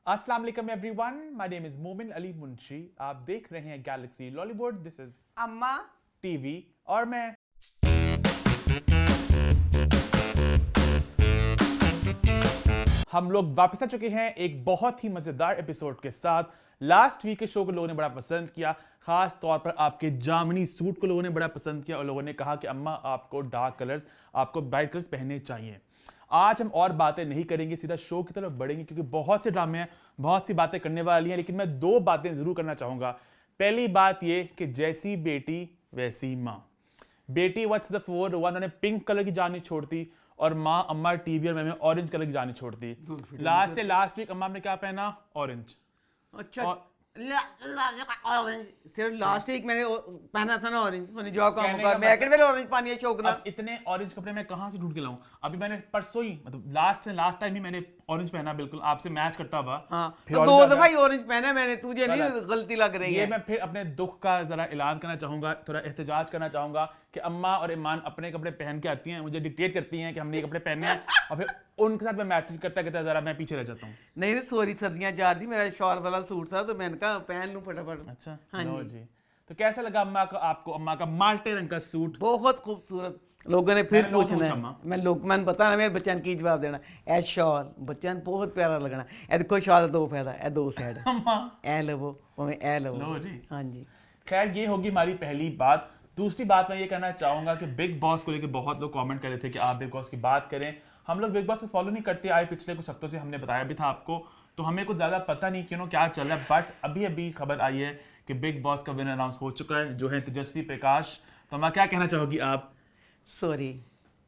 अस्सलाम वालेकुम everyone, my name is मोमिन अली मुंशी। आप देख रहे हैं गैलेक्सी लॉलीवुड। दिस इज अम्मा टीवी और मैं। हम लोग वापस आ चुके हैं एक बहुत ही मजेदार एपिसोड के साथ। लास्ट वीक के शो को लोगों ने बड़ा पसंद किया, खास तौर पर आपके जामनी सूट को लोगों ने बड़ा पसंद किया और लोगों ने कहा कि अम्मा आपको डार्क कलर्स, आपको ब्राइट कलर्स पहनने चाहिए। आज हम और बातें नहीं करेंगे, सीधा शो की तरफ बढ़ेंगे क्योंकि बहुत से ड्रामे हैं, बहुत सी बातें करने वाली हैं, लेकिन मैं दो बातें जरूर करना चाहूंगा। पहली बात यह कि जैसी बेटी वैसी माँ। बेटी व्हाट्स द फोर वन, उन्होंने पिंक कलर की जानी छोड़ती और माँ अम्मा टीवी और मैं ऑरेंज कलर की जानी छोड़ती। लास्ट से लास्ट वीक अम्मा ने क्या पहना? ऑरेंज। अच्छा ऑरेंज सिर्फ लास्ट वीक मैंने पहना था ना ऑरेंज। मैंने जो काम कहने कर का मैं मतलब- अकेले मेरे ऑरेंज पानी है शौक ना। अब इतने ऑरेंज कपड़े मैं कहां से ढूंढ के लाऊं? अभी मैंने परसों ही, मतलब लास्ट टाइम ही मैंने ऑरेंज पहना, बिल्कुल आपसे मैच करता हुआ। हाँ फिर तो orange दो आ गया। दफा ही ऑरेंज पहना मैंने, तुझे नहीं गलत। गलती लग रही ये है। मैं फिर अपने दुख का जरा ऐलान करना चाहूंगा, थोड़ा एहतजाज करना चाहूंगा कि अम्मा और ईमान अपने कपड़े पहन के आती हैं, मुझे डिक्टेट करती हैं कि हमने ये कपड़े पहने हैं और फिर उनके साथ मैं मैचिंग करता करता जरा मैं पीछे रह जाता हूँ। नहीं नहीं सॉरी, सर्दियां जा रही, मेरा शॉल वाला सूट था तो मैंने कहा पहन लूं फटाफट। अच्छा हाँ लो जी। जी। तो कैसा लगा अम्मा का, आपको अम्मा का माल्टे रंग का सूट? बहुत खूबसूरत। लोगों ने फिर मैंने लोगों से पूछना पूछा है, माँ। मैं लोग मैंने पता ना मेरे बच्चों की जवाब देना। ए शॉल बच्चों ने बहुत प्यारा लगना। ए देखो शॉल दो फायदा, ए दो साइड अम्मा ए लवो मैं ए लवो। लो जी। हाँ जी। खैर ये होगी हमारी पहली बात। दूसरी बात मैं ये कहना चाहूंगा कि बिग बॉस को लेकर बहुत लोग कमेंट कर रहे थे कि आप बिग बॉस की बात करें। हम लोग बिग बॉस को फॉलो नहीं करते आए, पिछले कुछ हफ्तों से हमने बताया भी था आपको, तो हमें कुछ ज्यादा पता नहीं क्यों क्या चल रहा है। बट अभी अभी खबर आई है कि बिग बॉस का विनर अनाउंस हो चुका है, जो है तेजस्वी प्रकाश। तो मैं क्या कहना चाहोगी आप? सॉरी,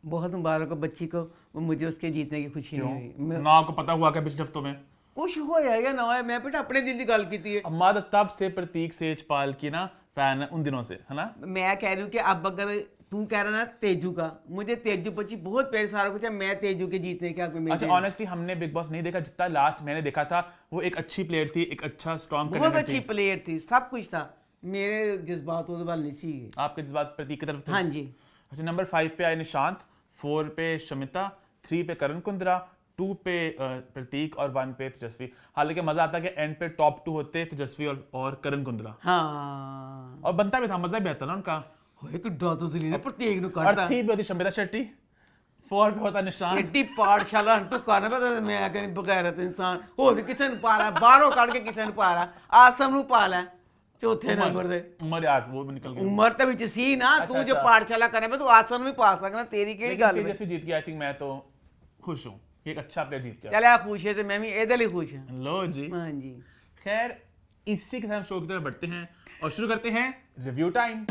बहुत मुबारक हो बच्ची को, वो मुझे उसके जीतने की खुशी क्यों? नहीं हुई। ना आपको पता हुआ क्या पिछले हफ्तों में? कुछ होया या ना होया, मैं बेटा अपने दिल की गल की है। अम्मा तो तब से प्रतीक सेजपाल की ना फैन है, उन दिनों से, है ना? मैं कह रही हूँ कि अब अगर तू कह रहा ना तेजू का, मुझे तेजू बच्ची बहुत प्यारी, सारा कुछ है, मैं तेजू के जीतने क्या कोई अच्छा ऑनेस्टली हमने बिग बॉस नहीं देखा, जितना लास्ट मैंने देखा था वो एक अच्छी प्लेयर थी, एक अच्छा स्ट्रॉन्ग बहुत अच्छी प्लेयर थी, सब कुछ था। मेरे जज्बात वो वाल नहीं सी। आपके जज्बात प्रतीक की तरफ थे? हाँ जी। अच्छा, नंबर 5 पे आए निशांत, 4 पे शमिता, 3 पे करण कुंद्रा, 2 पे प्रतीक और 1 पे तेजस्वी। हालांकि मजा आता कि एंड पे टॉप 2 होते तेजस्वी और करण कुंद्रा, हाँ और बनता भी था, मजा भी आता ना उनका। होए कि डा तो दिली ने प्रत्येक नु और करता 3 पे होती शमिता शेट्टी, 4 पे होता निशांत। एड्डी पाठशाला तू करना पता मैं कहीं बगैरत इंसान हो भी किसे नु पाला, बाहरों काट के किसे नु पाला, आसम नु पाला चौथे नंबर दे। उमर आज वो भी निकल गई। उम्र तो विच सी ना, तू जो अच्छा। पाठशाला करने पे तू आसन भी पा सकना, तेरी केड़ी लेकिन गल है। तेजस्वी जीत गया, आई थिंक मैं तो खुश हूँ, एक अच्छा प्लेयर जीत गया। चल आ खुश है, तो मैं भी एदे लिए खुश हूं। लो जी। हाँ जी। खैर इसी के साथ हम शो की तरफ बढ़ते हैं और शुरू करते हैं रिव्यू टाइम।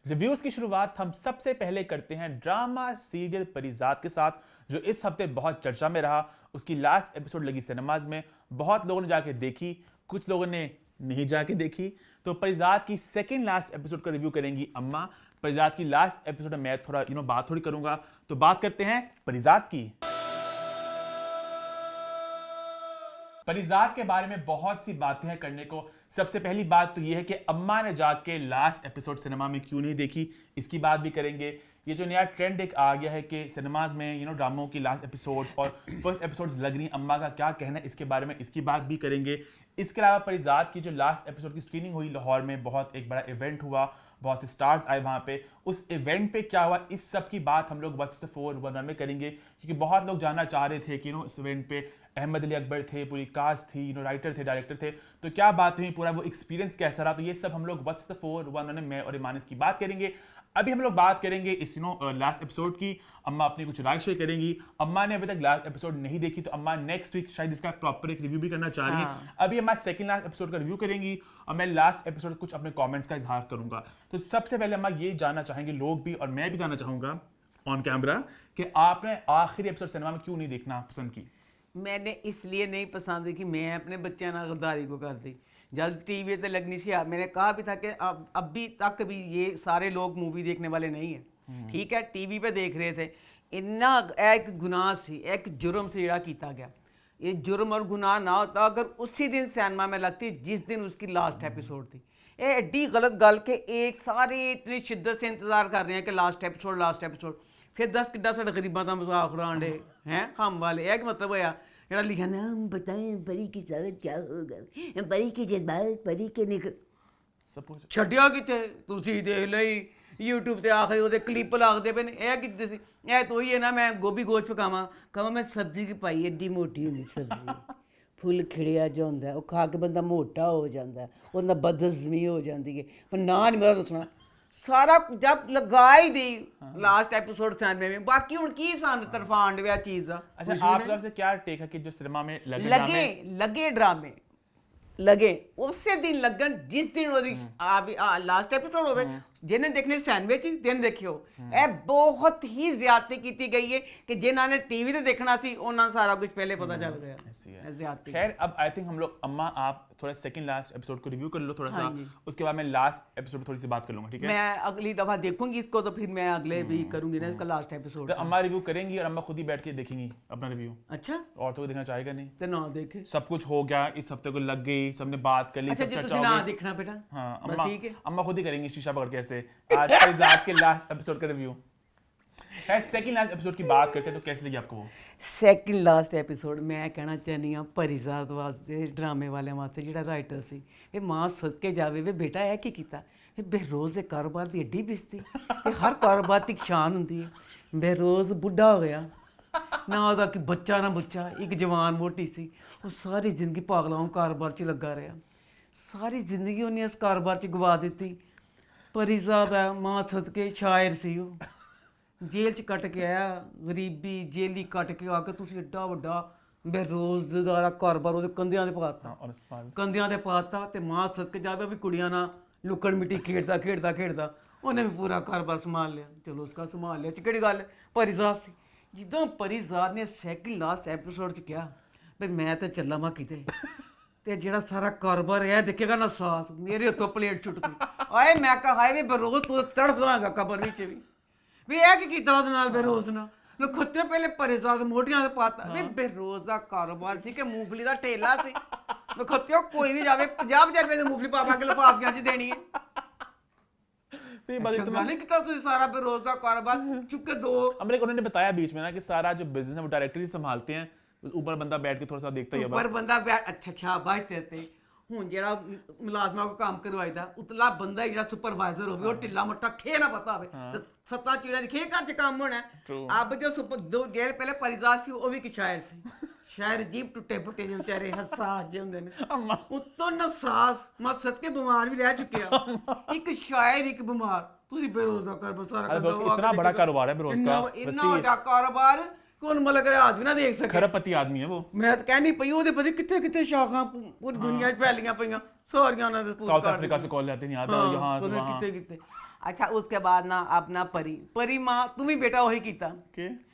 रिव्यूज की शुरुआत हम सबसे पहले करते हैं ड्रामा सीरियल परिजात के साथ, जो इस हफ्ते बहुत चर्चा में रहा। उसकी लास्ट एपिसोड लगी सिनेमाज में, बहुत लोगों ने जाके देखी, कुछ लोगों ने नहीं जाके देखी। तो परिजात की सेकंड लास्ट एपिसोड का रिव्यू करेंगी अम्मा। परिजात की लास्ट एपिसोड में मैं थोड़ा बात थोड़ी करूंगा। तो बात करते हैं परिजात की। परिजात के बारे में बहुत सी बातें हैं करने को। सबसे पहली बात तो यह है कि अम्मा ने जाके लास्ट एपिसोड सिनेमा में क्यों नहीं देखी, इसकी बात भी करेंगे। ये जो नया ट्रेंड एक आ गया है कि सिनेमाज में ड्रामों की लास्ट एपिसोड्स और फर्स्ट एपिसोड्स लग रही, अम्मा का क्या कहना है इसके बारे में, इसकी बात भी करेंगे। इसके अलावा परिजात की जो लास्ट एपिसोड की स्क्रीनिंग हुई लाहौर में, बहुत एक बड़ा इवेंट हुआ, बहुत स्टार्स आए वहां पे। उस इवेंट पे क्या हुआ, इस सब की बात हम लोग व्हाट्स द 411 में करेंगे, क्योंकि बहुत लोग जानना चाह रहे थे कि इस इवेंट पे अहमद अली अकबर थे, पूरी कास्ट थी, राइटर थे, डायरेक्टर थे, तो क्या बात हुई, पूरा वो एक्सपीरियंस कैसा रहा। तो ये सब हम लोग व्हाट्स द 411 में मैं और ईमान इसकी बात करेंगे। अभी हम लोग बात करेंगे इस लास्ट एपिसोड की। अम्मा अपनी कुछ राय शेयर करेंगी। अम्मा ने अभी तक लास्ट एपिसोड नहीं देखी, तो अम्मा नेक्स्ट वीक शायद इसका प्रॉपर एक रिव्यू भी करना चाह रही है। अभी अम्मा सेकंड लास्ट एपिसोड का रिव्यू करेंगी और मैं लास्ट एपिसोड कुछ अपने कमेंट्स का इजहार करूंगा। तो सबसे पहले अम्मा ये जानना चाहेंगे लोग भी, और मैं भी जानना चाहूंगा ऑन कैमरा, कि आपने आखिरी एपिसोड सिनेमा में क्यों नहीं देखना पसंद की? मैंने इसलिए नहीं पसंद की, मैं अपने बच्चे ना गद्दारी को कर दी। जब टीवी पे लगनी सी, मैंने कहा भी था कि अब अभी तक भी ये सारे लोग मूवी देखने वाले नहीं हैं। ठीक है, टीवी पे देख रहे थे। इन्ना एक गुनाह सी, एक जुर्म से जड़ा किया गया। ये जुर्म और गुनाह ना होता अगर उसी दिन सिनेमा में लगती जिस दिन उसकी लास्ट एपिसोड थी। ये एड्डी गलत गल के एक सारे इतनी शिद्दत से इंतजार कर रहे हैं कि लास्ट एपिसोड, फिर 10 किड्डा साढ़े गरीबां का मजाक उड़ान डे। हैं हम वाले ਇਹ ਕੀ ਮਤਲਬ ਹੋਇਆ ਜਿਹੜਾ ਲਿਖਿਆ ਨਾ हम बताएं परी की सारत क्या होगा परी के जज्बात परी के निकल सपोज ਛੱਡਿਆ ਕਿਤੇ ਤੁਸੀਂ ਦੇਖ ਲਈ YouTube ਤੇ ਆਖਰੀ ਉਹਦੇ ਕਲਿੱਪ ਲੱਗਦੇ ਪਏ ਨੇ ਇਹ ਕਿੱਥੇ ਸੀ ਇਹ ਤੋਂ ਹੀ ਹੈ ਨਾ ਮੈਂ ਗੋਭੀ ਗੋਸ਼ ਪਕਾਵਾਂ ਕਹਾਂ ਮੈਂ ਸਬਜ਼ੀ ਕੀ ਪਾਈ ਏਡੀ ਮੋਟੀ ਹੁੰਦੀ ਸਬਜ਼ੀ ਫੁੱਲ ਖਿੜਿਆ ਜਿਹਾ ਹੁੰਦਾ ਉਹ ਖਾ ਕੇ ਬੰਦਾ ਮੋਟਾ ਹੋ ਜਾਂਦਾ ਉਹਦਾ ਬਦਹਜ਼ਮੀ ਹੋ ਜਾਂਦੀ ਹੈ ਪਰ ਨਾ ਨਹੀਂ ਮੇਰਾ ਦੱਸਣਾ ਸਾਰਾ ਜਦ ਲਗਾ ਹੀ ਦੀ ਲਾਸਟ एपिसोड सामने में बाकी ਹੁਣ ਕੀ ਸੰਦ ਤਰਫਾਂਡ ਵਿਆ ਚੀਜ਼ ਦਾ अच्छा आप लोग से क्या टेक है कि जो सिनेमा में लगे ड्रामे लगे उसे दिन लगन जिस दिन वो लास्ट एपिसोड होवे जिन्हें देखने सैंडविच दिन देखियो ए बहुत ही ज्यादती की गई है कि जिन्हों ने टीवी ते देखना सी उन्होंने सारा कुछ पहले पता चल गया ज्यादती खैर अब आई थिंक हम लोग अम्मा आप थोड़ा सेकंड लास्ट एपिसोड को रिव्यू कर लो थोड़ा सा उसके बाद मैं लास्ट एपिसोड थोड़ी सी बात कर लूंगा ठीक है मैं अगली दफा देखूंगी इसको तो फिर मैं अगले भी करूंगी ना इसका लास्ट एपिसोड तो अम्मा रिव्यू करेंगी और अम्मा खुद ही बैठ के देखेंगी अपना रिव्यू अच्छा और तो कोई देखना चाहेगा नहीं तो ना देखे सब कुछ हो गया इस हफ्ते को लग गई सबने बात कर ली अच्छा सब जी चर्चा तुझे हो ना गई देखना बेटा हाँ बस अम्मा ठीक है अम्मा खुद ही करेंगी शीशा पकड़ के ऐसे आज फरीजाद के लास्ट एपिसोड का रिव्यू है सेकंड लास्ट एपिसोड की बात करते हैं तो कैसे लगी आपको वो ਸੈਕਿੰਡ ਲਾਸਟ ਐਪੀਸੋਡ ਮੈਂ ਕਹਿਣਾ ਚਾਹੁੰਦੀ ਹਾਂ ਪਰਿਜ਼ਾਦ ਵਾਸਤੇ ਡਰਾਮੇ ਵਾਲਿਆਂ ਵਾਸਤੇ ਜਿਹੜਾ ਰਾਈਟਰ ਸੀ ਇਹ ਮਾਂ ਸਦਕੇ ਜਾਵੇ ਵੇ ਬੇਟਾ ਇਹ ਕੀ ਕੀਤਾ ਇਹ ਬੇਰੋਜ਼ ਦੇ ਕਾਰੋਬਾਰ ਦੀ ਏਡੀ ਬਿਸਤੀ ਇਹ ਹਰ ਕਾਰੋਬਾਰ ਦੀ ਸ਼ਾਨ ਹੁੰਦੀ ਹੈ ਬੇਰੋਜ਼ ਬੁੱਢਾ ਹੋ ਗਿਆ ਨਾ ਉਹਦਾ ਕਿ ਬੱਚਾ ਨਾ ਬੱਚਾ ਇੱਕ ਜਵਾਨ ਮੋਟੀ ਸੀ ਉਹ ਸਾਰੀ ਜ਼ਿੰਦਗੀ ਪਾਗਲਾਂ ਕਾਰੋਬਾਰ 'ਚ ਲੱਗਾ ਰਿਹਾ ਸਾਰੀ ਜ਼ਿੰਦਗੀ ਉਹਨੇ ਇਸ ਕਾਰੋਬਾਰ 'ਚ ਗਵਾ ਦਿੱਤੀ ਪਰਿਜ਼ਾਦ ਹੈ ਮਾਂ ਸਦਕੇ ਸ਼ਾਇਰ ਸੀ ਉਹ ਜੇਲ੍ਹ 'ਚ ਕੱਟ ਕੇ ਆਇਆ ਗਰੀਬੀ ਜੇਲੀ ਕੱਟ ਕੇ ਆ ਕੇ ਤੁਸੀਂ ਏਡਾ ਵੱਡਾ ਬੇਰੋਜ਼ਗਾਰ ਕਾਰੋਬਾਰ ਉਹਦੇ ਕੰਧਿਆਂ 'ਤੇ ਪਾਤਾ ਕੰਧਿਆਂ 'ਤੇ ਪਾਤਾ ਤੇ ਮਾਂ ਸਦਕੇ ਜਾਵੇ ਵੀ ਕੁੜੀਆਂ ਨਾਲ ਲੁਕਣ ਮਿੱਟੀ ਖੇਡਦਾ ਉਹਨੇ ਵੀ ਪੂਰਾ ਕਾਰੋਬਾਰ ਸੰਭਾਲ ਲਿਆ ਚਲੋ ਉਸਕਾ ਸੰਭਾਲ ਲਿਆ ਚ ਕਿਹੜੀ ਗੱਲ ਪਰਿਜ਼ਾਦ ਸੀ ਜਿੱਦਾਂ ਪਰਿਜ਼ਾਦ ਨੇ ਸੈਕਿੰਡ ਲਾਸਟ ਐਪੀਸੋਡ 'ਚ ਕਿਹਾ ਵੀ ਮੈਂ ਤਾਂ ਚੱਲਾਂ ਮਾ ਕਿਤੇ ਤੇ ਜਿਹੜਾ ਸਾਰਾ ਕਾਰੋਬਾਰ ਇਹ ਦੇਖੇਗਾ ਨਾ ਸਾਥ ਮੇਰੇ ਹੱਥੋਂ ਪਲੇਟ ਛੁੱਟ ਗਈ ਆਏ ਮੈਂ ਕਹਾ ਹਾਏ ਵੀ ਬਰੋਜ਼ ਤੂੰ ਤੜਫ ਦਾਂਗਾ ਕਬਰ ਵਿੱਚ ਵੀ ਇਹ ਕੀ ਕੀਤਾ ਉਹਦੇ ਨਾਲ ਬੇਰੋਜ਼ ਨਾਲ ਖੁੱਤੇ ਪਹਿਲੇ ਪਰਿਜ਼ਾਦ ਮੋਢੀਆਂ ਤੇ ਪਾਤਾ ਵੀ ਬੇਰੋਜ਼ ਦਾ ਕਾਰੋਬਾਰ ਸੀ ਕਿ ਮੂੰਗਫਲੀ ਦਾ ਠੇਲਾ ਸੀ ਖੁੱਤੇ ਕੋਈ ਵੀ ਜਾਵੇ 50 ਰੁਪਏ ਦੀ ਮੂੰਗਫਲੀ ਪਾ ਕੇ ਲਿਫਾਫਿਆਂ 'ਚ ਦੇਣੀ ਹੈ सही बात है नहीं कितना तुझे सारा बेरोज का कारोबार चुपके दो हमने उन्होंने बताया बीच में ना कि सारा जो बिजनेस है वो डायरेक्टर ही संभालते हैं ऊपर बंदा बैठ के थोड़ा सा देखता ही है ऊपर बंदा बैठ अच्छा शाबाश देते ਹੁਣ ਜਿਹੜਾ ਮੁਲਾਜ਼ਮਾਂ ਕੋ ਕੰਮ ਕਰਵਾਈਦਾ ਉਤਲਾ ਬੰਦਾ ਜਿਹੜਾ ਸੁਪਰਵਾਈਜ਼ਰ ਹੋਵੇ ਉਹ ਢਿੱਲਾ ਮੱਠਾ ਖੇ ਨਾ ਪਤਾ ਹੋਵੇ ਤੇ ਸੱਤਾ ਚੀੜਾਂ ਦੀ ਖੇ ਘਰ 'ਚ ਕੰਮ ਹੋਣਾ ਅਬ ਜੋ ਜਿਹੜੇ ਪਹਿਲੇ ਪਰਿਜ਼ਾਦ ਸੀ ਉਹ ਵੀ ਕਿ ਸ਼ਾਇਰ ਸੀ ਸ਼ਾਇਰ ਜੀਬ ਟੁੱਟੇ ਫੁੱਟੇ ਜਿਹੇ ਵਿਚਾਰੇ ਹਸਾਸ ਜਿਹੇ ਹੁੰਦੇ ਨੇ ਉੱਤੋਂ ਨਸਾਸ ਮਸਤ ਕੇ ਬਿਮਾਰ ਵੀ ਰਹਿ ਚੁੱਕਿਆ ਇੱਕ ਸ਼ਾਇਰ ਇੱਕ ਬਿਮਾਰ ਤੁਸੀਂ ਬੇਰੋਜ਼ਗਾਰ ਕਰ ਸਾਰਾ इतना बड़ा कारोबार है बेरोज का ਇੰਨਾ ਵੱਡਾ ਕਾਰੋਬਾਰ कौन मलक राज भी ना देख सके खरबपति आदमी है वो मैं तो कहनी पई ओदे पता किथे किथे शाखां पूरी दुनिया च फैलियां पईयां सारियां ना साउथ अफ्रीका से कॉल आते नहीं आता यहां से वहां किथे किथे अच्छा उसके बाद ना अपना परी मां तुम ही बेटा वही कीता के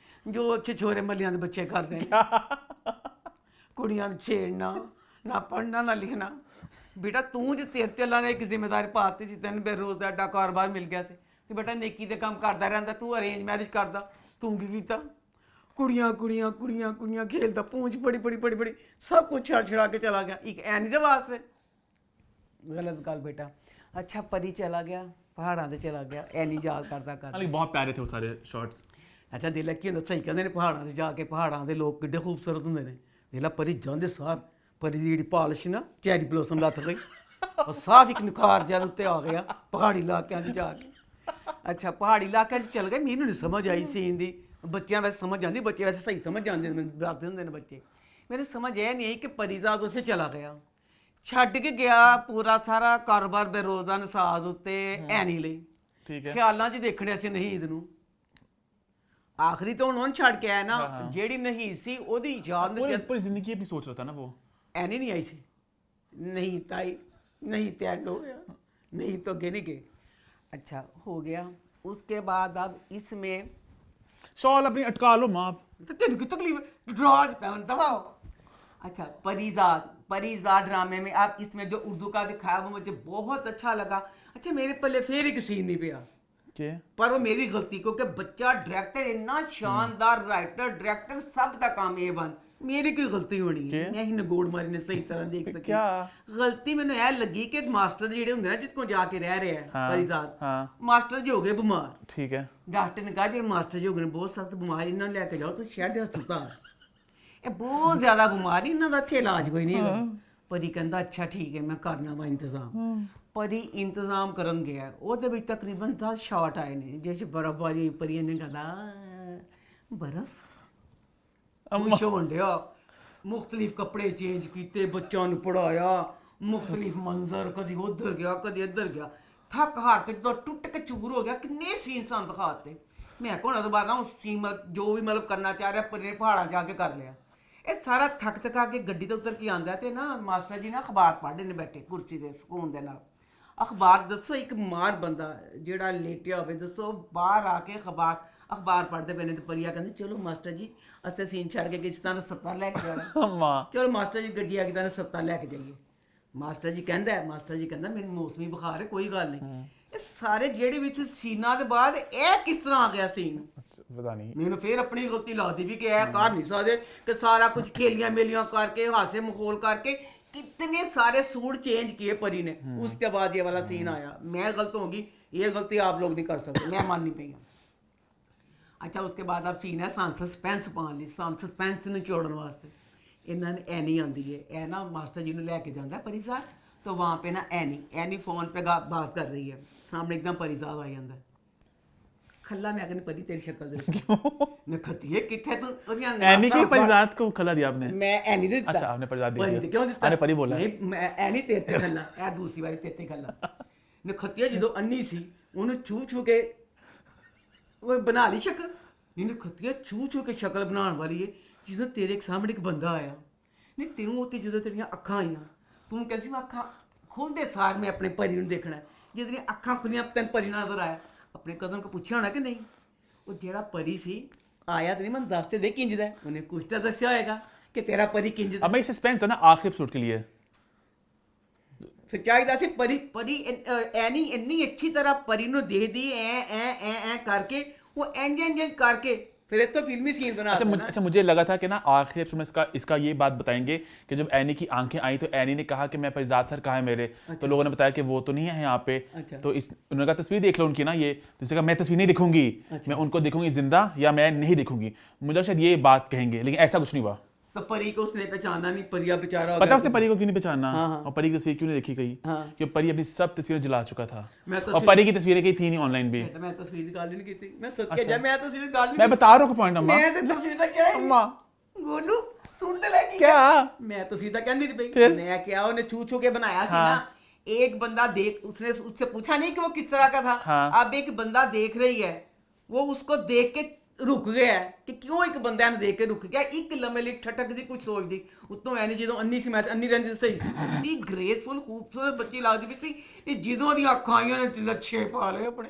जो छिछोरे मलियां दे बच्चे करदे हैं कुड़ियां नु छेड़ना ना पढ़ना ना लिखना बेटा तू जे सिर ते अल्लाह ने एक जिम्मेदारी पाती सी तैनूं बेरोज़ दा एडा कारोबार मिल गया सी ते बेटा नेकी दे काम करदा रहिंदा तू अरेंज मैरिज करदा तू की कीता कुड़ियां खेलता पूंछ बड़ी सब कुछ छड़ा के चला गया एक ऐनी दे वास्ते गलत गल बेटा अच्छा परी चला गया पहाड़ां ते चला गया ऐनी याद करदा लेकिन बहुत प्यारे थे वो सारे शॉट्स अच्छा दिल की हुंदा सही कहंदे ने पहाड़ां ते जाके पहाड़ां दे लोग किड्डे खूबसूरत हुंदे ने दिला परी जांदे सार परी दी जेहड़ी पालिश ना चेरी ब्लोसम लथ गई और साफ एक निखार जिहा उत्ते आ गया पहाड़ी इलाकिਆਂ 'ਚ जाके अच्छा पहाड़ी इलाकिਆਂ 'ਚ चल गए मैनूं नहीं समझ आई सीन दी ਬੱਚਿਆਂ ਵੈਸੇ ਸਮਝ ਆਉਂਦੀ ਬੱਚੇ ਵੈਸੇ ਸਹੀ ਸਮਝ ਜਾਂਦੇ ਨੇ ਦੱਸਦੇ ਹੁੰਦੇ ਨੇ ਬੱਚੇ ਮੈਨੂੰ ਸਮਝ ਇਹ ਨਹੀਂ ਆਈ ਕਿ ਪਰਿਜ਼ਾਦ ਉੱਥੇ ਚਲਾ ਗਿਆ ਛੱਡ ਕੇ ਗਿਆ ਪੂਰਾ ਸਾਰਾ ਕਾਰੋਬਾਰ ਬੇਰੋਜ਼ਾ ਨਸਾਜ਼ ਉੱਤੇ ਐਨੀ ਲਈ ਠੀਕ ਹੈ ਖਿਆਲਾਂ 'ਚ ਦੇਖਣਿਆ ਸੀ ਨਹੀਦ ਨੂੰ ਆਖਰੀ ਤਾਂ ਉਹਨੂੰ ਛੱਡ ਕੇ ਆਇਆ ਨਾ ਜਿਹੜੀ ਨਹੀਦ ਸੀ ਉਹਦੀ ਯਾਦ पूरी जिंदगी अपनी सोच रहा था ना वो ਐਨੀ ਨਹੀਂ ਆਈ ਸੀ नहीं ताई नहीं तैयार हो गया नहीं तो गे नहीं गए अच्छा हो गया उसके बाद अब इसमें शॉल अपनी अटका लो माँ तो तेन की तकलीफ ड्राज पैन दबाओ अच्छा परिजाद ड्रामे में आप इसमें जो उर्दू का दिखाया वो मुझे बहुत अच्छा लगा अच्छा मेरे पल्ले फिर एक सीन नहीं पिया पर वो मेरी गलती क्योंकि बच्चा डायरेक्टर इतना शानदार राइटर डायरेक्टर सब का काम A1 ਮੇਰੀ ਕੋਈ ਗਲਤੀ ਹੋਣੀ ਹੈ, ਮੈਂ ਹੀ ਨਗੋੜ ਮਾਰੀ ਨੇ ਸਹੀ ਤਰ੍ਹਾਂ ਦੇਖ ਸਕੀ। क्या ਗਲਤੀ ਮੈਨੂੰ ਇਹ ਲੱਗੀ ਕਿ ਮਾਸਟਰ ਜਿਹੜੇ ਹੁੰਦੇ ਨਾ ਜਿਸ ਕੋਲ ਜਾ ਕੇ ਰਹਿ ਰਿਹਾ ਹੈ ਪਰਿਜ਼ਾਦ, हाँ ਮਾਸਟਰ ਜੀ ਹੋ ਗਏ ਬਿਮਾਰ। ठीक है ਡਾਕਟਰ ਨੇ ਕਿਹਾ ਜਿਹੜੇ ਮਾਸਟਰ ਜੀ ਹੋ ਗਏ ਨੇ ਬਹੁਤ ਸਖਤ ਬਿਮਾਰ, ਇਹਨਾਂ ਨੂੰ ਲੈ ਕੇ ਜਾਓ ਤੁਸੀਂ ਸ਼ਹਿਰ ਦੇ ਹਸਪਤਾਲ, ਇਹ ਬਹੁਤ ਜ਼ਿਆਦਾ ਬਿਮਾਰ, ਇਹਨਾਂ ਦਾ ਇੱਥੇ ਇਲਾਜ ਕੋਈ ਨਹੀਂ ਹੈਗਾ। ਪਰੀ ਕਹਿੰਦਾ ਅੱਛਾ ਠੀਕ ਹੈ ਮੈਂ ਕਰਨਾ ਵਾ ਇੰਤਜ਼ਾਮ। ਪਰੀ ਇੰਤਜ਼ਾਮ ਕਰਨ ਗਿਆ, ਉਹਦੇ ਵਿੱਚ ਤਕਰੀਬਨ 10 ਸ਼ਾਟ ਆਏ ਨੇ ਜਿਸ 'ਚ ਬਰਫ਼ਬਾਰੀ। ਪਰੀ ਨੇ ਕਹਿੰਦਾ ਬਰਫ਼ ਖੁਸ਼ ਹੋਣ ਡਿਆ, ਮੁਖਤਲਿਫ ਕੱਪੜੇ ਚੇਂਜ ਕੀਤੇ, ਬੱਚਿਆਂ ਨੂੰ ਪੜਾਇਆ, ਮੁਖਤਲਿਫ ਮੰਜ਼ਰ, ਕਦੀ ਉਧਰ ਗਿਆ ਕਦੀ ਇੱਧਰ ਗਿਆ, ਥੱਕ ਹਾਰ ਕੇ ਜਦੋਂ ਟੁੱਟ ਕੇ ਚੂਰ ਹੋ ਗਿਆ। ਕਿੰਨੇ ਸੀਨ ਸਾਨੂੰ ਦਿਖਾਤੇ। ਮੈਂ ਕੋਣਾ ਤੋਂ ਬਾਅਦ ਨਾ ਉਸ ਸੀਨ ਜੋ ਵੀ ਮਤਲਬ ਕਰਨਾ ਚਾਹ ਰਿਹਾ ਪਰੀ ਨੇ ਪਹਾੜਾਂ ਜਾ ਕੇ ਕਰ ਲਿਆ। ਇਹ ਸਾਰਾ ਥੱਕ ਥਕਾ ਕੇ ਗੱਡੀ ਤੋਂ ਉਤਰ ਕੇ ਆਂਦਾ ਤੇ ਨਾ ਮਾਸਟਰ ਜੀ ਨਾ ਅਖਬਾਰ ਪੜ੍ਹਦੇ ਨੇ ਬੈਠੇ ਕੁਰਸੀ ਦੇ ਸਕੂਨ ਦੇ ਨਾਲ। ਅਖਬਾਰ ਦੱਸੋ, ਇੱਕ ਮਾਰ ਬੰਦਾ ਜਿਹੜਾ ਲੇਟਿਆ ਹੋਵੇ ਦੱਸੋ ਬਾਹਰ ਆ ਕੇ ਅਖਬਾਰ ਪੜ੍ਹਦੇ ਪਏ ਨੇ। ਤੇ ਪਰੀਆ ਕਹਿੰਦੇ ਚਲੋ ਮਾਸਟਰ ਜੀ ਅਸੀਂ ਸੀਨ ਛੱਡ ਕੇ ਕਿਸ ਤਰ੍ਹਾਂ ਸੱਤਾ ਲੈ ਕੇ ਜਾਣਾ। अम्मा ਚਲੋ ਮਾਸਟਰ ਜੀ ਗੱਡੀ ਆ ਗਈ ਤਾਂ ਸੱਤਾ ਲੈ ਕੇ ਜਾਈਏ। ਮਾਸਟਰ ਜੀ ਕਹਿੰਦਾ ਮੈਨੂੰ ਮੌਸਮੀ ਬੁਖਾਰ ਹੈ ਕੋਈ ਗੱਲ ਨਹੀਂ। ਇਹ ਸਾਰੇ ਜਿਹੜੇ ਵਿੱਚ ਸੀਨਾਂ ਦੇ ਬਾਅਦ ਇਹ ਕਿਸ ਤਰ੍ਹਾਂ ਆ ਗਿਆ ਸੀਨ पता नहीं ਮੈਨੂੰ ਫੇਰ ਆਪਣੀ ਗਲਤੀ ਲੱਗਦੀ ਵੀ ਕਿ ਇਹ ਕਰ ਨਹੀਂ ਸਕਦੇ ਕਿ ਸਾਰਾ ਕੁਝ ਖੇਲੀਆਂ ਮੇਲੀਆਂ ਕਰਕੇ ਹਾਸੇ ਮਖੌਲ ਕਰਕੇ कितने सारे सूट चेंज किए परी ने। उसके बाद ये वाला सीन आया, मैं गलत होंगी, ये गलती आप लोग नहीं कर सकते, मैं माननी पई। अच्छा उसके बाद अब सीन है सस्पेंस पाने ਲਈ, सस्पेंस निचोड़न वास्ते ਇਹਨਾਂ ਨੇ ਐਨੀ आंदी है, ए ना मास्टर जी ने लेके जाता है परी साहब, तो वहाँ पे ना एनी फोन पे बात कर रही है, सामने एकदम परी साहब आ जाता है। खल्ला मैं कहनी परी तेरी शक्ल देख क्यों मैं खती है किथे तू ओदियां एनी की परिजात को खला दिया आपने? मैं एनी दे अच्छा आपने परिजात दे दिया, क्यों दिता? आपने परी बोला नहीं मैं एनी तेरे ते खल्ला, ए दूसरी बारी तेरे ते खल्ला ने खतिया ਜਦੋਂ ਅੰਨੀ ਸੀ ਉਹਨੂੰ ਛੂ ਕੇ ਉਹ ਬਣਾ ਲਈ ਸ਼ਕਲ। ਨਹੀਂ ਖਤੀਆ ਛੂ ਕੇ ਸ਼ਕਲ ਬਣਾਉਣ ਵਾਲੀ ਹੈ ਜਦੋਂ ਤੇਰੇ ਸਾਹਮਣੇ ਇੱਕ ਬੰਦਾ ਆਇਆ। ਨਹੀਂ ਤੈਨੂੰ ਉੱਤੇ ਜਦੋਂ ਤੇਰੀਆਂ ਅੱਖਾਂ ਆਈਆਂ ਤੂੰ ਕਹਿੰਦੀ ਮੈਂ ਅੱਖਾਂ ਖੋਲਦੇ ਸਾਰ ਮੈਂ ਆਪਣੇ ਪਰੀ ਨੂੰ ਦੇਖਣਾ। ਜਦੋਂ ਤੇਰੀਆਂ ਅੱਖਾਂ ਖੁੱਲੀਆਂ ਤੈਨੂੰ ਪਰੀ ਨਜ਼ਰ ਆਇਆ। ਆਪਣੇ ਕਜ਼ਨ ਕੋ ਪੁੱਛਿਆ ਹੋਣਾ ਕਿ ਨਹੀਂ ਉਹ ਜਿਹੜਾ ਪਰੀ ਸੀ ਆਇਆ ਤੇ ਨਹੀਂ ਮੈਨੂੰ ਦੱਸ ਤੇ ਦੇ ਕਿੰਜ ਦਾ। ਉਹਨੇ ਕੁਛ ਤਾਂ ਦੱਸਿਆ ਹੋਏਗਾ ਕਿ ਤੇਰਾ ਪਰੀ ਕਿੰਜ ਦਾ। अब मैं सस्पेंस था ना आखिरी एपिसोड के लिए ਫਿਰ ਚਾਹੀਦਾ ਸੀ ਪਰੀ ਐਨੀ ਇੰਨੀ ਅੱਛੀ ਤਰ੍ਹਾਂ ਪਰੀ ਨੂੰ ਦੇਖਦੀ ਐ ਕਰਕੇ ਉਹ ਇੰਜ ਕਰਕੇ फिर एक तो फिल्मी सीन बना। अच्छा मुझे लगा था कि ना आखिरी एपिसोड में इसका ये बात बताएंगे कि जब एनी की आंखें आई तो एनी ने कहा कि मैं परिजात सर कहाँ है मेरे। अच्छा। तो लोगों ने बताया कि वो तो नहीं है यहाँ पे। अच्छा। तो उन्होंने कहा तस्वीर देख लो उनकी ना ये, तो इसने कहा मैं तस्वीर नहीं दिखूंगी। अच्छा। मैं उनको दिखूंगी जिंदा या मैं नहीं दिखूंगी। मुझे शायद ये बात कहेंगे लेकिन ऐसा कुछ नहीं हुआ। तो परी को उसने पहचाना नहीं, परिया बेचारा पता उसने परी को क्यों नहीं पहचाना? हाँ। और परी की तस्वीर क्यों नहीं देखी गई? हाँ। क्योंकि परी अपनी सब तस्वीरें जला चुका था तो और परी की तस्वीरें कहीं थी नहीं ऑनलाइन भी। मैं तस्वीर की गाल नहीं की थी, मैं सच के जा मैं तस्वीर की गाल नहीं। मैं बता रहा हूँ पॉइंट अम्मा। मैं तो तस्वीर का क्या है अम्मा गोलू सुनते लगी क्या? मैं तस्वीर का कहनी थी भाई मैं क्या उन्हें छू के बनाया सी ना। एक बंदा देख उसने उससे पूछा नहीं कि वो किस तरह का था। अब एक बंदा देख रही है वो उसको देख के रुक गया कि क्यों एक बंदे ने देख के रुक गया। एक लम्हे ਲਈ ਠਟਕ ਦੀ ਕੁਝ ਸੋਚਦੀ ਉਤੋਂ ਐਨੀ ਜਦੋਂ ਅੰਨੀ ਸੀ ਮੈਂ ਅੰਨੀ ਰੰਜ ਸਹੀ ਸੀ ਇੰਨੀ ਗ੍ਰੇਸਫੁਲ ਖੂਬਸੂਰਤ ਬੱਚੀ ਲੱਗਦੀ ਵੀ ਸੀ ਤੇ ਜਦੋਂ ਦੀਆਂ ਅੱਖਾਂ ਆਈਆਂ ਨੇ ਲੱਛੇ ਪਾ ਲਏ ਆਪਣੇ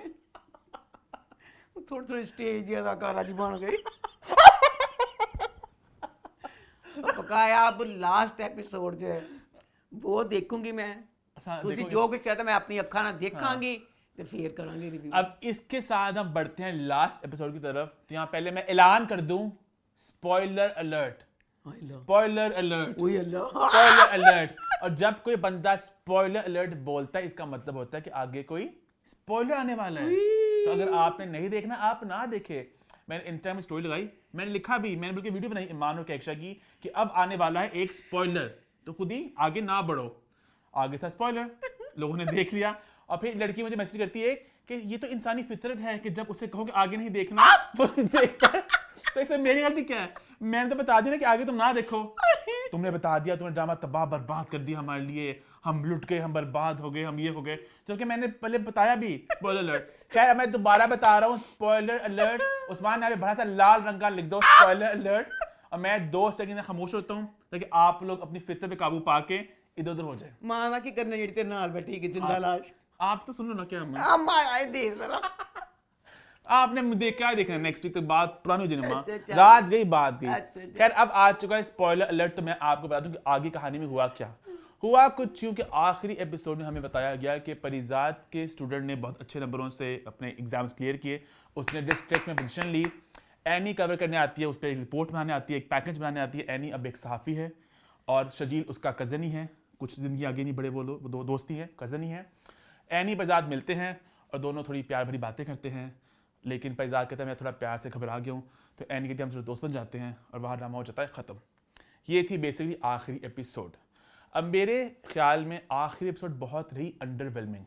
ਥੋੜੀ ਸਟੇਜ ਅਦਾਕਾਰਾ ਜੀ ਬਣ ਗਈ। ਬਕਾਇਆ अब लास्ट एपिसोड जो है वो देखूंगी मैं। ਤੁਸੀਂ ਜੋ ਕੁਝ कहता मैं अपनी ਅੱਖਾਂ ਨਾਲ ਦੇਖਾਂਗੀ तो फिर करेंगे रिव्यू। अब इसके साथ हम बढ़ते हैं लास्ट एपिसोड की तरफ। तो यहाँ पहले मैं ऐलान कर दूं spoiler alert, spoiler alert, spoiler alert. और जब कोई बंदा स्पॉइलर अलर्ट बोलता है इसका मतलब होता है कि आगे कोई स्पॉइलर आने वाला है। तो अगर आपने नहीं देखना आप ना देखे। मैंने इंस्टा में स्टोरी लगाई, मैंने लिखा भी, मैंने बल्कि वीडियो बनाई ईमान और कैक्शा की कि अब आने वाला है एक स्पॉइलर, तो खुद ही आगे ना बढ़ो। आगे था स्पॉइलर, लोगों ने देख लिया और फिर लड़की मुझे मैसेज करती है कि ये तो इंसानी फितरत है कि जब उसे कहो कि आगे नहीं देखना वो देखता है। तो इसमें मेरी गलती क्या है? मैंने तो बता दिया ना कि आगे तुम ना देखो। तुमने बता दिया, तुमने ड्रामा तबाह बर्बाद कर दिया हमारे लिए, हम लुट गए, हम बर्बाद हो गए, हम ये हो गए, जबकि मैंने पहले बताया भी स्पॉइलर अलर्ट। खैर मैं दोबारा बता रहा हूँ स्पॉइलर अलर्ट। उस्मान ने बड़ा सा लाल रंग का लिख दो स्पॉइलर अलर्ट और मैं 2 सेकंड खामोश होता हूँ ताकि आप लोग अपनी फितर पे काबू पाके इधर उधर हो जाए। माना की करने जेडी तेरे नाल बैठी कि जिंदा लाश आप तो सुन लो ना क्या अम्मा आए दे जरा आपने देख क्या देखना नेक्स्ट वीक तक बात पुरानी हो जाए। रात गई बात गई। खैर अब आ चुका है स्पॉइलर अलर्ट। तो मैं आपको बता दूं कि आगे कहानी में हुआ क्या हुआ। कुछ यूं कि आखिरी एपिसोड में हमें बताया गया कि परिजात के स्टूडेंट ने बहुत अच्छे नंबरों से अपने एग्जाम्स क्लियर किए, उसने डिस्ट्रिक्ट में पोजीशन ली एनी कवर करने आती है, उस पर एक रिपोर्ट बनाने आती है, एक पैकेज बनाने आती है। एनी अब एक सहाफ़ी है और शजील उसका कज़न ही है, कुछ ज़िंदगी आगे नहीं बढ़े, वो दोस्ती है, कज़न ही है। एनी पैजाद मिलते हैं और दोनों थोड़ी प्यार भरी बातें करते हैं, लेकिन पैजाद कहता है मैं थोड़ा प्यार से घबरा गया हूँ, तो एनी कहती है हम थोड़े दोस्त बन जाते हैं और वहाँ ड्रामा हो जाता है ख़त्म। ये थी बेसिकली आखिरी एपिसोड। अब मेरे ख्याल में आखिरी एपिसोड बहुत रही अंडरवेलमिंग।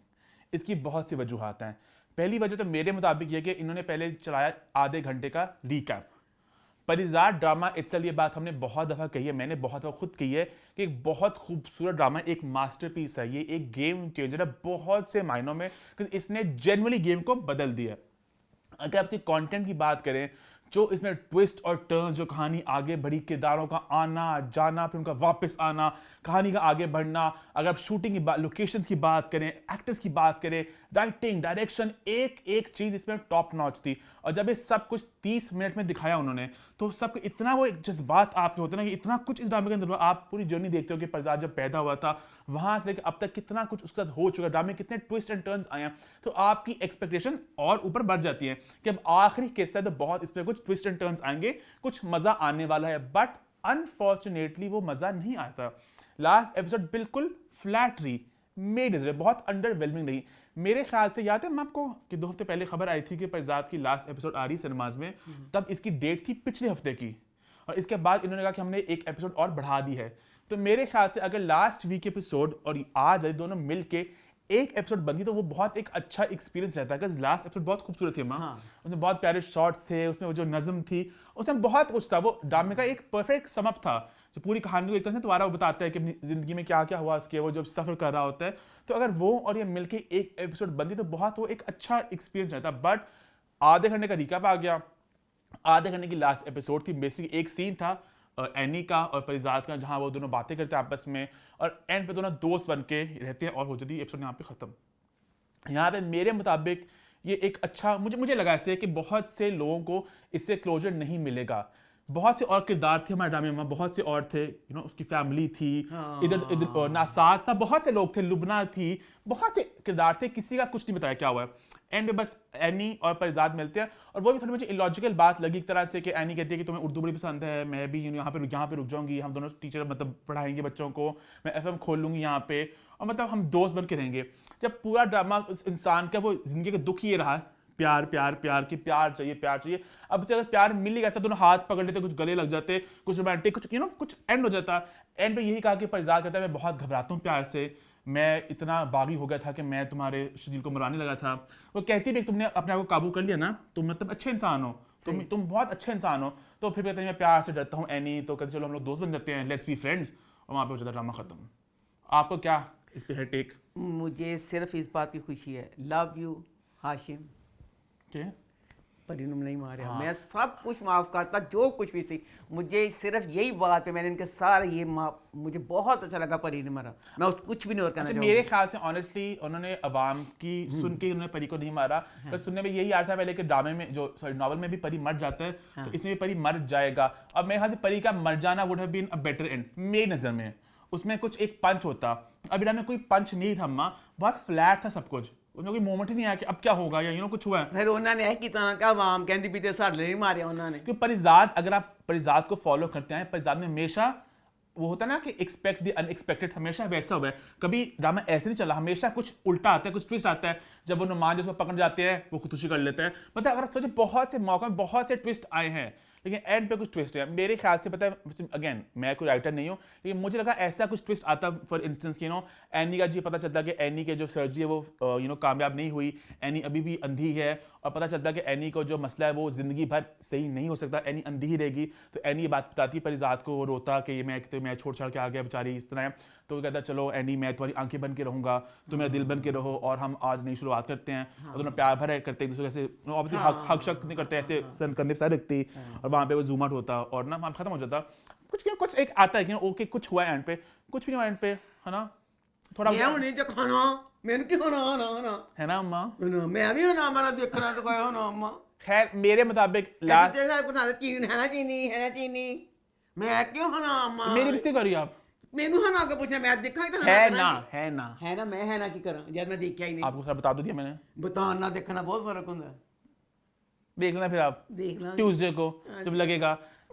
इसकी बहुत सी वजूहात हैं। पहली वजह तो मेरे मुताबिक ये कि इन्होंने पहले चलाया आधे घंटे का रीकैप। परिजात ड्रामा इत्सल, ये बात हमने बहुत दफ़ा कही है, मैंने बहुत दफ़ा खुद कही है कि एक बहुत खूबसूरत ड्रामा, एक मास्टरपीस है, ये एक गेम चेंजर है बहुत से मायनों में, क्योंकि इसने जेन्युइनली गेम को बदल दिया। अगर आप इसकी कंटेंट की बात करें, जो इसमें ट्विस्ट और टर्न्स, जो कहानी आगे बढ़ी, किरदारों का आना जाना, फिर उनका वापस आना, कहानी का आगे बढ़ना, अगर आप शूटिंग की बात, लोकेशन की बात करें, एक्टर्स की बात करें, राइटिंग, डायरेक्शन, एक एक चीज़ इसमें टॉप नॉच थी। और जब ये सब कुछ 30 मिनट में दिखाया उन्होंने, तो सबको इतना वो एक जज्बात आपके होते हैं ना कि इतना कुछ इस ड्रामे के अंदर, आप पूरी जर्नी देखते हो कि परिजात जब पैदा हुआ था वहाँ से लेकर अब तक कितना कुछ उसके साथ हो चुका है, ड्रामे में कितने ट्विस्ट एंड टर्न्स आए हैं, तो आपकी एक्सपेक्टेशन और ऊपर बढ़ जाती है कि अब आखिरी किस्सा है तो बहुत इसमें कुछ ट्विस्ट एंड टर्न्स आएंगे, कुछ मज़ा आने वाला है। बट अनफॉर्चुनेटली वो मज़ा नहीं आता। लास्ट एपिसोड बिल्कुल फ्लैट रही, मेड इज बहुत अंडरवेलमिंग रही। मेरे ख्याल से याद है मैं आपको कि 2 हफ्ते पहले खबर आई थी कि परिजात की लास्ट एपिसोड आ रही सिनेमाज में, तब इसकी डेट थी पिछले हफ्ते की, और इसके बाद इन्होंने कहा कि हमने एक एपिसोड और बढ़ा दी है। तो मेरे ख्याल से अगर लास्ट वीक एपिसोड और आज दोनों मिलके एक एपिसोड बनती तो वो बहुत एक अच्छा एक्सपीरियंस रहता है, क्योंकि लास्ट एपिसोड बहुत खूबसूरत थी माँ। उसमें बहुत प्यारे शॉट्स थे, उसमें वो जो नज़म थी, उसमें बहुत कुछ था, वो ड्रामे का एक परफेक्ट समअप था, जो पूरी कहानी को एक तरह से दोबारा वो बताता है कि अपनी जिंदगी में क्या क्या हुआ उसके, वो जब सफर कर रहा होता है। तो अगर वो और ये मिलके एक एपिसोड बनती तो बहुत वो एक अच्छा एक्सपीरियंस रहता। बट आधे घंटे का रिकैप आ गया, आधे घंटे की लास्ट एपिसोड थी, बेसिकली एक सीन था एनी का और परिजात का, जहां वो दोनों बातें करते हैं आपस में और एंड पे दोनों दोस्त बन के रहते हैं और हो जाती है एपिसोड यहाँ पे खत्म। यहाँ पे मेरे मुताबिक ये एक अच्छा, मुझे लगा ऐसे कि बहुत से लोगों को इससे क्लोजर नहीं मिलेगा। बहुत से और किरदार थे हमारे ड्रामे में, बहुत से और थे, उसकी फैमिली थी, इधर इधर नासाज था, बहुत से लोग थे, लुबना थी, बहुत से किरदार थे, किसी का कुछ नहीं बताया क्या हुआ है। एंड में बस एनी और परिजात मिलते हैं, और वो भी थोड़ी मुझे इलॉजिकल बात लगी एक तरह से कि एनी कहती है कि तुम्हें उर्दू बड़ी पसंद है, मैं भी यहाँ पे रुक जाऊंगी, हम दोनों टीचर मतलब पढ़ाएंगे बच्चों को, मैं एफएम खोल लूंगी यहाँ पे, और मतलब हम दोस्त बन के रहेंगे। जब पूरा ड्रामा उस इंसान का वो जिंदगी का दुख ये रहा, प्यार प्यार प्यार की प्यार चाहिए। अब से अगर प्यार मिल ही गया था, दोनों हाथ पकड़ लेते, कुछ गले लग जाते, कुछ रोमांटिक, कुछ कुछ एंड हो जाता। एंड पे यही कहा कि परिजात कहता है मैं बहुत घबराता हूँ प्यार से, मैं इतना बागी हो गया था कि मैं तुम्हारे शजील को मराने लगा था। वो कहती भी तुमने अपने आप को काबू कर लिया ना, तुम मतलब अच्छे इंसान हो, तुम बहुत अच्छे इंसान हो। तो फिर कहते हैं मैं प्यार से डरता हूँ एनी, तो कहते चलो हम लोग दोस्त बन जाते हैं, लेट्स बी फ्रेंड्स, और वहाँ पे हो जाता ड्रामा खत्म। आपको क्या इस पे है टेक? मुझे सिर्फ इस बात की खुशी है, लव यू हाशिम, परिणम नहीं मारे। मैं सब कुछ माफ करता, जो कुछ भी थी, मुझे सिर्फ यही बात पे मैंने इनके सारे ये मुझे बहुत अच्छा लगा परिणम मारा, मैं कुछ भी नहीं और कहना चाहूंगा। मेरे ख्याल से ऑनेस्टली उन्होंने अवाम की सुन के उन्होंने परी को नहीं मारा, बस सुनने में यही आ रहा था पहले कि ड्रामे में नॉवल में भी परी मर जाता है, तो इसमें भी परी मर जाएगा। अब मेरे ख्याल से परी का मर जाना would have been a better end मेरी नजर में। उसमें कुछ एक पंच होता, अभी में कोई पंच नहीं था अम्मा, बहुत फ्लैट था सब कुछ, उन्हें कोई मोमेंट ही नहीं आया कि अब क्या होगा या कुछ हुआ है। फिर उन्होंने है कि तरह का आवाम कहती पीते साढ़े नहीं मारे उन्होंने, क्योंकि परिजात, अगर आप परिजात को फॉलो करते हैं, परिजात में हमेशा वो होता है ना कि एक्सपेक्ट द अनएक्सपेक्टेड, हमेशा वैसा हुआ है, कभी ड्रामा ऐसे नहीं चला, हमेशा कुछ उल्टा आता है, कुछ ट्विस्ट आता है। जब वो नुमान जिसको पकड़ जाते हैं वो खुदकुशी कर लेते हैं, मतलब अगर सोचे बहुत से मौका में बहुत से ट्विस्ट आए हैं, लेकिन एंड पे कुछ ट्विस्ट है। मेरे ख्याल से पता है, अगेन मैं कोई राइटर नहीं हूँ, लेकिन मुझे लगा ऐसा कुछ ट्विस्ट आता, फॉर इंस्टेंस एनी का जी पता चलता कि एनी के जो सर्जरी है वो कामयाब नहीं हुई, एनी अभी भी अंधी है, और पता चलता कि एनी को जो मसला है वो जिंदगी भर सही नहीं हो सकता, एनी अंधी ही रहेगी। तो एनी ये बात बताती परिजात को, वो रोता कि मैं छोड़ छाड़ के आ गया बेचारी इस तरह है। तो वो कहता चलो एनी मैं तुम्हारी आंखें बन के रहूंगा, तुम मेरा दिल बन के रहो, और हम आज नई शुरुआत करते हैं। और दोनों प्यार भर करते एक दूसरे से, ऑब्वियसली हक शक नहीं करते, ऐसे कंधे साथ रखती, और वहाँ पे वो जूम आउट होता और ना खत्म हो जाता। कुछ एक आता है कि ओके कुछ हुआ एंड पे, कुछ भी नहीं हुआ एंड पे, है ना, थोड़ा नहीं खाना मैंने क्यों ना है ना अम्मा, मैं भी ना हमारा देखना तो कोई हो ना अम्मा। खैर मेरे मुताबिक लास्ट चीनी है ना चीनी, मैं क्यों है ना अम्मा, मेरी बेइज्जती करी आप, मैनू है ना के पूछा, मैं देखा तो है ना मैं है ना की करा जब मैं देखा ही नहीं। आपको सर बता दो दिया मैंने, बताना देखना बहुत फर्क होता है। देख लेना फिर आप देख ला ट्यूसडे को जब लगेगा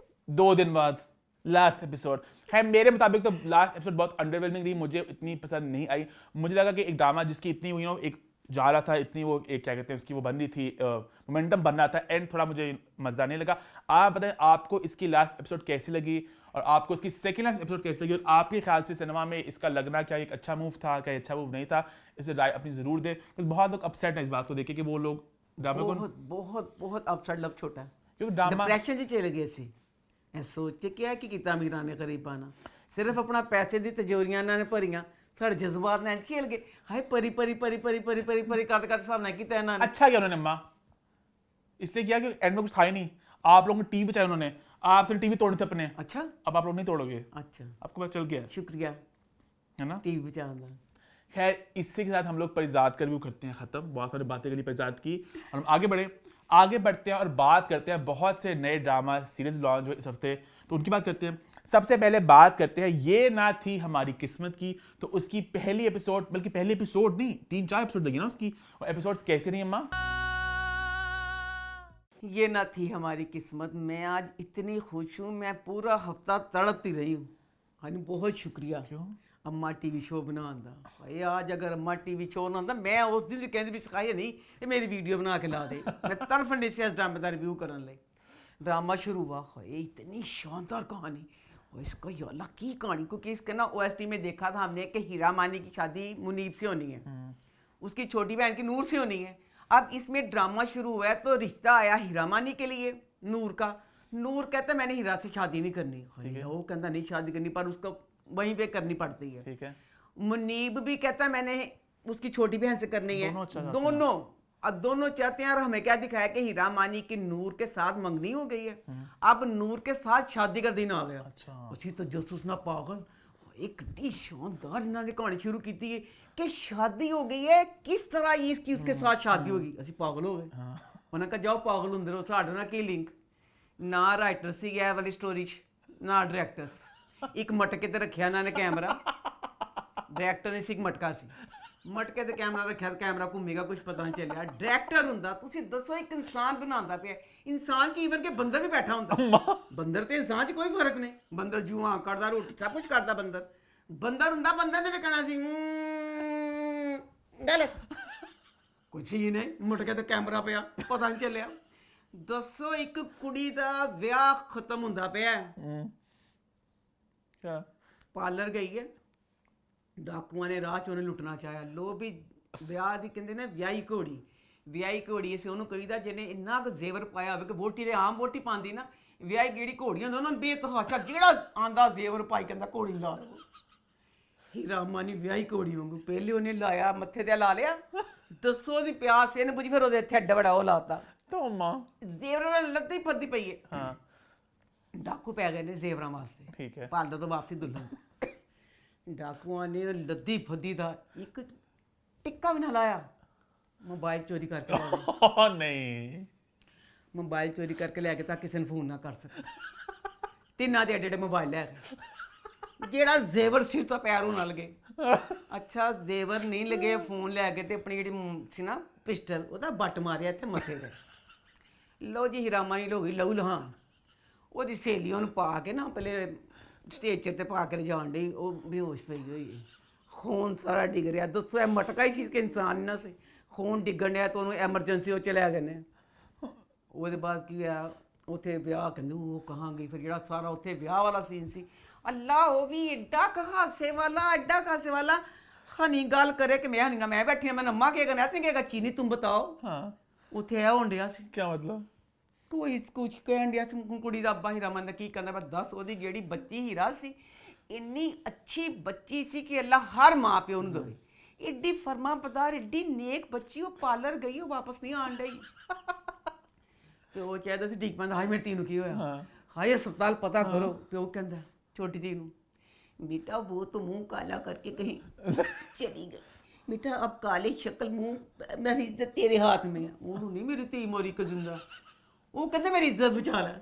2 दिन बाद लास्ट एपिसोड है। मेरे मुताबिक तो लास्ट एपिसोड बहुत अंडरवेलमिंग रही, मुझे इतनी पसंद नहीं आई। मुझे लगा कि एक ड्रामा जिसकी इतनी एक जा रहा था, इतनी वो एक क्या कहते हैं उसकी वो बन रही थी, मोमेंटम बन रहा था, एंड थोड़ा मुझे मजेदार नहीं लगा। आप बताएं आपको इसकी लास्ट एपिसोड कैसी लगी और आपको इसकी सेकंड लास्ट एपिसोड कैसी लगी, और आपके ख्याल से सिनेमा में इसका लगना क्या एक अच्छा मूव था, क्या अच्छा मूव नहीं था, इस पर राय अपनी जरूर दें। तो बहुत लोग अपसेट है इस बात को देखे कि वो लोग ड्रामा को बहुत बहुत बहुत अपसेट लव छोटा क्योंकि ड्रामा डिप्रेशन ਚ ਚਲੇ ਗਏ ਸੀ ਇਹ ਸੋਚ ਕੇ ਕਿਹਾ ਕਿ ਕੀਤਾ ਅਮੀਰਾਂ ਨੇ ਗਰੀਬਾਂ ਸਿਰਫ ਆਪਣਾ ਪੈਸੇ ਦੀ ਤਿਜੋਰੀਆਂ ਇਹਨਾਂ ਨੇ ਭਰੀਆਂ, ਸਾਡੇ ਜਜ਼ਬਾਤ ਨਾਲ ਖੇਲ ਗਏ। ਹਾਏ ਪਰੀ ਪਰੀ ਪਰੀ ਪਰੀ ਪਰੀ ਪਰੀ ਪਰੀ ਕਰਦੇ ਕਰਦੇ ਹਿਸਾਬ ਨਾਲ ਕੀਤਾ ਇਹਨਾਂ ਨੇ। अच्छा किया उन्होंने अम्मा, इसलिए किया कि एंड में कुछ था ही नहीं, आप लोगों ने टीवी बचाया, उन्होंने आपसे टीवी तोड़े थे अपने, ਅੱਛਾ अब आप लोग नहीं तोड़ोगे, ਅੱਛਾ आपको पता चल गया ਸ਼ੁਕਰੀਆ है ना। ਟੀਵੀ ਬਚਾਉਣ ਦਾ। खैर इससे के साथ हम लोग परिजात का रिव्यू करते हैं ख़त्म, बहुत सारी बातें करी परिजात की, और हम आगे बढ़ते हैं और बात करते हैं बहुत से नए ड्रामा सीरीज लॉन्च हुए इस हफ्ते, तो उनकी बात करते हैं। सबसे पहले बात करते हैं ये ना थी हमारी किस्मत की, तो उसकी पहली एपिसोड, बल्कि पहली एपिसोड नहीं 3-4 एपिसोड लगी ना उसकी, और एपिसोड्स कैसे रही अम्मा? ये ना थी हमारी किस्मत। मैं आज इतनी खुश हूँ, मैं पूरा हफ्ता तड़पती रही हूँ। हाँ जी, बहुत शुक्रिया क्यों? अम्मा टीवी शो बनाने दा। भाई आज अगर अम्मा टीवी शो ना होंदा, मैं उस दिन कहती भी सिखाई नहीं ये मेरी वीडियो बना के ला दे, मैं तरफंडे से इस ड्रामे का रिव्यू करने लगी। ड्रामा शुरू हुआ, हाय इतनी शानदार कहानी, और इसका या अल्लाह की कहानी, क्योंकि इसके ना OST में देखा था हमने कि हीरा मानी की शादी मुनीब से होनी है, उसकी छोटी बहन की नूर से होनी है। अब इसमें ड्रामा शुरू हुआ है तो रिश्ता आया हीरा मानी के लिए नूर का। नूर कहता है मैंने हीरा से शादी नहीं करनी, वो कहता नहीं शादी करनी, पर उसको वहीं पे करनी पड़ती है। ठीक है। मुनीब भी कहता है मैंने उसकी छोटी बहन से करनी है। दोनों चाहते हैं। दोनों चाहते हैं, और हमें क्या दिखाया कि हीरा मानी की नूर के साथ मंगनी हो गई है, अब नूर के साथ शादी का दिन आ गया। अच्छा। उसी तो जसूस ना पागल, एक कितनी शानदार इन्होंने कहानी शुरू की थी कि शादी हो गई है, किस तरह ये इसकी उसके साथ शादी होगी। ਅਸੀਂ पागल हो गए। उन्होंने कहा जाओ पागल ਹੁੰਦੇ ਰਹੋ, ਸਾਡੇ ਨਾਲ ਕੀ ਲਿੰਕ। ਨਾ ਰਾਈਟਰ ਸੀ ਇਹ ਵਾਲੀ ਸਟੋਰੀ 'ਚ, ਨਾ ਡਾਇਰੈਕਟਰ। ਇੱਕ ਮਟਕੇ ਤੇ ਰੱਖਿਆ ਇਹਨਾਂ ਨੇ ਕੈਮਰਾ, ਡਾਇਰੈਕਟਰ ਨੇ ਸੀ ਇੱਕ ਮਟਕਾ ਸੀ, ਮਟਕੇ ਤੇ ਕੈਮਰਾ ਰੱਖਿਆ, ਕੈਮਰਾ ਘੁੰਮੇਗਾ ਕੁਝ ਪਤਾ ਨਹੀਂ ਚੱਲਿਆ। ਡਾਇਰੈਕਟਰ ਹੁੰਦਾ, ਤੁਸੀਂ ਦੱਸੋ ਇੱਕ ਇਨਸਾਨ ਬਣਾਉਂਦਾ ਪਿਆ, ਇਨਸਾਨ ਕੀ ਇਵਨ ਕਿ ਬੰਦਰ ਵੀ ਬੈਠਾ ਹੁੰਦਾ। ਬੰਦਰ ਤੇ ਇਨਸਾਨ 'ਚ ਕੋਈ ਫਰਕ ਨਹੀਂ, ਬੰਦਰ ਜੂਆਂ ਕਰਦਾ, ਰੋਟੀ ਸਭ ਕੁਝ ਕਰਦਾ। ਬੰਦਰ ਹੁੰਦਾ, ਬੰਦਰ ਨੇ ਵੀ ਕਹਿਣਾ ਸੀ ਗਲਤ ਕੁਛ ਹੀ ਨਹੀਂ, ਮਟਕੇ ਤੇ ਕੈਮਰਾ ਪਿਆ, ਪਤਾ ਨਹੀਂ ਚੱਲਿਆ। ਦੱਸੋ ਇੱਕ ਕੁੜੀ ਦਾ ਵਿਆਹ ਖਤਮ ਹੁੰਦਾ ਪਿਆ, ਪਾਰਲਰ ਗਈ ਹੈ, ਡਾਕੂਆਂ ਨੇ ਰਾਹ 'ਚ ਉਹਨੇ ਲੁੱਟਣਾ ਚਾਹਿਆ। ਲੋ ਵੀ ਵਿਆਹ ਦੀ ਕਹਿੰਦੇ ਨੇ ਵਿਆਹੀ ਘੋੜੀ ਅਸੀਂ ਉਹਨੂੰ ਕਹੀਦਾ ਜਿਹਨੇ ਇੰਨਾ ਕੁ ਜ਼ੇਵਰ ਪਾਇਆ ਹੋਵੇ ਕਿ ਵੋਟੀ ਦੇ ਆਮ ਵੋਟੀ ਪਾਉਂਦੀ ਨਾ, ਵਿਆਹੀ ਜਿਹੜੀ ਘੋੜੀਆਂ ਹੁੰਦੀਆਂ ਉਹਨਾਂ ਨੂੰ ਬੇਤਹਾਸ਼ਾ ਜਿਹੜਾ ਆਂਦਾ ਜ਼ੇਵਰ ਪਾਈ ਕਹਿੰਦਾ ਘੋੜੀ ਲਾ ਲਓ। ਹੀਰਾ ਮਾਨੀ ਵਿਆਹੀ ਘੋੜੀ ਵਾਂਗੂ ਪਹਿਲੇ ਉਹਨੇ ਲਾਇਆ, ਮੱਥੇ ਤੇ ਲਾ ਲਿਆ। ਦੱਸੋ ਉਹਦੀ ਪਿਆਸ ਇਹਨੇ ਬੁਝੀ, ਫਿਰ ਉਹਦੇ ਇੱਥੇ ਅੱਡਾ ਬੜਾ ਉਹ ਲਾਤਾ तो अम्मा ਜ਼ੇਵਰਾਂ ਨਾਲ ਲੱਦੀ ਫੱਦੀ ਪਈ ਹੈ। हाँ ਡਾਕੂ ਪੈ ਗਏ ਨੇ ਜ਼ੇਵਰਾਂ ਵਾਸਤੇ, ठीक है। ਪਾਰਲਰ ਤੋਂ ਵਾਪਸੀ ਦੁਲਹਨ। ਡਾਕੂਆਂ ਨੇ ਲੱਦੀ ਫੱਦੀ ਦਾ ਇੱਕ ਟਿੱਕਾ ਵੀ ਨਾ ਲਾਇਆ, ਮੋਬਾਈਲ ਚੋਰੀ ਕਰਕੇ ਲੈ ਗਏ। Oh, नहीं ਮੋਬਾਈਲ ਚੋਰੀ ਕਰਕੇ ਲੈ ਕੇ ਤਾਂ ਕਿਸੇ ਨੂੰ ਫੋਨ ਨਾ ਕਰ ਸਕੇ। ਤਿੰਨਾਂ ਦੇ ਐਡੇ ਮੋਬਾਈਲ ਲੈ ਗਏ, ਜਿਹੜਾ ਜ਼ੇਵਰ ਸੀ ਤਾਂ ਪੈਰ ਹੋਣ ਲਗੇ। ਅੱਛਾ ਜ਼ੇਵਰ ਨਹੀਂ ਲਗੇ, ਫੋਨ ਲੈ ਕੇ ਤੇ ਆਪਣੀ ਜਿਹੜੀ ਸੀ ਨਾ ਪਿਸਟਲ, ਉਹਦਾ ਬੱਟ ਮਾਰਿਆ ਇੱਥੇ ਮੱਥੇ ਤੇ। ਲਓ ਜੀ ਹੀਰਾ ਮਾਨੀ ਹੋ ਗਈ ਲਹੂ ਲਹਾਨ। ਉਹਦੀ ਸਹੇਲੀ ਉਹਨੂੰ ਪਾ ਕੇ ਨਾ ਪਹਿਲੇ ਸਟੇਜ ਤੇ ਪਾ ਕੇ ਲਿਜਾਣ ਡਈ, ਉਹ ਬੇਹੋਸ਼ ਪਈ ਹੋਈ ਹੈ, ਖੂਨ ਸਾਰਾ ਡਿੱਗ ਰਿਹਾ। ਦੱਸੋ ਇਹ ਮਟਕਾ ਹੀ ਸੀ ਕਿ ਇਨਸਾਨ ਨਾ ਸੀ, ਖੂਨ ਡਿੱਗਣ ਡਿਆ ਤਾਂ ਉਹਨੂੰ ਐਮਰਜੈਂਸੀ ਉਹ ਚ ਲੈ ਗਏ ਨੇ। ਉਹਦੇ ਬਾਅਦ ਕੀ ਹੋਇਆ, ਉੱਥੇ ਵਿਆਹ ਕਹਿੰਦੇ ਉਹ ਕਹਾਂ ਗਈ, ਫਿਰ ਜਿਹੜਾ ਸਾਰਾ ਉੱਥੇ ਵਿਆਹ ਵਾਲਾ ਸੀਨ ਸੀ, ਅੱਲਾ ਉਹ ਵੀ ਐਡਾ ਹਾਸੇ ਵਾਲਾ ਹਨੀ ਗੱਲ ਕਰੇ ਕਿ ਮੈਂ ਹਨੀ ਨਾ ਮੈਂ ਬੈਠੀ ਹਾਂ, ਮੈਂ ਨੰਮਾ ਕੇ ਗਨਾ ਤੇ ਕਹੇਗਾ ਚੀਨੀ ਤੁਮ ਬਤਾਓ। हाँ ਉੱਥੇ ਇਹ ਹੋਣ ਡਿਆ ਸੀ, क्या मतलब? ਕੋਈ ਕੁਝ ਕਹਿਣ ਡਿਆ ਸੀ ਕੁੜੀ ਦਾ ਅੱਬਾ ਹੀਰਾ ਮੰਨ ਕੀ ਕਹਿੰਦਾ, ਬਸ ਦੱਸ ਉਹਦੀ ਜਿਹੜੀ ਬੱਚੀ ਹੀਰਾ ਸੀ ਇੰਨੀ ਅੱਛੀ ਬੱਚੀ ਸੀ ਕਿ ਅੱਲਾ ਹਰ ਮਾਂ ਪਿਓ ਨੂੰ ਦੇਵੇ, ਏਡੀ ਫਰਮਾਬਰਦਾਰ ਏਡੀ ਨੇਕ ਬੱਚੀ, ਉਹ ਪਾਰਲਰ ਗਈ, ਉਹ ਵਾਪਸ ਨਹੀਂ ਆਣ ਡਈ। ਤੇ ਉਹ ਚਾਹਦਾ ਸੀ ਠੀਕ ਬੰਦਾ, ਹਾਏ ਮੇਰੀ ਧੀ ਨੂੰ ਕੀ ਹੋਇਆ, ਹਾਏ ਹਸਪਤਾਲ ਪਤਾ ਕਰੋ। ਪਿਓ ਕਹਿੰਦਾ ਛੋਟੀ ਧੀ ਨੂੰ, बेटा वो तो मुंह काला करके कहीं चली गई, बेटा अब काली शक्ल मुंह, मेरी इज्जत तेरे हाथ में है। वो नहीं मेरी धी मोरी को जिंदा, वो कहते मेरी इज्जत बचा ले।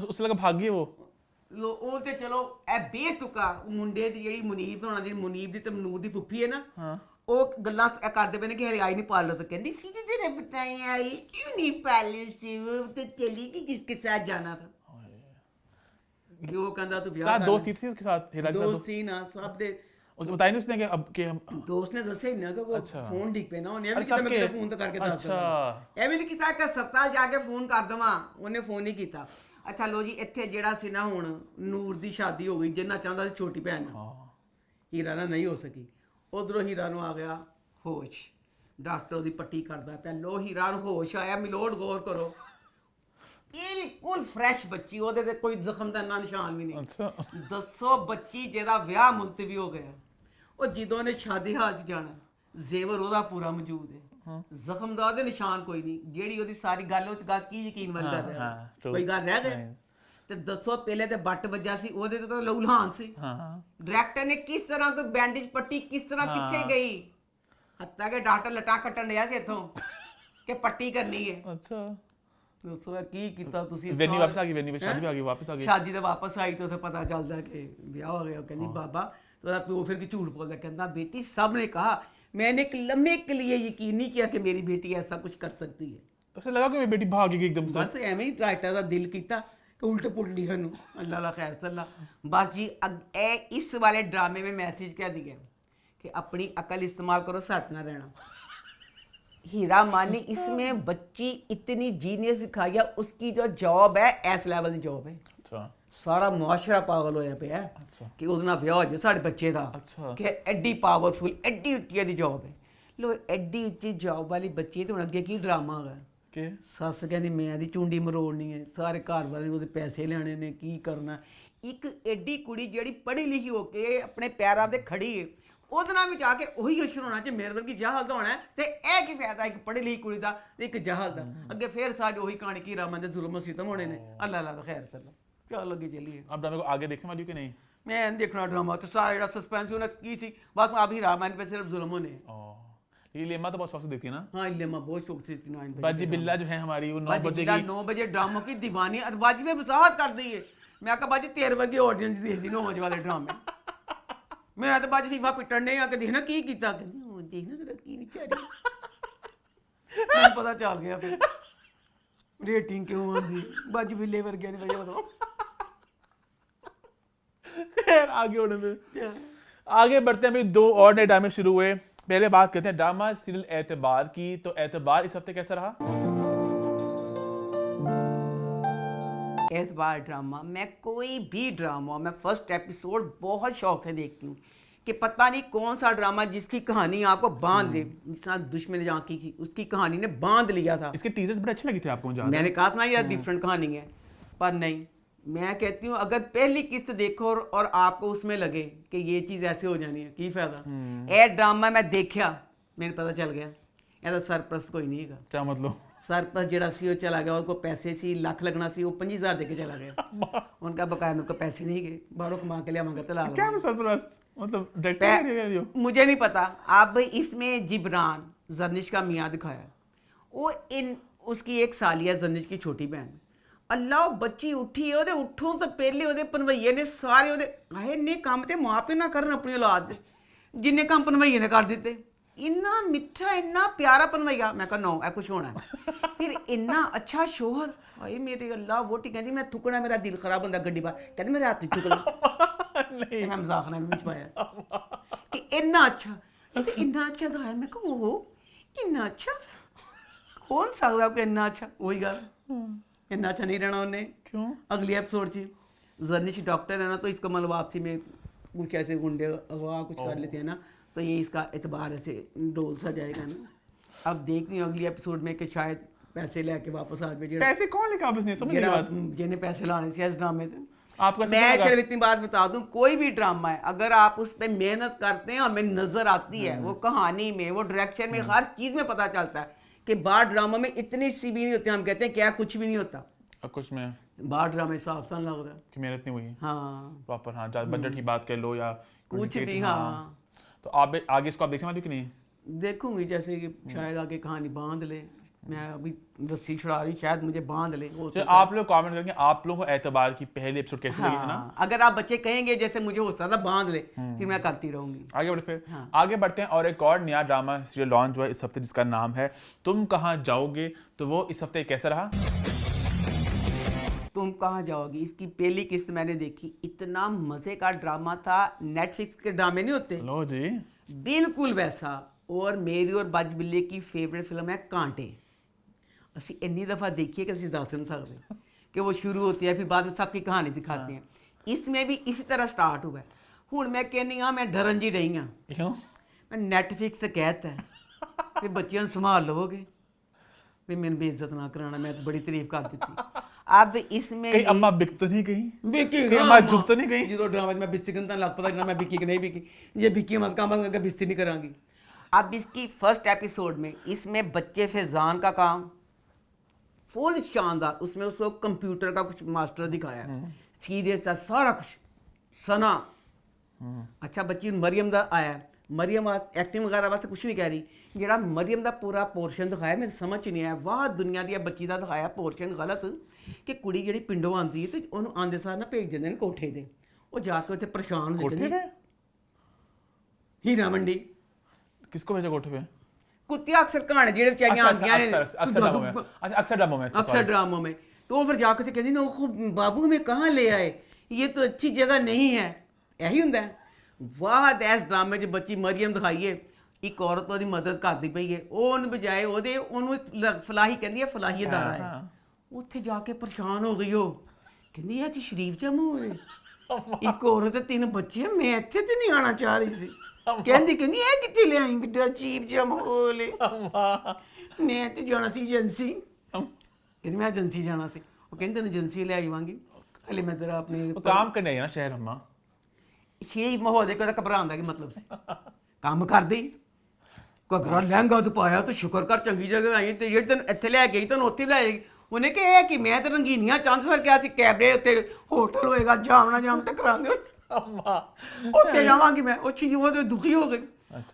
उससे लगा भागी वो लो ਉਹ ਤੇ ਚਲੋ ਇਹ ਬੇਤੁਕਾ ਮੁੰਡੇ ਦੀ ਜਿਹੜੀ ਮੁਨੀਬ ਹੋਣਾ, ਜਿਹੜੀ ਮੁਨੀਬ ਦੀ ਤੇ ਮਨੂਰ ਦੀ ਫੁੱਫੀ ਹੈ ਨਾ, ਉਹ ਗੱਲਾਂ ਕਰਦੇ ਪਏ ਨੇ ਕਿ ਹਲੇ ਆਈ ਨਹੀਂ ਪਾਰਲਰ ਤੋਂ ਕਹਿੰਦੀ ਸੀ तेरे बताए आई क्यों नहीं पार्लर से वो तो चली गई जिसके साथ जाना था कि वो कहता तू ब्याह साथ दोस्ती थी उसके साथ हीरा के साथ दोस्त थी ना सब दे उसे बताया नहीं उसने कि अब के हम दोस्त ने दसे ही ना कि वो अच्छा। फोन डिग पे ना ਉਹਨੇ ਵੀ अरे ਕਿਤੇ सबके ਮੈਂ ਫੋਨ ਤਾਂ ਕਰਕੇ ਦੱਸ अच्छा ਇਹ ਵੀ ਨਹੀਂ ਕੀਤਾ ਕਿ ਹਸਪਤਾਲ ਜਾ ਕੇ ਫੋਨ ਕਰ ਦਵਾਂ ਉਹਨੇ ਫੋਨ ਨਹੀਂ ਕੀਤਾ ਅੱਛਾ ਲੋ ਜੀ ਇੱਥੇ ਜਿਹੜਾ ਸੀ ਨਾ ਹੁਣ ਨੂਰ ਦੀ ਸ਼ਾਦੀ ਹੋ ਗਈ ਜਿੰਨਾ ਚਾਹੁੰਦਾ ਸੀ ਛੋਟੀ ਭੈਣ ਨਾਲ हाँ ਹੀਰਾ ਨਾਲ ਨਹੀਂ ਹੋ ਸਕੀ ਉਧਰੋਂ ਹੀਰਾ ਨੂੰ ਆ ਗਿਆ ਹੋਸ਼ ਡਾਕਟਰ ਉਹਦੀ ਪੱਟੀ ਕਰਦਾ ਪਿਆ ਲੋ ਹੀਰਾ ਨੂੰ ਹੋਸ਼ ਆਇਆ ਮਿਲੋੜ ਗੌਰ ਕਰੋ ਬਿਲਕੁਲ ਫਰੈਸ਼ ਬੱਚੀ ਉਹਦੇ ਤੇ ਕੋਈ ਜ਼ਖਮ ਦਾ ਨਾ ਨਿਸ਼ਾਨ ਵੀ ਨਹੀਂ अच्छा ਦੱਸੋ ਬੱਚੀ ਜਿਹਦਾ ਵਿਆਹ ਮੁਲਤਵੀ ਹੋ ਗਿਆ ਉਹ ਜਦੋਂ ਨੇ ਸ਼ਾਦੀ ਹਾਲ 'ਚ ਜਾਣਾ ਜ਼ੇਵਰ ਉਹਦਾ ਪੂਰਾ ਮੌਜੂਦ ਹੈ ਜ਼ਖਮ ਦਾ ਉਹਦੇ ਨਿਸ਼ਾਨ ਕੋਈ ਨਹੀਂ ਜਿਹੜੀ ਉਹਦੀ ਸਾਰੀ ਗੱਲ ਉਹ 'ਚ ਗੱਲ ਕੀ ਯਕੀਨ ਵਾਲੀ ਕਰ ਰਿਹਾ ਹਾਂ, true। ਕੋਈ ਗੱਲ ਰਹਿ ਗਈ ਤੇ ਦੱਸੋ ਪਹਿਲੇ ਤੇ ਬੱਟ ਵੱਜਾ ਸੀ ਉਹਦੇ ਤੇ ਤਾਂ ਲਹੂ ਲਹਾਨ ਸੀ हाँ ਡਾਇਰੈਕਟਰ ਨੇ ਕਿਸ ਤਰ੍ਹਾਂ ਕੋਈ ਬੈਂਡੇਜ ਪੱਟੀ ਕਿਸ ਤਰ੍ਹਾਂ ਕਿੱਥੇ ਗਈ ਹੱਤਾ ਕਿ ਡਾਕਟਰ ਲਟਾ ਕੱਟਣ ਰਿਹਾ ਸੀ ਇੱਥੋਂ ਕਿ ਪੱਟੀ ਕਰਨੀ ਹੈ अच्छा ਦੱਸੋ ਇਹ ਕੀ ਕੀਤਾ ਤੁਸੀਂ वेन्यू वापस आ गई वेन्यू पे शादी पे आ गई वापस आ गई ਸ਼ਾਦੀ ਤੇ ਵਾਪਸ ਆਈ ਤਾਂ ਉੱਥੇ ਪਤਾ ਚੱਲਦਾ ਕਿ ਵਿਆਹ ਹੋ ਗਿਆ ਉਹ ਕਹਿੰਦੀ ਬਾਬਾ ਉਹਦਾ ਪਿਓ ਫਿਰ ਕਿ ਝੂਠ ਬੋਲਦਾ ਕਹਿੰਦਾ बेटी सब ने कहा मैंने एक लम्हे के लिए यकीन नहीं किया कि मेरी बेटी ऐसा कुछ कर सकती है तो उसे लगा कि मेरी बेटी भागेगी एकदम से बस ਐਵੇਂ ਹੀ ਰਾਈਟਰ ਦਾ ਦਿਲ ਕੀਤਾ ਕਿ ਉਲਟ ਪੁਲਟ ਲਿਖਣ ਨੂੰ ਅੱਲਾ ਲਾ ਖੈਰ ਸੱਲਾ बस जी इस वाले ड्रामे में मैसेज क्या दिया कि अपनी अकल इस्तेमाल करो साथ ना रहना हीरा मानी इसमें बच्ची इतनी जीनियस दिखाई है उसकी जो जॉब है एस लेवल की जॉब है अच्छा ਸਾਰਾ ਮੁਆਸ਼ਰਾ ਪਾਗਲ ਹੋਇਆ ਪਿਆ ਅੱਛਾ। ਕਿ ਉਹਦੇ ਨਾਲ ਵਿਆਹ ਹੋ ਜਾਏ ਸਾਡੇ ਬੱਚੇ ਦਾ ਅੱਛਾ। ਕਿ ਐਡੀ ਪਾਵਰਫੁਲ ਐਡੀ ਉੱਚੀ ਦੀ ਜੌਬ ਹੈ ਲੋ ਐਡੀ ਉੱਚੀ ਜੌਬ ਵਾਲੀ ਬੱਚੀ ਤੇ ਹੁਣ ਅੱਗੇ ਕੀ ਡਰਾਮਾ ਹੈਗਾ के ਸੱਸ ਕਹਿੰਦੀ ਮੈਂ ਇਹਦੀ ਚੁੰਡੀ ਮਰੋੜਨੀ ਹੈ ਸਾਰੇ ਘਰ ਵਾਲੇ ਉਹਦੇ ਪੈਸੇ ਲੈਣੇ ਨੇ ਕੀ ਕਰਨਾ ਇੱਕ ਐਡੀ ਕੁੜੀ ਜਿਹੜੀ ਪੜ੍ਹੀ ਲਿਖੀ ਹੋ ਕੇ ਆਪਣੇ ਪੈਰਾਂ ਤੇ ਖੜੀ ਹੈ ਉਹਦੇ ਨਾਲ ਵੀ ਜਾ ਕੇ ਉਹੀ ਅਸ਼ਰ ਹੋਣਾ ਜੇ ਮੇਰੇ ਵਰਗੀ ਜਹਾਲ ਦਾ ਹੋਣਾ ਹੈ, ਤੇ ਇਹ ਕੀ ਫਾਇਦਾ ਇੱਕ ਪੜ੍ਹੀ ਲਿਖੀ ਕੁੜੀ ਦਾ ਤੇ ਇੱਕ ਜਹਾਲ ਦਾ ਅੱਗੇ ਫੇਰ ਸਾਜ ਉਹੀ ਕਹਾਣੀ ਕੀ ਰਾਮਾਂ ਦੇ ਜ਼ੁਲਮ ਸਿਤਮ ਹੋਣੇ ਨੇ ਅੱਲਾ ਅੱਲਾ ਦਾ ਖੈਰ ਚੱਲੋ ਚੱਲ ਲੱਗੀ ਚੱਲੀਏ अब ड्रामे को आगे देखने वाली हो कि नहीं मैं देखना ड्रामा तो सारा ਜਿਹੜਾ सस्पेंस ਉਹਨੇ ਕੀ ਸੀ ਬਸ ਅਭੀ ਰਾਮਾयण पे सिर्फ जुल्म होने ये लेमा तो बहुत शौक से देखती है ना हाँ इल्लेमा बहुत शौक से 9 बाजी बिल्ला जो है हमारी वो 9 बजे की 9 बजे ड्रामों की दीवानी और बाजी में वजाहत कर दी है मैं कहा बाजी 13 बजे ऑडियंस देखती 9 बजे वाले ड्रामे मैं तो बाजी फीफा पिटन नहीं आके देखना की कीता कहंदी ओ देखना जरा की बेचारी मैं पता चल गया फिर रेटिंग क्यों आंदी बाजी बिल्ले वर्गे दी वजह तो खैर आगे बढ़ने में आगे बढ़ते हैं अभी 2 और नए ड्रामे शुरू हुए पहले बात करते हैं ड्रामा सीरियल एतबार की तो एतबार इस हफ्ते कैसा रहा एतबार ड्रामा मैं कोई भी ड्रामा मैं फर्स्ट एपिसोड बहुत शौक से देखती हूँ कि पता नहीं कौन सा ड्रामा जिसकी कहानी आपको बांध दे जिसना दुश्मन झांकी की उसकी कहानी ने बांध लिया था इसके टीजर्स बड़े अच्छे लगे थे आपको मुझे मैंने कहा था ना यार डिफरेंट कहानी है पर नहीं मैं कहती हूँ अगर पहली किस्त देखो और आपको उसमें लगे कि ये चीज़ ऐसे हो जानी है की फायदा ए ड्रामा मैं देखा मेरे पता चल गया ये तो सरप्रस्त कोई नहीं है क्या मतलब सरपंच ਜਿਹੜਾ ਸੀ ਉਹ ਚਲਾ ਗਿਆ ਉਹਦੇ ਪੈਸੇ ਸੀ ਲੱਖ ਲੱਗਣਾ ਸੀ ਉਹ 25000 ਦੇ ਕੇ ਚਲਾ ਗਿਆ उनका बकाया मेरे को पैसे नहीं गए बाहरों कमा के लिया मंगा तो ला क्या सरप्राइज मतलब डायरेक्टर मुझे नहीं पता अब इसमें जिब्रान जर्निश का मियाँ दिखाया वो इन उसकी एक सालिया जर्निश की छोटी बहन अल्लाह बच्ची उठी है ਉਹਦੇ ਉੱਠੋਂ ਤੋਂ ਪਹਿਲੇ ਉਹਦੇ ਪਨਵਈਏ ਨੇ ਸਾਰੇ ਉਹਦੇ ਆਏ ਨੇ ਕੰਮ ਤੇ ਮਾਂ ਪਿਓ ਨਾ ਕਰਨ ਆਪਣੀ ਔਲਾਦ ਦੇ ਜਿੰਨੇ ਕੰਮ ਪਨਵਈਏ ਨੇ ਕਰ ਦਿੱਤੇ ਇੰਨਾ ਮਿੱਠਾ ਇੰਨਾ ਪਿਆਰਾ ਪਨਵਈਆ ਮੈਂ ਕਿਹਾ ਨੋ ਇਹ ਕੁਝ ਹੋਣਾ ਫਿਰ ਇੰਨਾ ਅੱਛਾ ਸ਼ੋਹਰ ਹਾਏ ਮੇਰੇ ਅੱਲਾ ਵੋਟੀ ਕਹਿੰਦੀ ਮੈਂ ਥੁਕਣਾ ਮੇਰਾ ਦਿਲ ਖਰਾਬ ਹੁੰਦਾ ਗੱਡੀ ਬਾਹਰ ਕਹਿੰਦੀ ਮੇਰੇ ਹੱਥ ਥੁਕ ਲੈ ਨਹੀਂ ਮੈਂ ਮਜ਼ਾਕ ਨਾਲ ਵਿੱਚ ਪਾਇਆ ਕਿ ਇੰਨਾ ਅੱਛਾ ਇਹ ਇੰਨਾ ਅੱਛਾ ਦਾ ਹੈ ਮੈਂ ਕਿਹਾ ਉਹ ਇੰਨਾ ਅੱਛਾ ਕੌਣ ਸਕਦਾ ਕਿ ਇੰਨਾ ਅੱਛਾ ਉਹੀ ਗੱਲ ਇੰਨਾ अच्छा नहीं रहना उन्हें क्यों अगले एपिसोड ची जर्निश डॉक्टर है ना तो इसका मतलब वापसी में कुछ ऐसे गुंडे अगवा कुछ कर लेते हैं ना तो ये इसका एतबार ऐसे डोल सा जाएगा ना अब देखती हूँ अगले एपिसोड में कि शायद पैसे लेके वापस आ जाए पैसे कौन लेगा वापस नहीं समझ नहीं बात जिन्हें पैसे लाने से इस ड्रामे से आपका मैं सिर्फ इतनी बात बता दूं कोई भी ड्रामा है अगर आप उस पर मेहनत करते हैं हमें नजर आती है वो कहानी में वो डायरेक्शन में हर चीज में पता चलता है कि बाहर ड्रामा में इतनी सी भी नहीं होती हम कहते हैं क्या कुछ भी नहीं होता और कुछ में बाहर ड्रामा साफ सान लगता है कि मेहनत नहीं हुई हाँ प्रॉपर हाँ बजट की बात कर लो या कुछ भी हाँ तो आप आगे इसको आप देखने वाले हो कि नहीं देखूंगी जैसे कि शायद आगे कहानी बांध ले मैं अभी रस्सी छुड़ा रही, शायद मुझे बांध ले। तो आप लोग कमेंट करेंगे आप लोगों को एतबार की पहली एपिसोड कैसी लगी, है ना? हाँ, अगर आप बच्चे कहेंगे जैसे मुझे हो सकता बांध ले, फिर मैं करती रहूंगी। आगे बढ़ते फिर आगे बढ़ते हैं और एक और नया ड्रामा सीरियल लॉन्च हुआ है इस हफ्ते जिसका नाम है तुम कहाँ जाओगे। तो वो इस हफ्ते कैसा रहा? तुम कहाँ जाओगी, इसकी पहली किस्त मैंने देखी, इतना मजे का ड्रामा था। नेटफ्लिक्स के ड्रामे नहीं होते, लो जी, बिल्कुल वैसा। और मेरी और बाज बिल्ले की फेवरेट फिल्म है कांटे। ਅਸੀਂ ਇੰਨੀ दफ़ा देखिए कि ਅਸੀਂ ਦੱਸ नहीं सकते कि वो शुरू होती है फिर बाद में सबकी कहानी दिखाते हैं। इसमें भी इसी तरह स्टार्ट हुआ है। हुण मैं कहनी हाँ मैं डरन जी रही हाँ, क्यों? मैं नेटफ्लिक्स से कहता है कि बच्चियों संभाल लोगे भी, मैंने बेइज्जत ना कराना, मैं तो बड़ी तारीफ कर दी थी। अब इसमें कहीं अम्मा बिक तो नहीं गई? बिकी कहीं अम्मा झुक तो नहीं गई? जो ड्रामा मैं बिस्ती करता लग पता ना मैं बिकी कि नहीं बिकी, ये बिकी मत काम करके बिस्ती नहीं करांगी। अब इसकी फर्स्ट एपिसोड में इसमें बच्चे फैजान का काम फुल शानदार, उसमें उसको कंप्यूटर का कुछ मास्टर दिखाया है, सीरियस था सारा कुछ। सना अच्छा बच्ची मरियम दा आया, मरियम एक्टिंग वगैरह वास्ते कुछ नहीं कह रही, जेड़ा मरियम दा पूरा पोर्शन दिखाया मेरे समझ च नहीं आया। वाह दुनिया दी बच्ची दा दिखाया पोर्शन गलत कि कुड़ी जेड़ी पिंडों आंदी है तो उन्होंने आंदे सार ना भेज देंगे कोठे ते, वो जाके उत्थे परेशान हो जाते हीरा मंडी। किसको भेजा कोठे पे? कुत्तियां अक्सर कहानी जेड़े बेचारियां आंदियां ने अक्सर ड्रामों में, तो वो फिर जाकर से कहती ना वो बाबू में कहाँ ले आए, ये तो अच्छी जगह नहीं है, यही ਹੁੰਦਾ है। वाह इस ड्रामे 'ਚ बच्ची मरियम दिखाई है, एक औरत ਉਹਦੀ ਮਦਦ ਕਰਦੀ ਪਈ ਹੈ, ਉਹਨ ਬਜਾਏ ਉਹਦੇ ਉਹਨੂੰ ਫਲਾਹੀ ਕਹਿੰਦੀ ਹੈ, ਫਲਾਹੀ ਅਦਾਰਾ ਹੈ, ਉੱਥੇ ਜਾ ਕੇ ਪਰੇਸ਼ਾਨ ਹੋ ਗਈ। ਉਹ ਕਹਿੰਦੀ ਹੈ ਜੀ ਸ਼ਰੀਫ ਜਿਹਾ ਮੂੰਹ ਹੈ, ਇੱਕ ਔਰਤ ਤੇ 3 ਬੱਚੇ, ਮੈਂ ਇੱਥੇ ਤੇ ਨਹੀਂ ਆਣਾ ਚਾਹ ਰਹੀ ਸੀ। ਕਹਿੰਦੀ ਇਹ ਕਿੱਥੇ ਲਿਆਈ, ਕਿੱਡਾ ਅਜੀਬ ਜਿਹਾ ਮਾਹੌਲ ਹੈ, ਮੈਂ ਤੇ ਜਾਣਾ ਸੀ ਏਜੰਸੀ। ਕਹਿੰਦੀ ਮੈਂ ਏਜੰਸੀ ਜਾਣਾ ਸੀ, ਉਹ ਕਹਿੰਦੇ ਤੈਨੂੰ ਏਜੰਸੀ ਲੈ ਆਵਾਂਗੀ, ਹਲੇ ਮੈਂ ਜ਼ਰਾ ਆਪਣੇ काम करने आई ना शहर अम्मा। ਸ਼ੇ ਮਾਹੌਲ ਦੇ ਕਦਾ ਘਬਰਾਉਣ ਦਾ ਕੀ ਮਤਲਬ ਸੀ, ਕੰਮ ਕਰਦੀ ਘਗਰਾ ਲਹਿੰਗਾ ਤੇ ਪਾਇਆ ਤੇ ਸ਼ੁਕਰ ਕਰ ਚੰਗੀ ਜਗ੍ਹਾ ਆਈ, ਤੇ ਜਿਹੜੀ ਤੈਨੂੰ ਇੱਥੇ ਲੈ ਗਈ ਤੈਨੂੰ ਉੱਥੇ ਲੈ ਜਾਏਗੀ। ਉਹਨੇ ਕਿ ਇਹ ਕਿ ਮੈਂ ਤੇ ਰੰਗੀਨੀਆਂ ਚੰਦ ਸਰ ਕਿਹਾ ਸੀ ਕੈਬਰੇ ਉੱਤੇ ਹੋਟਲ ਹੋਏਗਾ, ਜਾਮ ਨਾ ਜਾਮ ਤੇ ਕਰਾਂਗੇ ਉੱਥੇ जावांगी मैं। वो चीज वो तो दुखी हो गई।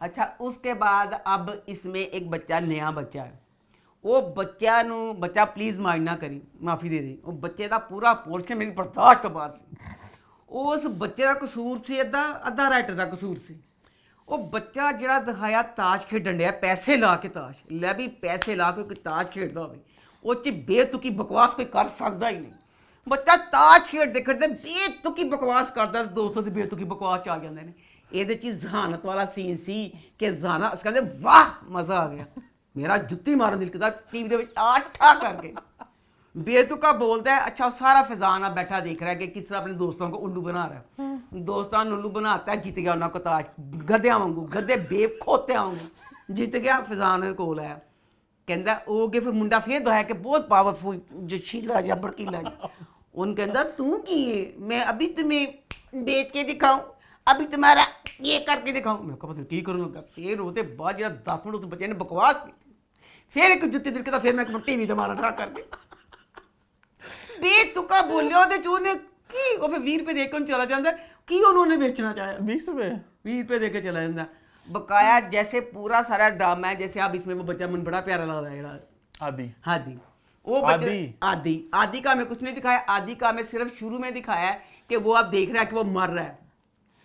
अच्छा उसके बाद अब इसमें एक बच्चा नया बच्चा है, वो बच्चा प्लीज माइंड ना करी, माफी दे दी, वो बच्चे का पूरा पोर्शन मेरी बर्दाश्त तो बाहर सी। उस बच्चे का कसूर सी अद्धा राइटर का कसूर सी। वो बच्चा जिहड़ा दिखाया ताश खेडन डिया, पैसे ला के ताश लै भी, पैसे ला के कोई ताश खेडदा होवे, वो च बेतुकी बकवास कोई कर सकदा ही नहीं। ਬੱਚਾ ਤਾਸ਼ ਖੇਡਦੇ ਖੇਡਦੇ ਬੇਤੁਕੀ ਬਕਵਾਸ ਕਰਦਾ, ਦੋਸਤਾਂ ਦੀ ਬੇਤੁਕੀ ਬਕਵਾਸ ਚ ਆ ਜਾਂਦੇ ਨੇ। ਇਹਦੇ ਚ ਜ਼ਹਾਨਤ ਵਾਲਾ ਸੀਨ ਸੀ ਕਿ ਜ਼ਾਨਾ ਅਸੀਂ ਕਹਿੰਦੇ ਵਾਹ ਮਜ਼ਾ ਆ ਗਿਆ, ਮੇਰਾ ਜੁੱਤੀ ਮਾਰਨ ਦਿਲ ਕਰਦਾ ਟੀਵੀ ਦੇ ਵਿੱਚ ਆਠਾ ਕਰਕੇ बेतुका बोलता है। अच्छा सारा फैजाना बैठा देख रहा है कि किस तरह अपने दोस्तों को उल्लू बना रहा है, दोस्तों उल्लू बनाता है, जीत गया उन्होंने को ताज, गधे वांगू गधे बेब खोते वांगू जीत गया। फैजान कोल आया, कहता वो कि फिर मुंडा फिर दोहराया कि बहुत पावरफुल जो शीला या भड़कीला उन कहता तू की है, मैं अभी तुम्हें बेच के दिखाऊं, अभी तुम्हारा ये करके दिखाऊं। मैं कहा की करूँ लगा। फिर वो बाद जो 10 मिनट उस बच्चे ने बकवास की, फिर एक जुत्ती दिल के फिर मैं टीवी से मारा ड्रा करके बेतुका बोलिया ਉਹਦੇ ਚੋਂ ਨੇ ਕੀ, ਉਹ ਫਿਰ 20 ਰੁਪਏ ਦੇ ਕੇ ਉਹਨੂੰ ਚਲਾ ਜਾਂਦਾ ਕੀ ਉਹਨੇ ਵੇਚਣਾ ਚਾਹਿਆ, 20 रुपए 20 रुपए दे के चला जाता बकाया। जैसे पूरा सारा ड्रामा है, जैसे अब इसमें वो बच्चा मन बड़ा प्यारा लग रहा है आदि आदि, वो आदि का हमें कुछ नहीं दिखाया। आदि का हमें सिर्फ शुरू में दिखाया है कि वो आप देख रहा है कि वो मर रहा है,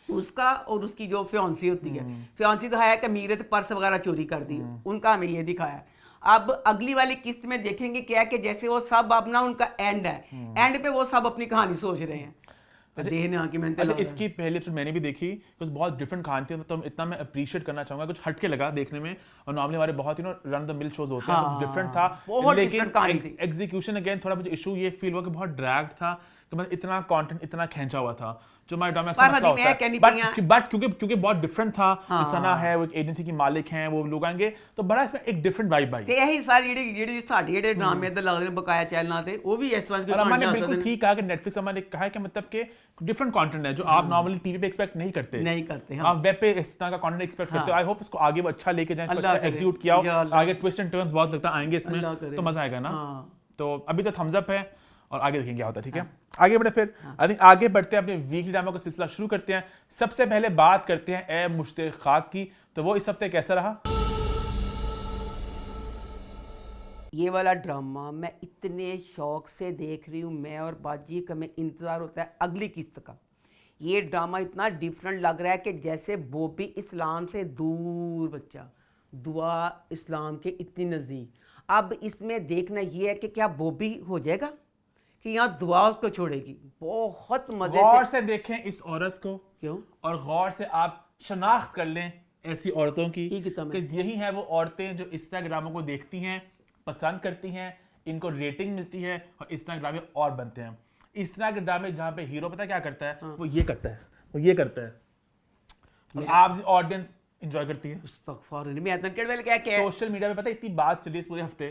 उसका और उसकी जो फ्योंसी होती है, फ्योंसी दिखाया कि मीरे तो पर्स वगैरह चोरी कर दी, उनका हमें ये दिखाया। अब अगली वाली किस्त में देखेंगे क्या है कि जैसे वो सब अपना उनका एंड है, एंड पे वो सब अपनी कहानी सोच रहे हैं। अच्छा इसकी पहले एपिसोड मैंने भी देखी, कुछ बहुत डिफरेंट कहानी थी, मतलब इतना मैं अप्रिशिएट करना चाहूंगा, कुछ हटके लगा देखने में। और नॉर्मली हमारे बहुत रन द मिल शोज होते हैं, कुछ डिफरेंट था, लेकिन एग्जीक्यूशन अगेन थोड़ा मुझे इशू ये फील हुआ कि बहुत ड्रैग्ड था, कि मतलब इतना कंटेंट इतना खींचा हुआ था जो हमारे ड्रामा का मसला होता है। बट क्योंकि बहुत डिफरेंट था, सना है वो एक एजेंसी की मालिक हैं, वो लोग आएंगे तो बड़ा इसमें एक डिफरेंट वाइब आई। ਤੇ ਇਹੀ ਸਾਰੀ ਜਿਹੜੀ ਸਾਡੇ ਜਿਹੜੇ ड्रामे ਇਧਰ ਲੱਗਦੇ ਨੇ ਬਕਾਇਆ ਚੈਨਲਾਂ ਤੇ, ਉਹ ਵੀ ਇਸ ਤਰ੍ਹਾਂ ਦੀ कहानी। हमने बिल्कुल ठीक कहा कि नेटफ्लिक्स हमारे कहा है कि मतलब कि डिफरेंट कंटेंट है जो आप नॉर्मली टीवी पे एक्सपेक्ट नहीं करते, आप वेब पे इस तरह का कंटेंट एक्सपेक्ट करते हो। आई होप इसको आगे वो अच्छा लेके जाएं, इसको अच्छा एग्जीक्यूट किया हो, आगे ट्विस्ट एंड टर्न्स बहुत लगता आएंगे इसमें, तो मजा आएगा ना। तो अभी तो थम्स अप है और आगे देखेंगे क्या होता है, ठीक है। आगे बढ़े फिर आई थिंक आगे बढ़ते हैं, अपने वीकली ड्रामा का सिलसिला शुरू करते हैं। सबसे पहले बात करते हैं ए मुश्ताक खाक की, तो वो इस हफ्ते कैसा रहा? ये वाला ड्रामा मैं इतने शौक से देख रही हूँ, मैं और बाजी का हमें इंतज़ार होता है अगली किस्त का। ये ड्रामा इतना डिफरेंट लग रहा है कि जैसे बॉबी इस्लाम से दूर बच्चा, दुआ इस्लाम के इतनी नज़दीक। अब इसमें देखना ये है कि क्या बॉबी हो जाएगा कि यहाँ दुआ उसको छोड़ेगी। बहुत मजे गौर से देखें इस औरत को, क्यों और गौर से आप शनाख्त कर लें ऐसी औरतों की ठीक है, तो मैं- कि यही है वो औरतें जो इस तरह के ड्रामों को देखती हैं, पसंद करती हैं, इनको रेटिंग मिलती है और इस तरह के ड्रामे और बनते हैं। इस तरह के ड्रामे जहाँ पे हीरो पता है क्या करता है, वो ये करता है, वो ये करता है, और आप ऑडियंस एंजॉय करती है। क्या सोशल मीडिया पे पता है इतनी बात चली इस पूरे हफ्ते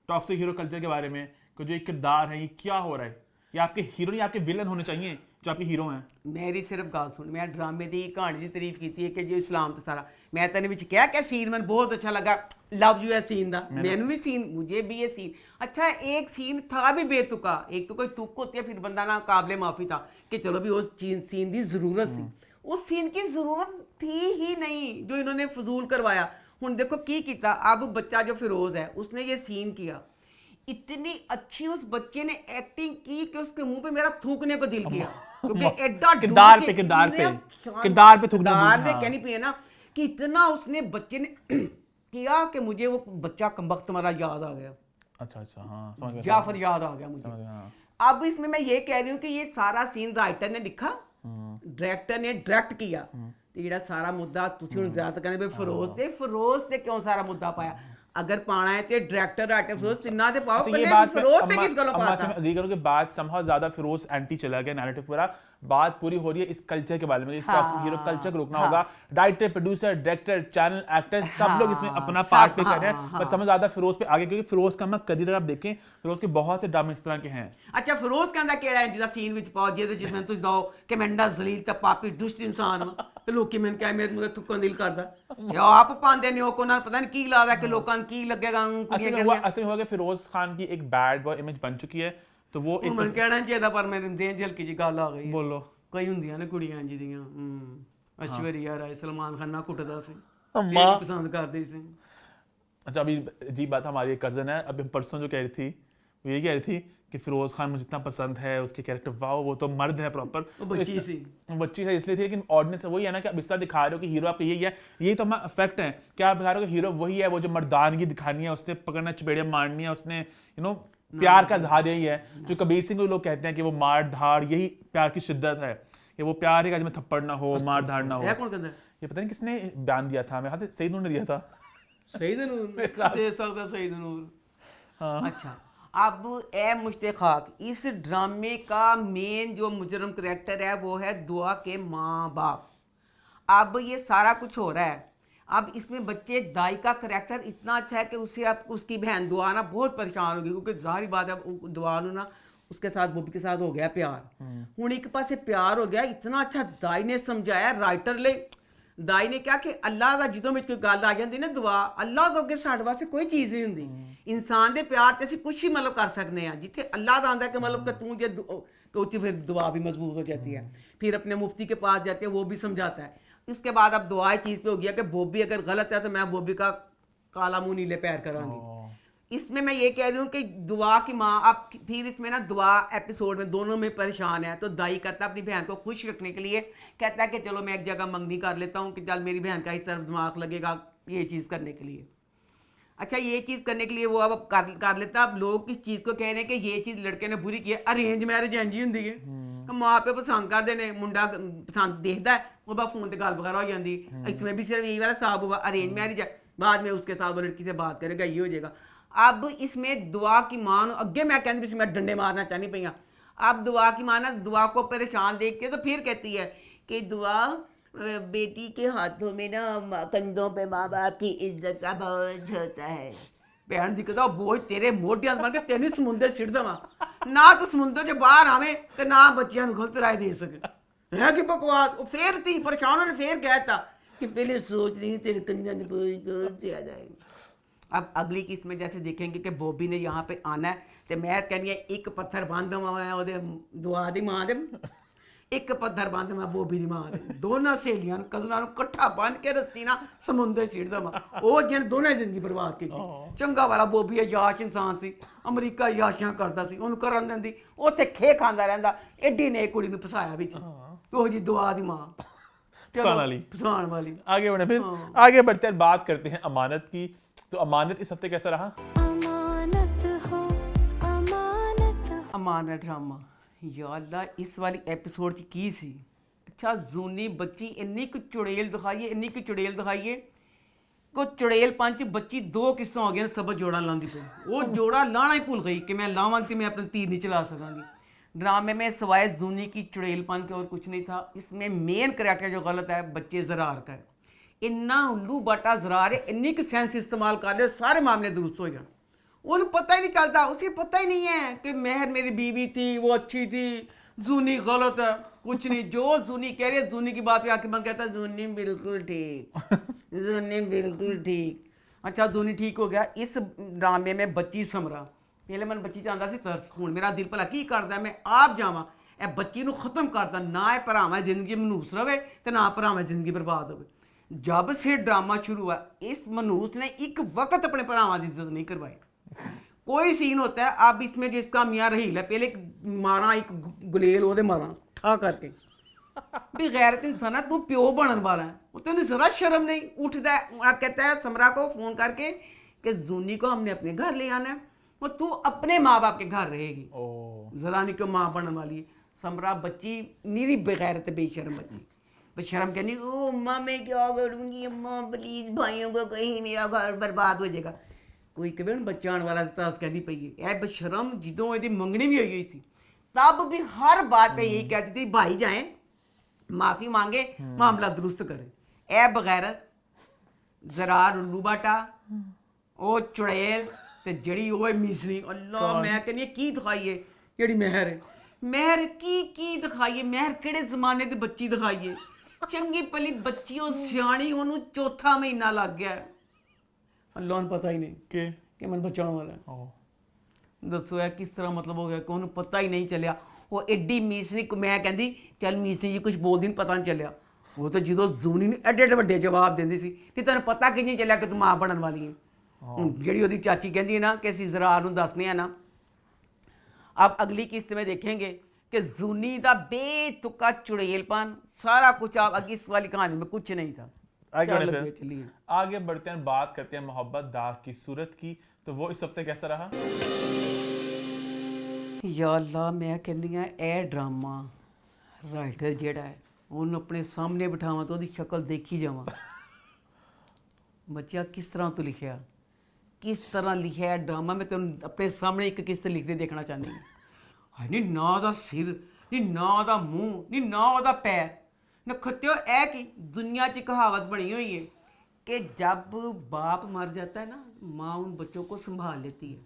टॉक्सिक हीरो कल्चर के बारे में कि जो एक किरदार है ये क्या हो रहा है, ये आपके हीरो नहीं आपके विलन होने चाहिए जो आपके हीरो हैं। मेरी सिर्फ गल सुन, मैं ड्रामे की कहानी की तारीफ की है कि जो इस्लाम तो सारा मैं तेन विच क्या सीन मैंने बहुत अच्छा लगा, लव यू है सीन दा, मैंने भी सीन, मुझे भी ये सीन अच्छा। एक सीन था भी बेतुका, एक तो कोई तुक होती है फिर बंदा ना काबिले माफी था कि चलो भी उस सीन की जरूरत थी, उस सीन की जरूरत थी ही नहीं जो इन्होंने फजूल करवाया। हुण देखो की किया, अब बच्चा जो फिरोज है उसने ये सीन किया, इतनी अच्छी उस बच्चे ने एक्टिंग की कि उसके मुंह पे मेरा थूकने को दिल किया, क्योंकि एडा किरदार पे थूकने किरदार पे कहनी पे ना कि इतना उसने बच्चे ने किया कि मुझे वो बच्चा कमबख्त हमारा याद आ गया। अच्छा अच्छा, हाँ समझ गया, जाफर याद आ गया मुझे। समझ गया, हाँ। अब इसमें मैं ये कह रही हूँ कि ये सारा सीन राइटर ने लिखा, डायरेक्टर ने डायरेक्ट किया, तो ਜਿਹੜਾ सारा मुद्दा ਤੁਸੀਂ ਹੁਣ ਜ਼ਿਆਦਾ ਕਹਿੰਦੇ ਵੀ ਫਿਰੋਜ਼ ਤੇ ਕਿਉਂ ਸਾਰਾ ਮੁੱਦਾ ਪਾਇਆ। अगर पाना है तो डायरेक्टर राइटर फिरोज चिन्ना से पाओ, ये बात फिरोज से किस गलो अम्मा पाता से मैं एग्री करूं कि बात समहाउ ज्यादा फिरोज एंटी चला गया नैरेटिव पूरा। बात पूरी हो रही है इस कल्चर के बारे में, इस टॉक्सिक हीरो कल्चर को रोकना होगा। Writer, producer, director, channel, actors सब लोग इसमें अपना पार्ट प्ले कर रहे हैं, पर समझ ज्यादा फिरोज पे आगे, क्योंकि फिरोज का करियर आप देखें, फिरोज के बहुत से ड्रामे इस तरह के हैं। अच्छा फिरोज कहता केड़ा है जिसका सीन विच पाओ ਜਿਹਦੇ ਜਿਸ में तुझ दो कि मैं डा जलील ते पापी दुष्ट इंसान वा ਤੇ ਲੋਕੀ ਮੈਨੂੰ ਕਹੇ ਮੇਰੇ ਮੁੰਡੇ ਥੁੱਕਣ ਦਿਲ ਕਰਦਾ ਇਹ ਆਪ ਪਾਉਂਦੇ ਨੇ ਉਹ ਕੋਨਾਂ ਪਤਾ ਨਹੀਂ ਕੀ ਲਾਦਾ ਕਿ ਲੋਕਾਂ ਨੂੰ ਕੀ ਲੱਗੇਗਾ असल में हुआ कि फिरोज खान की एक बैड बॉय इमेज बन चुकी है, तो वो एक ਮੈਨੂੰ ਕਹਿਣਾ ਚਾਹੀਦਾ ਪਰ ਮੇਰੇ ਦੇਹ ਝਲਕੀ ਜੀ ਗੱਲ ਆ ਗਈ। बोलो ਕਈ ਹੁੰਦੀਆਂ ਨੇ ਕੁੜੀਆਂ ਇੰਜ ਦੀਆਂ। ऐश्वर्या राय सलमान खान ना कुटदा सी, अम्मा पसंद करती सी। अच्छा अभी अजीब बात, हमारी एक कज़न है, अभी परसों जो कह रही थी वो ये कह रही थी कि फिरोज खान मुझे इतना पसंद है, उसके कैरेक्टर वाह वो तो मर्द है प्रॉपर। वो बच्ची सी, बच्ची है इसलिए थी, लेकिन ऑडियंस वही है ना कि अब इस तरह दिखा रहे हो कि हीरो आपका यही है, यही तो हमारा इफेक्ट है। क्या आप दिखा रहे हो कि हीरो वही है, वो जो मर्दानगी दिखानी है, उसने पकड़ना चपेड़ियाँ मारनी है, उसने प्यार का इजहार यही है। जो कबीर सिंह को लोग कहते हैं कि वो मार धाड़ यही प्यार की शिद्दत है, कि वो प्यार है जिसमें थप्पड़ ना हो, मार धाड़ ना हो। कौन कहता है? ये पता नहीं किसने बयान दिया था, मेरे ख्याल से सईद नूर ने दिया था। सईद नूर दे सकता, सईद नूर। हाँ। अच्छा अब ए मुश्ताक, इस ड्रामे का मेन जो मुजरम करैक्टर है वो है दुआ के माँ बाप। अब ये सारा कुछ हो रहा है, अब इसमें बच्चे दाई का करैक्टर इतना अच्छा है कि उससे अब उसकी बहन दुआ ना बहुत परेशान होगी, क्योंकि जाहिर बात है दुआ ना उसके साथ बॉबी के साथ हो गया प्यार। हूँ एक पासे प्यार हो गया, इतना अच्छा दाई ने समझाया राइटर ले। दाई ने क्या कि अल्लाह का जिदों में कोई गल आ जाती ना दुआ, अल्लाह तो अगे साढ़े वास्ते कोई चीज़ नहीं होंगी। इंसान के प्यार से कुछ भी मतलब कर सकते हैं, जिथे अल्लाह का आंदा कि मतलब कि तू जे तो फिर दुआ भी मजबूत हो जाती है। फिर अपने मुफ्ती के पास जाते हैं, वो भी समझाता है। इसके बाद अब दुआ चीज़ पे हो गया कि बॉबी अगर गलत है तो मैं बॉबी का काला मुंह नीले पैर करांगी। इसमें मैं ये कह रही हूँ कि दुआ की माँ, अब फिर इसमें ना दुआ एपिसोड में दोनों में परेशान है, तो दाई करता अपनी बहन को खुश रखने के लिए कहता है कि चलो मैं एक जगह मंगनी कर लेता हूँ कि चल मेरी बहन का इस तरफ दिमाग लगेगा ये चीज़ करने के लिए। अच्छा ये चीज़ करने के लिए वो अब कर लेता। अब लोग इस चीज़ को कह रहे हैं कि ये चीज़ लड़के ने बुरी की है, अरेंज मैरिज इंज ही होंगी है, माँ प्यो पसंद करते हैं, मुंडा पसंद देखता है, वो बस फोन से गल वगैरह हो जाती। इसमें भी सिर्फ यही वाला हिसाब हुआ, अरेंज मैरिज है, बाद में उसके साथ वो लड़की से बात करेगा, ये हो जाएगा। अब इसमें दुआ की मां अगे मैं कहती इसमें डंडे मारना चाहनी पई। अब दुआ की मां ना दुआ को परेशान देखती है तो फिर कहती है कि दुआ बेटी के हाथों में ना कंधों पे माँ बाप की इज्जत का बोझ होता है। भैन दिखता बोझ तेरे मोटियां बन के तेन समुद्र सिट देवा ना, तो समुद्र से बाहर आवे तो ना बच्चियां गलत राय दे सके है कि बकवास। फिर थी परेशान ने फिर कहता कि पहले सोच रही तेरे कंधों पे बोझ बहुत ज्यादा है। अब अगली किस्त में जैसे देखेंगे कि बॉबी ने यहाँ पे आना है, तो मैं कहनी है एक पत्थर बंद हुआ है दुआ दी मां दे, ਇੱਕ ਪੱਥਰ ਬੰਦ ਮੈਂ ਬੋਬੀ ਦੀ ਮਾਂ ਦੇ ਦੋਨਾਂ ਸਹੇਲੀਆਂ ਨੂੰ ਕਜ਼ਨਾਂ ਨੂੰ ਇਕੱਠਾ ਬੰਨ ਕੇ ਰੱਸੀ ਨਾਲ ਸਮੁੰਦਰ ਛਿੜ ਦਵਾਂ ਉਹ ਜਿਹਨ ਦੋਨੇ ਜ਼ਿੰਦਗੀ ਬਰਬਾਦ ਕੀਤੀ ਚੰਗਾ ਵਾਲਾ ਬੋਬੀ ਯਾਸ਼ ਇਨਸਾਨ ਸੀ ਅਮਰੀਕਾ ਯਾਸ਼ਾਂ ਕਰਦਾ ਸੀ ਉਹਨੂੰ ਕਰਨ ਦਿੰਦੀ ਉੱਥੇ ਖੇ ਖਾਂਦਾ ਰਹਿੰਦਾ ਐਡੀ ਨੇ ਕੁੜੀ ਨੂੰ ਫਸਾਇਆ ਵਿੱਚ ਉਹ ਜੀ ਦੁਆ ਦੀ ਮਾਂ फसाने वाली। वाली आगे बढ़े फिर आगे बढ़ते हैं, बात करते हैं अमानत की। तो अमानत इस हफ्ते कैसा रहा? अमानत ड्रामा या अल्लाह इस वाली एपिसोड च की सी अच्छा जूनी बच्ची इन्नी कुछ चुड़ेल दिखाइए को चुड़ेल पंच बच्ची दो किस्तां हो गई सबक जोड़ा लांदी पे वो जोड़ा लाना ही भूल गई कि मैं लावांगी तो मैं अपना तीर नहीं चला सकांगी। ड्रामे में सिवाय जूनी की चुड़ेलपन के और कुछ नहीं था। इसमें मेन करैक्टर जो गलत है बच्चे ज़रार का है। इन्ना उल्लू बाटा ज़रार है इन्नी की सेंस इस्तेमाल कर ले सारे मामले दुरुस्त हो जाए। उन्हें पता ही नहीं चलता, उसे पता ही नहीं है कि महर मेरी बीवी थी वो अच्छी थी जूनी गलत है कुछ नहीं। जो जूनी कह रही है जूनी की बात पे आके मैं कहता जूनी बिल्कुल ठीक जूनी बिल्कुल ठीक। अच्छा जूनी ठीक हो गया। इस ड्रामे में बच्ची समरा पहले मैं बच्ची चाहता सी तरस हूँ मेरा दिल भला की करता मैं आप जावा ए बच्ची खत्म करता ना ए भरावां जिंदगी मनूस रवे तो ना भरावां जिंदगी बर्बाद हो। जब से ड्रामा शुरू हुआ इस मनूस ने एक वक्त अपने भरावां की इज्जत नहीं करवाई। कोई सीन होता है अब इसमें जिसका मियाँ रहील है पहले मारा एक गुलेल वो मारा ठा करके भी गैरत इंसान है तू प्यो बनने वाला है वो तेन जरा शर्म नहीं उठता है। आप कहता है समरा को फोन करके कि जूनी को हमने अपने घर ले आना है और तू अपने माँ बाप के घर रहेगी जरा नहीं क्यों माँ बनने वाली है। समरा बच्ची निरी बेगैरत बेशर्म बच्ची बेशर्म कहनी ओ अम्मा मैं क्या करूँगी अम्मा प्लीज भाइयों को कहीं मेरा घर बर्बाद हो जाएगा। कोई कभी बच्चा आने वाला तस कहती पई है बेशर्म जिदों यदि मंगनी भी हुई थी तब भी हर बात पे यही कहती थी भाई जाए माफ़ी मांगे मामला दुरुस्त करे। ए बगैरत ज़रार उल्लू बाटा ओ चुड़ैल ते जड़ी ओए मिसरी अल्लाह मैं कहनी की दिखाइए जेड़ी महर है महर की दिखाइए महर केड़े जमाने दी बच्ची दिखाइए चंगी भली बच्ची ओ सियाणी ओनू चौथा महीना लग गया अल्लाह नूं पता ही नहीं कि मैं बच्चा होने वाला है। दसो है किस तरह मतलब हो गया कि ओनू पता ही नहीं चलिया वो एड्डी मीसनी मैं कहती चल मीसनी जी कुछ बोलदी नहीं पता नहीं चलिया वो तो जो जूनी ने एडे एडे वड्डे जवाब देंदी सी कि तैनूं पता कि नहीं चलिया कि तू मां बनने वाली है। ਜਿਹੜੀ ਉਹਦੀ ਚਾਚੀ ਕਹਿੰਦੀ ਹੈ ਨਾ ਕਿ ਅਸੀਂ ਜ਼ਰਾਰ ਨੂੰ ਦੱਸਨੇ ਆ ਨਾ। अब अगली किस्त में देखेंगे कि जूनी का बेतुका चुड़ैलपन सारा कुछ आप आगे इस वाली कहानी में कुछ नहीं था। आगे बढ़ते हैं बात करते हैं मोहब्बत दाग की सूरत की। तो वो इस हफ्ते कैसा रहा? या अल्लाह मैं कहनी है ए ड्रामा राइटर जेड़ा है उन्होंने अपने सामने बिठावा तो उसकी शक्ल देखी जावा बच्चा किस तरह तो लिखा किस तरह लिखा है ड्रामा में तो अपने सामने एक किस्त लिखते देखना चाहती हूँ। नहीं ना दा सिर नहीं ना दा मूँह नहीं ना दा पैर नखत्यो ऐ कि दुनिया की कहावत बनी हुई है कि जब बाप मर जाता है ना माँ उन बच्चों को संभाल लेती है,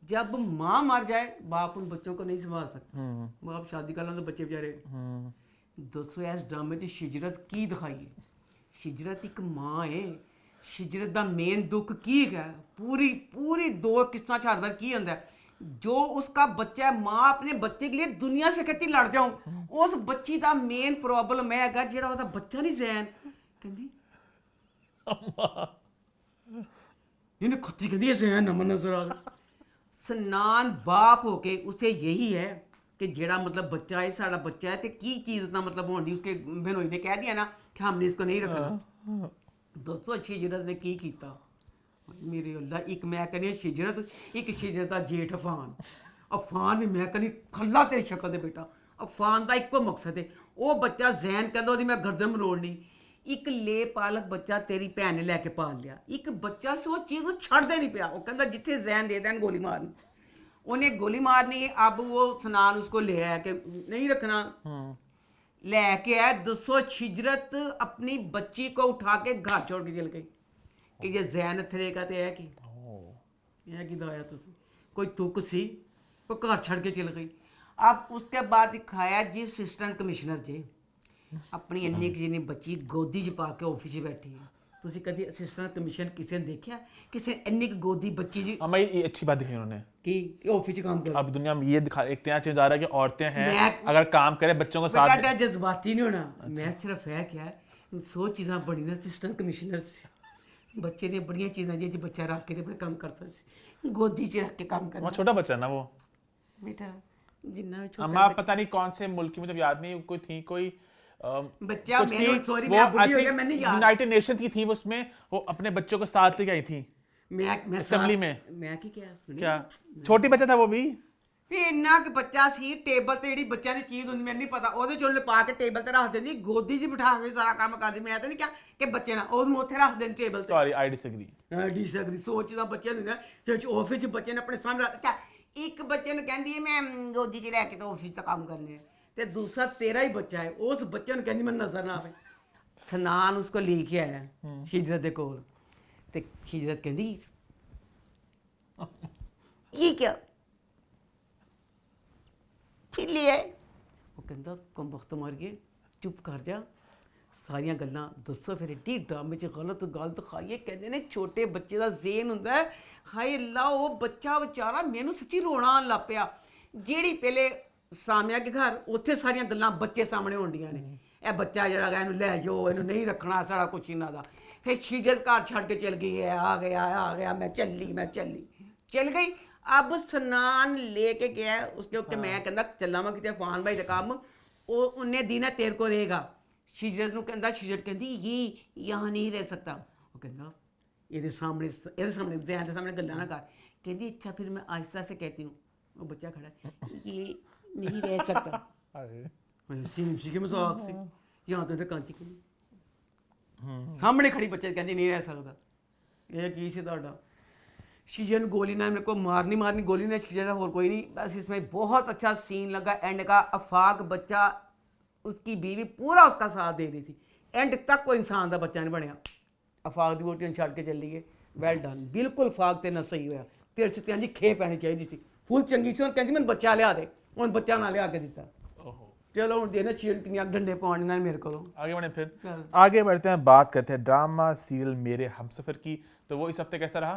जब माँ मर जाए बाप उन बच्चों को नहीं संभाल सकता। बाप शादी कर लो तो बच्चे बेचारे दोस्तों इस ड्रामे की शिजरत की दिखाई है। शिजरत एक माँ है शिजरत का मेन दुख की है पूरी दो किस्तां छाड़ बार की होंदा है जो उसका बच्चा है माँ अपने बच्चे के लिए दुनिया से कहती लड़ जाऊं उस बच्ची का मेन प्रॉब्लम है जेड़ा उसका बच्चा नहीं जैन कहती इन्हें खत्ती कहती है जैन नमन नजर आ सनान बाप होके उसे यही है कि जेड़ा मतलब बच्चा है साड़ा बच्चा है तो की चीज़ इतना मतलब होनी उसके बहनोई ने कह दिया ना कि हमने इसको नहीं रखना। दोस्तों शिजरत ने की कीता मेरे अल्लाह एक मैं कहनी शिजरत एक शिजरत का जेठ अफान भी मैं कहनी खल्ला तेरी शक्ल दे बेटा अफान का एको मकसद है वो बच्चा जैन कहता मैं गर्दन मरोड़नी एक ले पालक बच्चा तेरी भैन ने लैके पाल लिया एक बच्चा से वो चीज़ छड़ते नहीं पाया वो कहता जिथे जैन दे दैन गोली मारनी उन्हें गोली मारनी अब वो सनान उसको ले आया कि नहीं रखना लेके आया। दोस्तों शिजरत अपनी बच्ची को उठा के घर छोड़ के चल गई कि ये जैन थे का तो है कि दाया तुसी कोई तुक सी वो घर छड़ के चल गई। अब उसके बाद दिखाया जी असिस्टेंट कमिश्नर जी अपनी इन्नी जिन्नी बच्ची गोदी च पा के ऑफिस बैठी है ਤੁਸੀਂ ਕਦੀ ਅਸਿਸਟੈਂਟ ਕਮਿਸ਼ਨ ਕਿਸੇ ਨੇ ਦੇਖਿਆ ਕਿਸੇ ਇੰਨੀ ਕੁ ਗੋਦੀ ਬੱਚੀ ਜੀ अम्मा ये अच्छी बात दिखाई उन्होंने। ਕੀ ਆਫਿਸ 'ਚ ਕੰਮ ਕਰ अब दुनिया में ये दिखा एक नया चीज आ रहा है कि औरतें हैं मैं- अगर काम करें बच्चों को साथ ਬੇਟਾ ਜਜ਼ਬਾਤੀ ਨਹੀਂ ਹੋਣਾ ਮੈਂ ਸਿਰਫ ਇਹ ਕਿਹਾ 100 ਚੀਜ਼ਾਂ ਬੜੀਆਂ ਅਸਿਸਟੈਂਟ ਕਮਿਸ਼ਨਰ ਸੀ ਬੱਚੇ ਦੀਆਂ ਬੜੀਆਂ ਚੀਜ਼ਾਂ ਜੇ ਬੱਚਾ ਰੱਖ ਕੇ ਤੇ ਆਪਣੇ ਕੰਮ ਕਰਦਾ ਸੀ ਗੋਦੀ 'ਚ ਰੱਖ ਕੇ ਕੰਮ ਕਰਨਾ वहाँ छोटा बच्चा है ना वो। ਬੇਟਾ ਜਿੰਨਾ ਵੀ ਛੋਟਾ अम्मा पता नहीं कौन से मुल्क की, मुझे याद नहीं कोई थी कोई बच्चा मैंने सॉरी मैं बुढ़ी हो गया मैं नहीं याद यूनाइटेड नेशन की थी वो, उसमें वो अपने बच्चों को साथ लेके आई थी मैं असेंबली में। मैं की क्या सुनी क्या छोटी बच्चा था वो भी? ਵੀ ਇੰਨਾ ਕਿ ਬੱਚਾ ਸੀ ਟੇਬਲ ਤੇ ਜਿਹੜੀ ਬੱਚਿਆਂ ਦੀ ਚੀਜ਼ ਹੁੰਦੀ ਮੈਨੂੰ ਨਹੀਂ ਪਤਾ ਉਹਦੇ ਚੋਂ ਲਿਪਾ ਕੇ ਟੇਬਲ ਤੇ ਰੱਖ ਦਿੰਦੀ ਗੋਦੀ 'ਚ ਬਿਠਾ ਕੇ ਸਾਰਾ ਕੰਮ ਕਰਦੀ ਮੈਂ ਤਾਂ ਨਹੀਂ ਕਿਹਾ ਕਿ ਬੱਚੇ ਨਾਲ ਉਹਨੂੰ ਉੱਥੇ ਰੱਖ ਦੇਣ ਟੇਬਲ ਤੇ सॉरी आई डिसएग्री। ਡਿਸਐਗਰੀ ਸੋਚਦਾ ਬੱਚਿਆਂ ਨੂੰ ਕਿ ਆਫਿਸ 'ਚ ਬੱਚੇ ਨੇ ਆਪਣੇ ਸਾਹਮਣੇ ਰੱਖਿਆ ਇੱਕ ਬੱਚੇ ਨੂੰ ਕਹਿੰਦੀ ਹੈ ਮੈਂ ਗੋਦੀ 'ਚ ਲੈ ਕੇ ਤਾਂ ਆਫਿਸ ਦਾ ਕੰਮ ਕਰਨੇ ਆ ਤੇ ਦੂਸਰਾ ਤੇਰਾ ਹੀ ਬੱਚਾ ਹੈ ਉਸ ਬੱਚੇ ਨੂੰ ਕਹਿੰਦੀ ਮੈਨੂੰ ਨਜ਼ਰ ਨਾ ਆਵੇ ਸਨਾਨ ਉਸਕੋ ਲੈ ਕੇ ਆਇਆ ਹਿਜਰਤ ਦੇ ਕੋਲ ਤੇ ਹਿਜਰਤ ਕਹਿੰਦੀ ਇਹ ਕੀ ਫਿਰ ਲਿਆ ਉਹ ਕਹਿੰਦਾ ਕੰਬਖਤ ਮਾਰ ਕੇ ਚੁੱਪ ਕਰ ਜਾ ਸਾਰੀਆਂ ਗੱਲਾਂ ਦੱਸੋ ਫਿਰ ਏਡੀ ਡਰਾਮੇ 'ਚ ਗਲਤ ਗੱਲ ਦਿਖਾਈਏ ਕਹਿੰਦੇ ਨੇ ਛੋਟੇ ਬੱਚੇ ਦਾ ਜ਼ੇਨ ਹੁੰਦਾ ਹੈ ਹਾਏ ਅੱਲਾ ਉਹ ਬੱਚਾ ਵਿਚਾਰਾ ਮੈਨੂੰ ਸੱਚੀ ਰੋਣਾ ਆਉਣ ਲੱਗ ਪਿਆ ਜਿਹੜੀ ਪਹਿਲੇ ਸਾਮਿਆ ਕੇ ਘਰ ਉੱਥੇ ਸਾਰੀਆਂ ਗੱਲਾਂ ਬੱਚੇ ਸਾਹਮਣੇ ਹੁੰਦੀਆਂ ਨੇ ਇਹ ਬੱਚਾ ਜਿਹੜਾ ਹੈਗਾ ਇਹਨੂੰ ਲੈ ਜਾਓ ਇਹਨੂੰ ਨਹੀਂ ਰੱਖਣਾ ਸਾਰਾ ਕੁਛ ਇਹਨਾਂ ਦਾ ਫਿਰ ਸ਼ੀਜਤ ਘਰ ਛੱਡ ਕੇ ਚਲ ਗਈ ਹੈ ਆ ਗਿਆ ਮੈਂ ਚੱਲੀ ਚਲ ਗਈ अब स्नान लेके गया उसके ऊपर मैं कहता चला मैं कितने फान भाई का काम वो उन्हें दीना तेरे को रहेगा शिजरत ਨੂੰ ਕਹਿੰਦਾ शिजरत ਕਹਿੰਦੀ ये यहाँ नहीं रह सकता वो ਕਹਿੰਦਾ ਇਹਦੇ ਸਾਹਮਣੇ ज़ैन के सामने गल्ला ना कर कहती अच्छा फिर मैं आहिस्ता से कहती हूँ वो बच्चा खड़ा है ये नहीं रह सकता सिंपसी के मजाक से यहाँ तो कांची के सामने खड़ी बच्चे कहती नहीं रह सकता ये की सी ਤੁਹਾਡਾ शीजन गोली ने मेरे को मारनी गोली ने शीजन और कोई नहीं बस इसमें बहुत अच्छा सीन लगा एंड का अफाक बच्चा उसकी बीवी पूरा उसका साथ दे रही थी एंड तक कोई इंसान का बच्चा नहीं बनया अफाक की वोटी छड़ के चली गए वेल डन बिल्कुल फाक ते ना सही होया तेरे से जी खे पैनी चाहिए थी फुल चंगी सी कहती मैंने बच्चा लिया दे उन्हें बच्चा ना लिया के दिता चलो हूँ देना चीज किनिया डंडे पाने ना मेरे को आगे बढ़े फिर आगे बढ़ते हैं बात करते हैं ड्रामा सीरियल मेरे हमसफर की। तो वो इस हफ्ते कैसा रहा?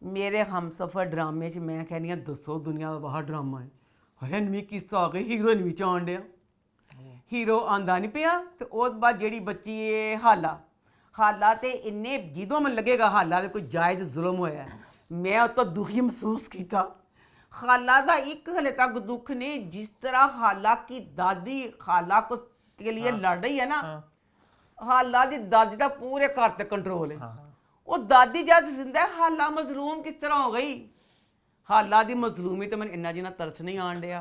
मेरे हमसफर ड्रामे च मैं कहनी दसो दुनिया का बाहर ड्रामा है है नवी किस्त आ गई हीरोइन भी आन डिया हीरो आंदा नहीं पिया तो उस बाद जेड़ी बच्ची है ਹਾਲਾ ਤੇ ਇੰਨੇ ਜਦੋਂ ਮੈਨੂੰ ਲੱਗੇਗਾ ਹਾਲਾ ਤੇ ਕੋਈ ਜਾਇਜ਼ ਜ਼ੁਲਮ ਹੋਇਆ ਮੈਂ ਉਹ ਤੋਂ ਦੁਖੀ ਮਹਿਸੂਸ ਕੀਤਾ ਖਾਲਾ ਦਾ ਇੱਕ ਹਲੇ ਤੱਕ ਦੁੱਖ ਨਹੀਂ जिस तरह ਹਾਲਾ की दादी खाला को के लिए लड़ रही है ना ਹਾਲਾ ਦੀ ਦਾਦੀ ਦਾ ਪੂਰੇ ਘਰ ਤੇ ਕੰਟਰੋਲ ਹੈ ਉਹ ਦਾਦੀ ਜਦ ਜ਼ਿੰਦਾ ਹੈ ਹਾਲਾ ਮਜ਼ਲੂਮ ਕਿਸ ਤਰ੍ਹਾਂ ਹੋ ਗਈ ਹਾਲਾ ਦੀ ਮਜ਼ਲੂਮੀ ਤੇ ਮੈਨੂੰ ਇੰਨਾ ਜਿੰਨਾ ਤਰਸ ਨਹੀਂ ਆਣ ਡਿਆ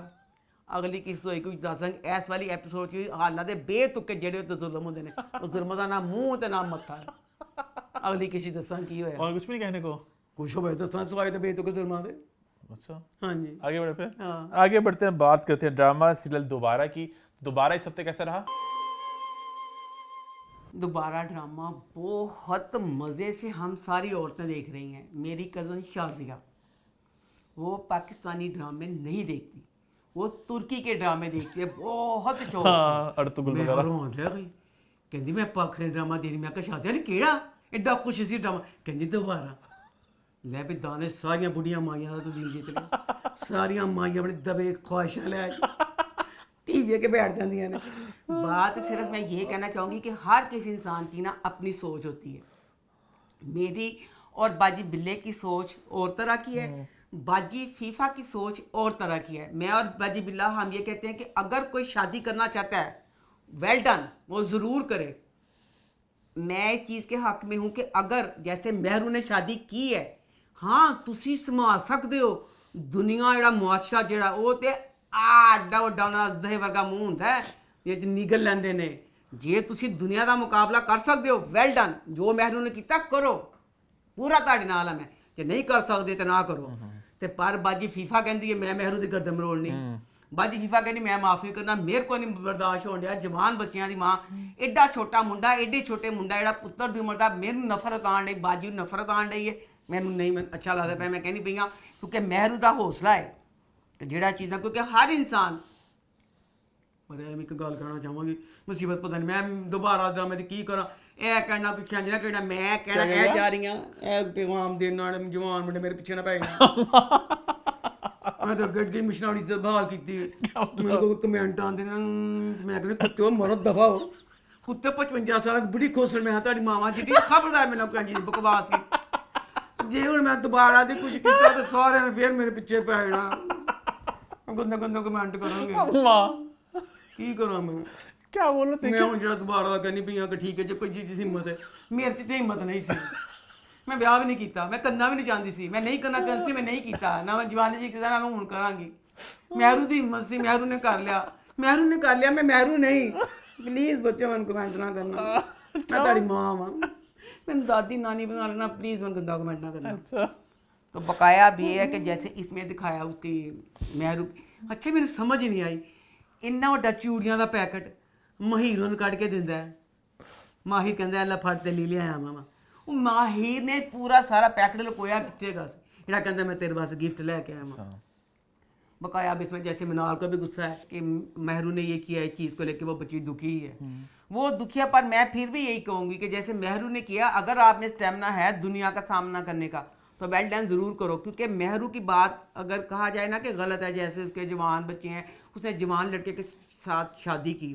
ਅਗਲੀ ਕਿਸ ਹੋਈ ਕੋਈ ਦੱਸਾਂਗੇ ਇਸ ਵਾਲੀ ਐਪੀਸੋਡ 'ਚ ਹਾਲਾ ਦੇ ਬੇਤੁਕੇ ਜਿਹੜੇ ਉੱਤੇ ਜ਼ੁਲਮ ਹੁੰਦੇ ਨੇ ਉਹ ਜ਼ੁਲਮ ਦਾ ਨਾ ਮੂੰਹ ਤੇ ਨਾ ਮੱਥਾ ਅਗਲੀ ਕਿਸੇ ਦੱਸਾਂ ਕੀ ਹੋਇਆ और कुछ भी नहीं कहने को? ਕੁਛ ਹੋਵੇ ਦੱਸਾਂ ਸਵਾਏ ਤੇ ਬੇਤੁਕੇ ਜ਼ੁਲਮਾਂ ਦੇ अच्छा हाँ जी आगे बढ़े फिर हाँ। आगे बढ़ते हैं बात करते हैं ड्रामा सीरियल दोबारा की। दोबारा इस हफ्ते कैसा रहा? दोबारा ड्रामा बहुत मज़े से हम सारी औरतें देख रही हैं मेरी कज़न शाजिया वो पाकिस्तानी ड्रामे नहीं देखती वो तुर्की के ड्रामे देखती है बहुत शौक हाँ, अर्तुगरुल मैं वगैरह। हैरान रह गई कहती मैं पाकिस्तानी ड्रामा देख रही मैं कहा शाजिया केड़ा एडा खुश सी ड्रामा कहती दोबारा ਲੈ ਵੀ ਦਾਣੇ ਸਾਰੀਆਂ ਬੁੱਢੀਆਂ ਮਾਈਆਂ ਦਾ ਤੂੰ ਦਿਲ ਜਿੱਤ ਲਿਆ ਸਾਰੀਆਂ ਮਾਈਆਂ ਆਪਣੇ ਦਬੇ ख्वाहिशां ਲੈ टीवी के बैठ जाती हैं बात सिर्फ मैं ये कहना चाहूँगी कि हर किसी इंसान की ना अपनी सोच होती है मेरी और बाजी बिल्ले की सोच और तरह की है बाजी फीफा की सोच और तरह की है मैं और बाजी बिल्ला हम ये कहते हैं कि अगर कोई शादी करना चाहता है वेल डन वो ज़रूर करे मैं इस चीज़ के हक में हूँ कि अगर जैसे मेहरू ने शादी की है हाँ तुसी संभाल सकते हो दुनिया ਜਿਹੜਾ ਮੁਆਸ਼ਰਾ ਜਿਹੜਾ ਉਹ ਤੇ ਆਡਾ ਵੱਡਾ ਉਹਨਾਂ ਦਾ ਦਹੇ ਵਰਗਾ ਮੂੰਹ ਹੁੰਦਾ ਹੈ ਇਹ ਚ ਨਿਗਲ ਲੈਂਦੇ ਨੇ ਜੇ ਤੁਸੀਂ ਦੁਨੀਆ ਦਾ ਮੁਕਾਬਲਾ ਕਰ ਸਕਦੇ ਹੋ ਵੈਲ ਡਨ ਜੋ ਮਹਿਰੂ ਨੇ ਕੀਤਾ ਕਰੋ ਪੂਰਾ ਤੁਹਾਡੇ ਨਾਲ ਆ ਮੈਂ ਜੇ ਨਹੀਂ ਕਰ ਸਕਦੇ ਤੇ ਨਾ ਕਰੋ ਤੇ ਪਰ ਬਾਜੀ ਫੀਫਾ ਕਹਿੰਦੀ ਹੈ ਮੈਂ ਮਹਿਰੂ ਦੀ ਗਰਦਨ ਮਰੋੜਨੀ ਬਾਜੀ ਫੀਫਾ ਕਹਿੰਦੀ ਮੈਂ ਮਾਫੀ ਕਰਨਾ ਮੇਰੇ ਕੋ ਨਹੀਂ ਬਰਦਾਸ਼ਤ ਹੋਣ ਡਿਆ ਜਵਾਨ ਬੱਚਿਆਂ ਦੀ ਮਾਂ ਐਡਾ ਛੋਟਾ ਮੁੰਡਾ ਐਡੇ ਛੋਟੇ ਮੁੰਡਾ ਜਿਹੜਾ ਪੁੱਤਰ ਦੀ ਉਮਰ ਦਾ ਮੈਨੂੰ ਨਫ਼ਰਤ ਆਣ ਡਈ ਬਾਜੀ ਨੂੰ ਨਫ਼ਰਤ ਆਣ ਡਈ ਹੈ ਮੈਨੂੰ ਨਹੀਂ ਮੈਨੂੰ ਅੱਛਾ ਲੱਗਦਾ ਪਿਆ ਮੈਂ ਕਹਿੰਦੀ ਪਈ ਹਾਂ ਕਿਉਂਕਿ ਮਹਿਰੂ ਦਾ ਹੌਸਲਾ ਹੈ ਕਿ ਜਿਹੜਾ ਚੀਜ਼ਾਂ ਕਿਉਂਕਿ ਹਰ ਇਨਸਾਨ ਮਾਰਿਆ। ਮੈਂ ਇੱਕ ਗੱਲ ਕਹਿਣਾ ਚਾਹਾਂਗੀ, ਮੁਸੀਬਤ ਪਤਾ ਨਹੀਂ ਮੈਂ ਦੁਬਾਰਾ ਡਰਾਮੇ ਦੀ ਕੀ ਕਰਾਂ। ਇਹ ਕਹਿਣਾ ਕੋਈ ਖੰਜ ਨਾ ਕਹਿਣਾ, ਮੈਂ ਕਹਿਣਾ ਇਹ ਜਾ ਰਹੀਆਂ ਇਹ ਪੈਗਾਮ ਦੇ ਨਾਲ ਜਵਾਨ ਮੁੰਡੇ ਮੇਰੇ ਪਿੱਛੇ ਨਾ ਪੈ ਜਾਣ। ਮੈਂ ਤਾਂ ਗੱਡੀ ਮਿਸ਼ਨਾਰੀ ਦੀ ਬਹਾਲ ਕੀਤੀ। ਮੈਨੂੰ ਕੋਈ ਕਮੈਂਟ ਆਉਂਦੇ ਨੇ, ਮੈਂ ਕਹਿੰਦਾ ਕੁੱਤੇ ਮਰੋ ਦਫਾ ਹੋ। ਕੁੱਤੇ 55 ਸਾਲਾਂ ਦੀ ਬੁੜੀ ਖੋਸਣ ਮੈਂ ਤੁਹਾਡੀ ਮਾਵਾਂ ਜੀ ਖਬਰਦਾਰ ਮੈਨੂੰ ਕਹਿੰਦੀ ਬਕਵਾਸ ਸੀ। ਜੇ ਹੁਣ ਮੈਂ ਦੁਬਾਰਾ ਦੇ ਕੁਝ ਕੀਤਾ ਤਾਂ ਸਾਰਿਆਂ ਨੇ ਫੇਰ ਮੇਰੇ ਪਿੱਛੇ ਪੈ ਜਾਣਾ, ਗੰਦੇ ਗੰਦੇ ਕਮੈਂਟ ਕਰਨਗੇ। ਕੀ ਕਰਾਂ ਮੈਂ, क्या बोलो ਮੈਂ ਹੁਣ ਜਿਹੜਾ ਦੁਬਾਰਾ ਕਹਿੰਦੀ ਪਈ ਹਾਂ ਕਿ ਠੀਕ ਹੈ ਜੇ ਕੋਈ ਚੀਜ਼ ਦੀ ਹਿੰਮਤ ਹੈ, ਮੇਰੇ 'ਚ ਤੇ ਹਿੰਮਤ ਨਹੀਂ ਸੀ। ਮੈਂ ਵਿਆਹ ਵੀ ਨਹੀਂ ਕੀਤਾ, ਮੈਂ ਕਰਨਾ ਵੀ ਨਹੀਂ ਚਾਹੁੰਦੀ ਸੀ, ਮੈਂ ਨਹੀਂ ਕਰਨਾ ਚਾਹੁੰਦੀ ਸੀ, ਮੈਂ ਨਹੀਂ ਕੀਤਾ ਨਾ। ਮੈਂ ਜਵਾਨੀ 'ਚ ਕੀਤਾ ਨਾ ਮੈਂ ਹੁਣ ਕਰਾਂਗੀ। ਮਹਿਰੂ ਦੀ ਹਿੰਮਤ ਸੀ, ਮਹਿਰੂ ਨੇ ਕਰ ਲਿਆ, ਮਹਿਰੂ ਨੇ ਕਰ ਲਿਆ, ਮੈਂ ਮਹਿਰੂ ਨਹੀਂ। ਪਲੀਜ਼ ਬੱਚੇ ਮੈਨੂੰ ਕਮੈਂਟ ਨਾ ਕਰਨਾ, ਮੈਂ ਤੁਹਾਡੀ ਮਾਂ ਵਾਂ, मैंने दादी नानी बना लेना, प्लीज मैं गंदा कमेंट ना करना। अच्छा तो बकाया भी है कि जैसे इसमें दिखाया उसकी महरू, अच्छा मेरी समझ ही नहीं आई। इन्ना वड्डा चूड़ियां दा पैकेट माहिर ਨੂੰ ਕੱਢ ਕੇ ਦਿੰਦਾ ਹੈ। ਮਾਹਿਰ ਕਹਿੰਦਾ ਲੈ ਫੜ ਤੇ ਲੈ ਲਿਆ ਮਾਮਾ। ਉਹ ਮਾਹਿਰ ਨੇ ਪੂਰਾ ਸਾਰਾ ਪੈकेट ਲੁਕੋਇਆ ਕਿੱਥੇ ਗਾ ਸੀ, ਜਿਹੜਾ ਕਹਿੰਦਾ मैं तेरे वास्ते गिफ्ट लेके आया मां। बकाया अब इसमें जैसे मिनाल को भी गुस्सा है कि महरू ने ये किया है चीज़ को लेके, वो बच्ची दुखी है, वो दुखी है। पर मैं फिर भी यही कहूँगी कि जैसे महरू ने किया, अगर आप में स्टेमिना है दुनिया का सामना करने का तो वेल डन ज़रूर करो। क्योंकि महरू की बात अगर कहा जाए ना कि गलत है, जैसे उसके जवान बच्चे हैं, उसने जवान लड़के के साथ शादी की,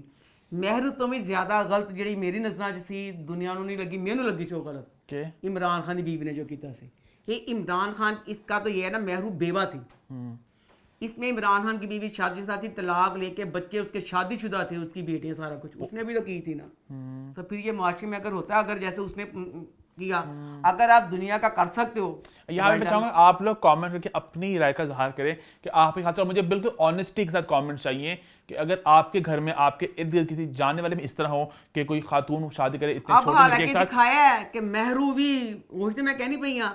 महरू तो भी ज़्यादा गलत जी मेरी नज़र च सी, दुनिया को नहीं लगी, मैनू लगी सो गलत इमरान खान की बीवी ने जो किया सी। ये इमरान खान इसका तो ये है ना, महरू बेवा थी, इसमें इमरान खान की बीवी शादी साथी तलाक लेके बच्चे उसके शादीशुदा थे, उसकी बेटियां सारा कुछ उसने भी तो की थी ना। तो फिर ये माशरे में अगर होता है, अगर जैसे उसने किया, अगर आप दुनिया का कर सकते हो। यहाँ मैं चाहूंगा आप लोग कमेंट करके अपनी राय का इजहार करें कि आप के साथ, मुझे बिल्कुल ऑनेस्टी के साथ कमेंट चाहिए कि अगर आपके घर में आपके इर्द गिर्द किसी जानने वाले में इस तरह हो कि कोई खातून शादी करे इतने छोटे बच्चे के साथ। दिखाया है कि महरू भी वही तो मैं कहनी पई हां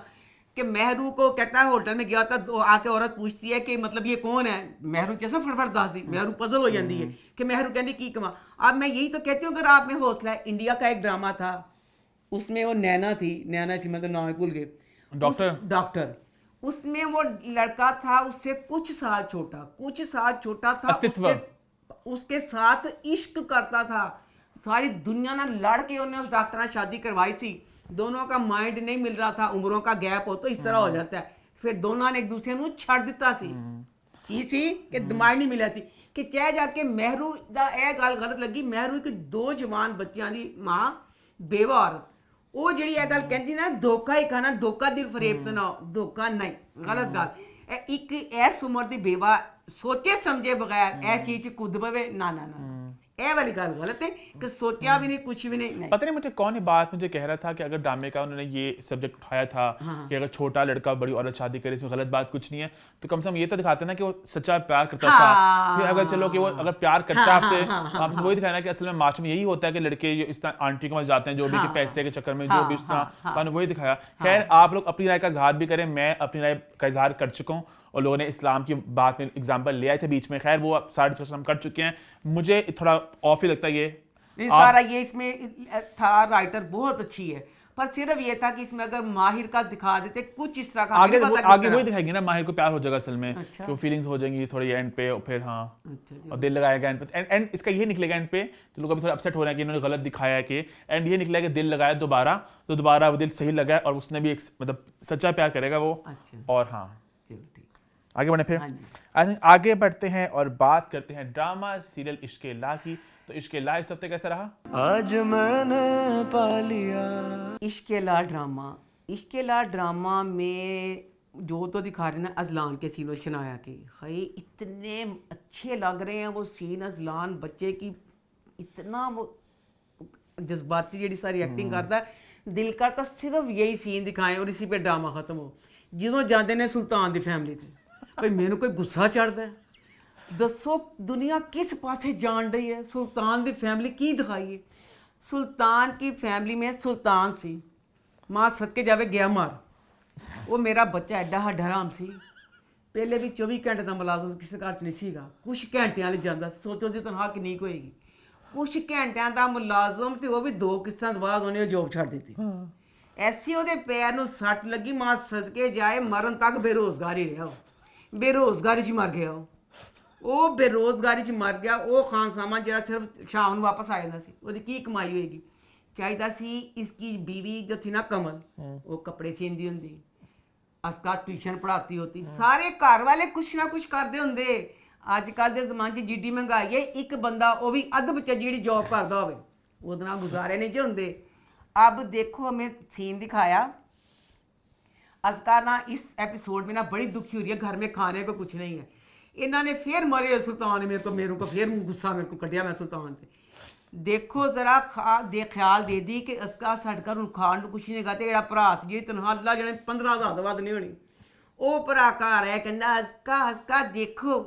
कि महरू को कहता है होटल में गया था तो आके औरत पूछती है कि मतलब ये कौन है, महरू जैसा फटफट दस दी, महरू पजल हो जाती है कि महरू कहती की कमा। अब मैं यही तो कहती हूँ, अगर आप में हौसला है, इंडिया का एक ड्रामा था उसमें वो नैना थी मैं तो नाम भूल गई, डॉक्टर, उसमें वो लड़का था उससे कुछ साल छोटा था, उसके साथ इश्क करता था, सारी दुनिया ना लड़ के उन्हें उस डॉक्टर ने शादी करवाई थी। दोनों का माइंड नहीं मिल रहा था, उम्रों का गैप हो तो इस तरह हो जाता है। फिर दोनों ने एक दूसरे को छड़ दिता सी की सी कि दिमाग नहीं मिला सी कि चाहे जाके महरू दा यह गल गलत लगी। महरू की 2 जवान बच्चों की मां, बेवा औरत, वो जी यह गल कहती ना धोखा ही खाना, धोखा दिल फरेब तो ना, धोखा नहीं, गलत गल। एक इस उम्र की बेवा सोचे समझे बगैर यह चीज कूद पवे, ना ना ना, ये वाली गल गलत है कि सोचा भी नहीं, कुछ भी नहीं। पता नहीं मुझे कौन ही बात मुझे कह रहा था कि अगर ड्रामे का उन्होंने ये सब्जेक्ट उठाया था कि अगर छोटा लड़का बड़ी औरत शादी करे, इसमें गलत बात कुछ नहीं है, तो कम से कम ये तो दिखाते ना कि वो सच्चा प्यार करता था। फिर अगर चलो कि वो अगर प्यार करता है आपसे, आपको वही दिखाना कि असल में मार्च में यही होता है कि लड़के इस तरह आंटी के पास जाते हैं जो भी कि पैसे के चक्कर में, जो भी उस तरह वही दिखाया। खैर आप लोग अपनी राय का इजहार भी करें, मैं अपनी राय का इजहार कर चुका हूँ और लोगों ने इस्लाम की बात में एग्जाम्पल ले आए थे बीच में। खैर वो सारा डिस्कशन हम कर चुके हैं, मुझे थोड़ा ऑफ ही लगता है ये सारा। ये इसमें था राइटर बहुत अच्छी है, पर सिर्फ ये था कि इसमें अगर माहिर का दिखा देते कुछ इस तरह का, आगे वही दिखाएंगे ना, माहिर को प्यार हो जाएगा असल में। अच्छा। तो फीलिंग्स हो जाएंगी थोड़ी एंड पे, और फिर हाँ अच्छा, और दिल लगाएगा एंड पे, एंड इसका ये निकलेगा एंड पे, तो लोग अभी थोड़ा अपसेट हो रहे हैं कि इन्होंने गलत दिखाया कि एंड ये निकलेगा कि दिल लगाया दोबारा, तो दोबारा वो दिल सही लगा और उसने भी एक मतलब सच्चा प्यार करेगा वो। और हाँ आगे बढ़े, फिर आई थिंक आगे बढ़ते हैं और बात करते हैं ड्रामा सीरियल इश्क़-ए ला की। तो इश्क़-ए ला इस हफ्ते कैसा रहा? आज मैंने पा लिया। इश्क़-ए ला ड्रामा में जो तो दिखा रहे ना अजलान के सीन शनाया के, हाय इतने अच्छे लग रहे हैं वो सीन। अजलान बच्चे की इतना वो जज्बाती जी सारी एक्टिंग करता है, दिल करता सिर्फ यही सीन दिखाएं और इसी पे ड्रामा खत्म हो। जो जाते ने सुल्तान की फैमिली थे, भाई मैंने कोई गुस्सा चढ़ता है, दसो दुनिया किस पासे जान रही है। सुल्तान की फैमिली की दिखाई है, सुल्तान की फैमिली में सुल्तान सी, मां सदके जावे गया मार, वो मेरा बच्चा एडा हराम सी, पहले भी 24 घंटे का मुलाजम किसी घर च नहीं सीगा, कुछ घंटियां ले जाता, सोचो जी तनख्वाह कितनी होएगी, कुछ घंटियां का मुलाजम तो वो भी 2 किस्तां बाद उन्हें जॉब छड़ दी। ऐसी ਉਹਦੇ पैर ਨੂੰ सट लगी, मां सदके जाए मरन तक बेरोजगार ही रहा, बेरोजगारी च मर गया। ਉਹ ਬੇਰੋਜ਼ਗਾਰੀ 'ਚ ਮਰ ਗਿਆ। ਉਹ ਖਾਨਸਾਮਾ ਜਿਹੜਾ ਸਿਰਫ ਸ਼ਾਮ ਨੂੰ ਵਾਪਸ ਆ ਜਾਂਦਾ ਸੀ, ਉਹਦੀ ਕੀ ਕਮਾਈ ਹੋਏਗੀ। ਚਾਹੀਦਾ ਸੀ ਇਸकी बीवी जो थी ना कमल, वो कपड़े सींदी ਹੁੰਦੀ, ਅਸਕਾ ਟਿਊਸ਼ਨ ਪੜ੍ਹਾਤੀ ਹੁੰਦੀ, ਸਾਰੇ ਘਰ ਵਾਲੇ ਕੁਛ ਨਾ ਕੁਛ ਕਰਦੇ ਹੁੰਦੇ। ਅੱਜ ਕੱਲ੍ਹ ਦੇ ਜ਼ਮਾਨੇ 'ਚ ਜਿੱਡੀ ਮਹਿੰਗਾਈ ਹੈ, ਇੱਕ ਬੰਦਾ ਉਹ ਵੀ ਅੱਧ ਬੱਚਾ ਜਿਹੜੀ ਜੌਬ ਕਰਦਾ ਹੋਵੇ ਉਹਦੇ ਨਾਲ ਗੁਜ਼ਾਰੇ नहीं जो ਹੁੰਦੇ। अब देखो हमें सीन दिखाया असका ना, इस एपिसोड में ना बड़ी दुखी हो रही है, घर में खाने को कुछ नहीं है। इन्होंने फिर मरे सुल्तान ने मेरे को फिर गुस्सा मेरे को कटिया मैं सुल्तान से। देखो जरा ख्याल दे दी कि असका साढ़े घर हूँ खाण ਨੂੰ ਕੁਛ ਨਹੀਂ ਗਾ, ਤੇ ਜਿਹੜਾ ਭਰਾ ਸੀ ਜਿਹੜੀ ਤਨਖਾਹ ਅੱਲਾ ਜਾਣੇ 15,000 ਤੋਂ ਵੱਧ ਨਹੀਂ ਹੋਣੀ, ਉਹ ਭਰਾ ਘਰ ਆਇਆ ਕਹਿੰਦਾ ਅਸਕਾ ਦੇਖੋ,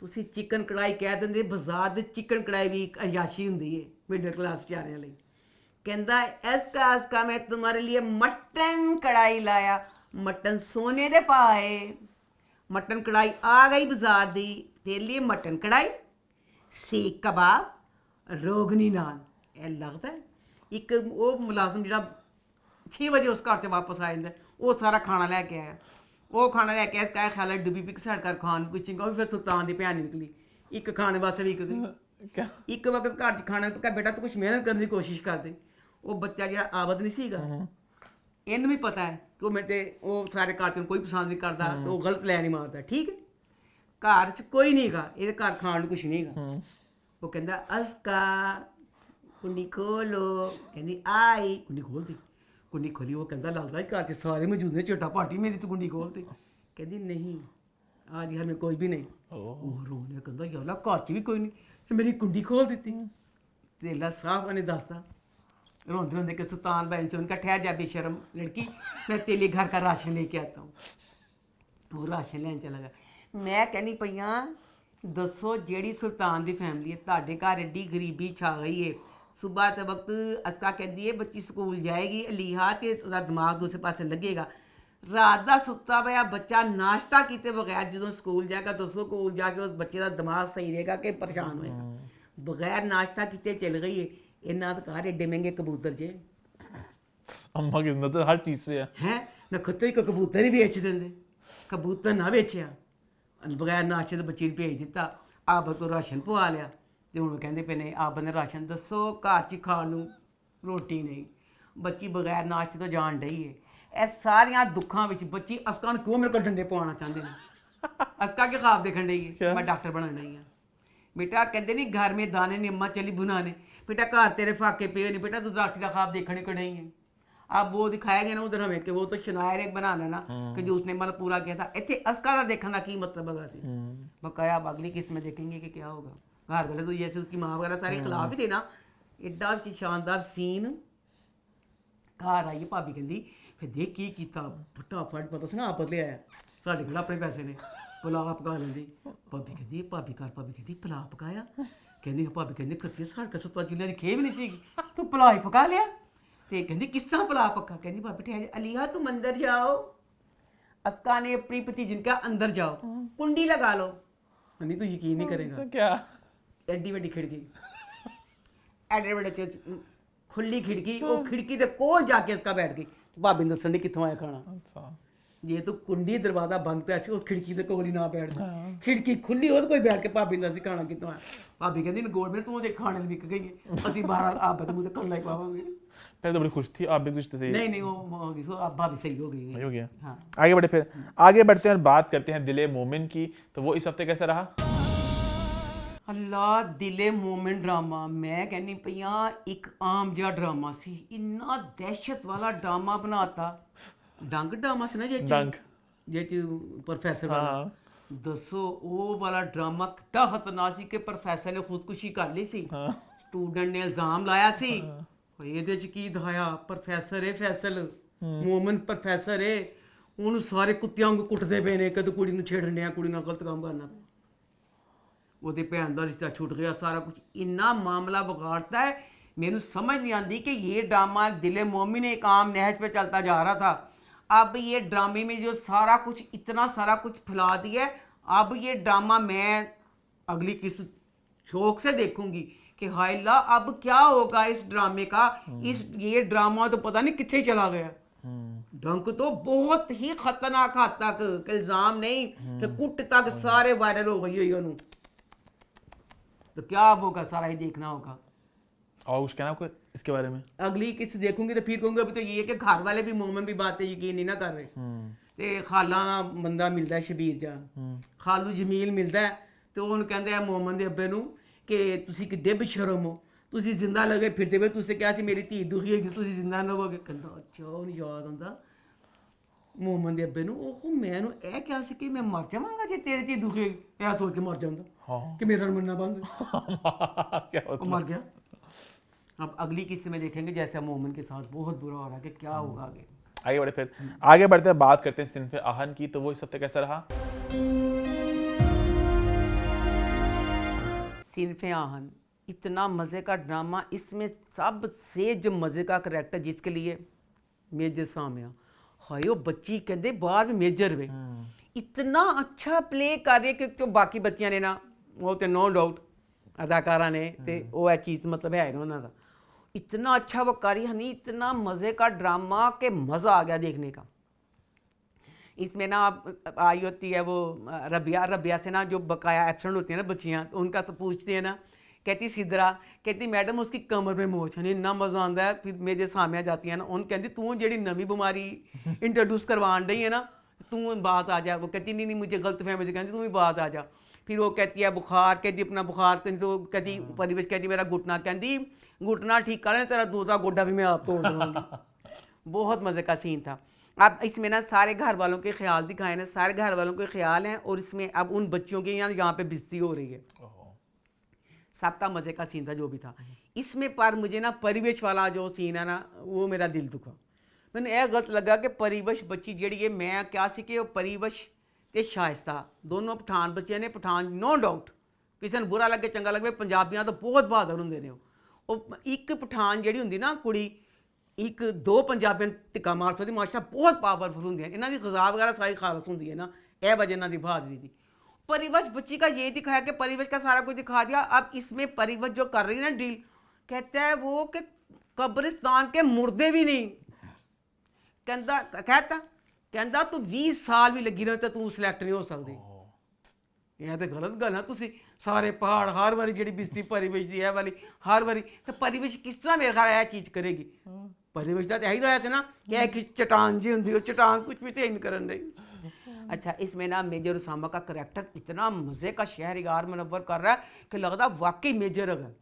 ਤੁਸੀਂ ਚਿਕਨ ਕੜਾਈ ਕਹਿ ਦਿੰਦੇ, ਬਾਜ਼ਾਰ ਦੇ ਚਿਕਨ ਕੜਾਈ ਵੀ ਇੱਕ ਅਯਾਸ਼ੀ ਹੁੰਦੀ ਹੈ ਮਿਡਲ ਕਲਾਸ ਵਿਚਾਰਿਆਂ ਲਈ। ਕਹਿੰਦਾ ਅਸਕਾ ਮੈਂ तुम्हारे लिए मटन कढ़ाई लाया, मटन सोने दे पाए, मटन कढ़ाई आ गई बाजार दी, तेरे लिए मटन कढ़ाई, सीख कबाब, ਰੋਗਨੀ ਨਾਨ। ਇਹ ਲੱਗਦਾ ਇੱਕ ਉਹ ਮੁਲਾਜ਼ਮ ਜਿਹੜਾ 6 ਵਜੇ ਉਸ ਘਰ 'ਚ ਵਾਪਸ ਆ ਜਾਂਦਾ, ਉਹ ਸਾਰਾ ਖਾਣਾ ਲੈ ਕੇ ਆਇਆ। ਉਹ ਖਾਣਾ ਲੈ ਕੇ ਆਇਆ, ਕਹਿ ਖਿਆਲ ਡੁੱਬੀ ਪਿਕ ਸਾਡ ਕਰ ਖਾਣ ਨੂੰ ਕੁਛ ਉਹ ਵੀ ਫਿਰ ਸੁਲਤਾਨ ਦੀ ਭੈਣ ਨਿਕਲੀ, ਇੱਕ ਖਾਣੇ ਵਾਸਤੇ ਵੀ ਇੱਕ ਵਕਤ ਘਰ 'ਚ ਖਾਣਾ ਪਕਾ, ਬੇਟਾ ਤੂੰ ਕੁਛ ਮਿਹਨਤ ਕਰਨ ਦੀ ਕੋਸ਼ਿਸ਼ ਕਰਦੇ। ਉਹ ਬੱਚਾ ਜਿਹੜਾ ਆਬਦ ਨਹੀਂ ਸੀਗਾ, ਇਹਨੂੰ ਵੀ ਪਤਾ ਹੈ ਕਿ ਉਹ ਮੇਰੇ ਤੇ ਉਹ ਸਾਰੇ ਘਰ 'ਚ ਕੋਈ ਪਸੰਦ ਨਹੀਂ ਕਰਦਾ, ਤੇ ਉਹ ਗਲਤ ਲੈ ਨਹੀਂ ਮਾਰਦਾ। ਠੀਕ ਹੈ, ਘਰ 'ਚ ਕੋਈ ਨਹੀਂ ਹੈਗਾ, ਇਹਦੇ ਘਰ ਖਾਣ ਨੂੰ ਕੁਛ ਨਹੀਂ ਹੈਗਾ। ਉਹ ਕਹਿੰਦਾ ਅਸਕਾ ਕੁੰਡੀ ਖੋਲੋ, ਕਹਿੰਦੀ ਆਈ, ਕੁੰਡੀ ਖੋਲਦੀ, ਕੁੰਡੀ ਖੋਲੀ। ਉਹ ਕਹਿੰਦਾ ਲੱਗਦਾ ਘਰ 'ਚ ਸਾਰੇ ਮੌਜੂਦ ਨੇ, ਝੋਟਾ ਪਾਟੀ ਮੇਰੀ ਤੂੰ ਕੁੰਡੀ ਖੋਲਦੀ। ਕਹਿੰਦੀ ਨਹੀਂ आज घर में कोई भी नहीं। ਉਹ ਰੋਣੇ ਕਹਿੰਦਾ ਯਾਰ ਘਰ 'ਚ ਵੀ ਕੋਈ ਨਹੀਂ, ਤੇ ਮੇਰੀ ਕੁੰਡੀ ਖੋਲ ਦਿੱਤੀ। तेला साहब ने दसता रोंदे रोंदे के सुल्तान भाई से उनका ठहर जा बेशर्म लड़की, मैं तेरे लिए घर का राशन लेके आता हूँ। वो राशन लैन चला गया। मैं कहनी पई दसो ਜਿਹੜੀ ਸੁਲਤਾਨ ਦੀ ਫੈਮਿਲੀ ਹੈ ਤੁਹਾਡੇ ਘਰ ਐਡੀ ਗਰੀਬੀ ਛਾ ਗਈ ਹੈ। ਸੁਬਹ ਤੇ ਵਕਤ ਅਸਕਾ ਕਹਿੰਦੀ ਹੈ ਬੱਚੀ ਸਕੂਲ ਜਾਏਗੀ, ਅਲੀਹਾ ਤੇ ਉਹਦਾ ਦਿਮਾਗ ਦੂਸਰੇ ਪਾਸੇ ਲੱਗੇਗਾ। ਰਾਤ ਦਾ ਸੁੱਤਾ ਪਿਆ ਬੱਚਾ ਨਾਸ਼ਤਾ ਕੀਤੇ ਬਗੈਰ ਜਦੋਂ ਸਕੂਲ ਜਾਏਗਾ, ਦੱਸੋ ਸਕੂਲ ਜਾ ਕੇ ਉਸ ਬੱਚੇ ਦਾ ਦਿਮਾਗ ਸਹੀ ਰਹੇਗਾ ਕਿ ਪਰੇਸ਼ਾਨ ਹੋਏਗਾ। ਬਗੈਰ ਨਾਸ਼ਤਾ ਕੀਤੇ ਚਲ गई है। ਇਹਨਾਂ ਦੇ ਘਰ ਐਡੇ ਮਹਿੰਗੇ ਕਬੂਤਰ ਜੇ अम्मा की नजर हर चीज पे है ना, ਖੁੱਤੇ ਕੋ ਕਬੂਤਰ ਹੀ ਵੇਚ ਦਿੰਦੇ। ਕਬੂਤਰ ਨਾ ਵੇਚਿਆ, ਬਗੈਰ ਨਾਸ਼ਤੇ ਦੇ ਬੱਚੇ ਨੂੰ ਭੇਜ ਦਿੱਤਾ। ਆਪ ਤੋਂ ਰਾਸ਼ਨ ਪਵਾ ਲਿਆ ਤੇ ਹੁਣ ਕਹਿੰਦੇ ਪਏ ਨੇ ਆਪ ਨੇ ਰਾਸ਼ਨ ਦੱਸੋ ਘਰ 'ਚ ਖਾਣ ਨੂੰ ਰੋਟੀ ਨਹੀਂ, ਬੱਚੀ ਬਗੈਰ ਨਾਸ਼ਤੇ ਤੋਂ ਜਾਣ ਡਈ ਹੈ। ਇਹ ਸਾਰੀਆਂ ਦੁੱਖਾਂ ਵਿੱਚ ਬੱਚੀ ਅਸਕਾ ਨੂੰ ਕਿਉਂ ਮੇਰੇ ਕੋਲ ਡੰਡੇ ਪਵਾਉਣਾ ਚਾਹੁੰਦੇ ਨੇ। ਅਸਕਾ ਕੇ ਖਾਬ ਦੇਖਣ ਡਈ ਹੈ ਮੈਂ ਡਾਕਟਰ ਬਣਨ ਡਈ ਹਾਂ। बेटा कहते नहीं घर में दाने ने अम्मा चली बुनाने, बेटा घर तेरे फाके पे नहीं, बेटा तू राठी का ख्वाब देखने को नहीं है। अब वो दिखाया गया ना उधर हमें कि वो तो शनायर एक बनाना ना कि जो उसने मतलब पूरा किया था। इतने असका का देखने का की मतलब है सी बकाया अब अगली किस्त में देखेंगे कि क्या होगा। घर वाले तो जैसे उसकी माँ वगैरह सारे खिलाफ ही थे ना। एडा शानदार सीन। घर आई भाभी कहती फिर देख की किया फटाफट पता सुना आप ले आया साढ़े को अपने पैसे ने पुलाव पका लेंदी। भाभी कहती भाभी कहती पुलाव पकाया, कहती भाभी कहती खत्ती साढ़े का सत्ता चुलिया की खेव नहीं सी, तू पुलाव ही पका लिया। तो कहती किस तरह पुलाव पका, कहती भाभी ठहर अलीहा तुम अंदर जाओ। असका ने अपनी भतीजी ने कहा अंदर जाओ कुंडी लगा लो। नहीं तो यकीन नहीं करेगा। तो क्या एडी बड़ी खिड़की एडे बड़े खुली खिड़की, वो खिड़की के कोल जाके इसका बैठ गई। भाभी ने दसन कितों आया खाना। ਜੇ ਤੂੰ ਕੁੰਡੀ ਦਰਵਾਜ਼ਾ ਬੰਦ ਪਿਆ ਸੀ, ਉਹ ਖਿੜਕੀ ਦੇ ਕੋਲ ਹੀ ਨਾ ਬੈਠ ਜਾ। ਖਿੜਕੀ ਖੁੱਲੀ ਉਹਦੇ ਕੋਈ ਬੈਠ ਕੇ ਭਾਬੀ ਦਾ ਸੀ ਖਾਣਾ ਕਿਤੋਂ ਆ। ਭਾਬੀ ਕਹਿੰਦੀ ਨਗੋੜ ਮੇਰੇ ਤੂੰ ਉਹਦੇ ਖਾਣੇ ਲਈ ਵਿਕ ਗਈ ਹੈ, ਅਸੀਂ ਬਾਹਰ ਆਪ ਤੇ ਮੂੰਹ ਤੇ ਕੱਲਾ ਹੀ ਪਾਵਾਂਗੇ। पहले तो बड़ी खुश थी आप भी रिश्ते से। नहीं वो हो गई, अब भाभी सही हो गई हो गया। हाँ आगे बढ़े, फिर आगे बढ़ते हैं और बात करते हैं दिले मोमिन की। तो वो इस हफ्ते कैसा रहा? अल्लाह दिले मोमिन ड्रामा मैं कहनी पई एक आम जिहा ड्रामा सी, इन्ना दहशत वाला ड्रामा बनाता। ਡੰਗ ਡਰਾਮਾ ਸੀ ਨਾ ਜੇ ਪ੍ਰੋਫੈਸਰ ਵਾਲਾ। ਦੱਸੋ ਉਹ ਵਾਲਾ ਡਰਾਮਾ ਕਿੱਡਾ ਖਤਰਨਾਕ ਸੀ ਕਿ ਪ੍ਰੋਫੈਸਰ ਨੇ ਖੁਦਕੁਸ਼ੀ ਕਰ ਲਈ ਸੀ। ਸਟੂਡੈਂਟ ਨੇ ਇਲਜ਼ਾਮ ਲਾਇਆ ਸੀ। ਇਹਦੇ ਚ ਕੀ ਦਿਖਾਇਆ, ਪ੍ਰੋਫੈਸਰ ਹੈ ਫੈਸਲ ਮੋਮਨ ਪ੍ਰੋਫੈਸਰ ਹੈ, ਉਹਨੂੰ ਸਾਰੇ ਕੁੱਤਿਆਂ ਵਾਂਗੂ ਕੁੱਟਦੇ ਪਏ ਨੇ, ਕਦੇ ਕੁੜੀ ਨੂੰ ਛੇੜਨ ਡਿਆ, ਕੁੜੀ ਨਾਲ ਗਲਤ ਕੰਮ ਕਰਨਾ। ਉਹਦੇ ਭੈਣ ਦਾ ਰਿਸ਼ਤਾ ਛੁੱਟ ਗਿਆ, ਸਾਰਾ ਕੁਝ ਇੰਨਾ ਮਾਮਲਾ ਵਿਗਾੜता है। मेनू समझ नहीं आती कि ये ड्रामा दिले मोमिन एक आम नहज पे चलता जा रहा था। अब ये ड्रामे में जो सारा कुछ इतना सारा कुछ फैला दिया है, अब ये ड्रामा मैं अगली किस्त शौक से देखूंगी कि हाय अल्लाह अब क्या होगा इस ड्रामे का। इस ये ड्रामा तो पता नहीं कितने चला गया। डंक तो बहुत ही खतरनाक हद तक कि इल्जाम नहीं कि कुट तक सारे वायरल हो गई हुई उन्होंने। तो क्या अब होगा, सारा ही देखना होगा। और कुछ कहना आपको इसके बारे में? अगली किस्त देखूंगी तो फिर कहूंगी अभी तो ये है कि घर वाले भी मोमन भी बातें यकीन नहीं ना कर रहे। ਤੇ ਖਾਲਾ ਬੰਦਾ ਮਿਲਦਾ ਸ਼ਬੀਰ ਜਾ ਖਾਲੂ ਜਮੀਲ ਮਿਲਦਾ ਤੇ ਉਹਨੂੰ ਕਹਿੰਦੇ ਆ ਮੋਮਨ ਦੇ ਅੱਬੇ ਨੂੰ ਕਿ ਤੁਸੀਂ ਕਿੱਡੇ ਬੇਸ਼ਰਮ ਹੋ, ਤੁਸੀਂ ਜ਼ਿੰਦਾ ਲਗੇ ਫਿਰਦੇ ਵੇ, ਤੁਸੀਂ ਕਿਹਾ ਸੀ ਮੇਰੀ ਧੀ ਦੁਖੀ ਹੋਏਗੀ ਤੁਸੀਂ ਜ਼ਿੰਦਾ ਨਾ ਹੋਵੋਗੇ। ਕਹਿੰਦਾ ਅੱਛਾ, ਉਹਨੂੰ ਯਾਦ ਆਉਂਦਾ ਮੋਮਨ ਦੇ ਅੱਬੇ ਨੂੰ, ਉਹ ਮੈਨੂੰ ਇਹ ਕਿਹਾ ਸੀ ਕਿ ਮੈਂ ਮਰ ਜਾਵਾਂਗਾ ਜੇ ਤੇਰੀ ਧੀ ਦੁਖੀ ਹੋਏਗੀ। ਇਹ ਸੋਚ ਕੇ ਮਰ ਜਾਂਦਾ ਕਿ ਮੇਰਾ ਮਰਨਾ ਬੰਦ क्या वो मर गया। अब अगली किस्से में देखेंगे जैसे मोमन के साथ बहुत बुरा हो रहा है कि क्या होगा आगे। आगे बढ़े, फिर आगे बढ़ते हैं, बात करते हैं सिनफ़े आहन की। तो वो इस हफ्ते कैसा रहा? सिनफ़े आहन इतना मज़े का ड्रामा, इसमें सबसे जो मज़े का करैक्टर जिसके लिए मेजर सामिया हाय, वो बच्ची कहते बाहर भी मेजर वे इतना अच्छा प्ले कर रही है कि जो बाकी बच्चियां ने ना वो तो नो डाउट अदाकारा ने ते वो है चीज़ मतलब है उन्होंने का इतना अच्छा वो करी हनी, इतना मज़े का ड्रामा के मज़ा आ गया देखने का। इसमें ना आई होती है वो रबिया से ना जो बकाया एब्सेंट होती है ना बच्चियाँ, तो उनका तो पूछते हैं ना, कहती सिदरा, कहती मैडम उसकी कमर में मोच है, इन्ना मज़ा आता है। फिर मेरे सामने जाती है ना, उन कहती तू जी नवी बीमारी इंट्रोड्यूस करवान रही है ना, तू बात आ जा। वो कहती नहीं मुझे गलत फहमी, कहती तू भी बात आ जा। फिर वो कहती है बुखार, कहती अपना बुखार, तो कहती परिवेश कहती मेरा घुटना, कहती घुटना ठीक कर तेरा दूसरा गोड्डा भी मैं आप तोड़ दूँगी। बहुत मज़े का सीन था। अब इसमें ना सारे घर वालों के ख्याल दिखाए ना, सारे घर वालों के ख्याल हैं, और इसमें अब उन बच्चियों की यहाँ पे बेइज्जती हो रही है। सबका मज़े का सीन था जो भी था इसमें। पर मुझे ना परिवेश वाला जो सीन है ना, वो मेरा दिल दुखा। मैंने यह गलत लगा कि परिवेश बच्ची जी है, मैं क्या सी कि परिवेश ते शाइस्ता दोनों पठान बच्चे ने, पठान नो डाउट किसी ने बुरा लगे चंगा लगे, पंजाबियां तो बहुत बहादुर होंगे ने। एक पठान जी होंगी ना कुड़ी, एक दो पंजाबियों टिक्का मार सकती, माशा बहुत पावरफुल होंगे, इन्हों की गज़ा वगैरह सारी खालस होंगी है ना, यह वजह इन्हों की बहादुरी थी। परिवेश बच्ची का ये दिखाया कि परिवेश का सारा कुछ दिखा दिया। अब इसमें परिवेश जो कर रही है ना डील, कहता है वो कि कब्रिस्तान के मुर्दे भी नहीं, कहता तू 20 साल भी लगी रहे तो तू सिलेक्ट नहीं हो सकती। यह तो गलत गल है। तुसी सारे पहाड़ हर बारी जी बिस्ती परिवेश की है वाली हर बारी, तो परिवेश किस तरह मेरे ख्याल यह चीज़ करेगी। परिवेश का तो यही रहा था ना कि एक चट्टान जी होंगी, चट्टान कुछ भी चेंज करन रही। अच्छा, इसमें ना मेजर उसामा का करैक्टर इतना मज़े का शहरयार मुनव्वर कर रहा है कि लगता वाकई मेजर है।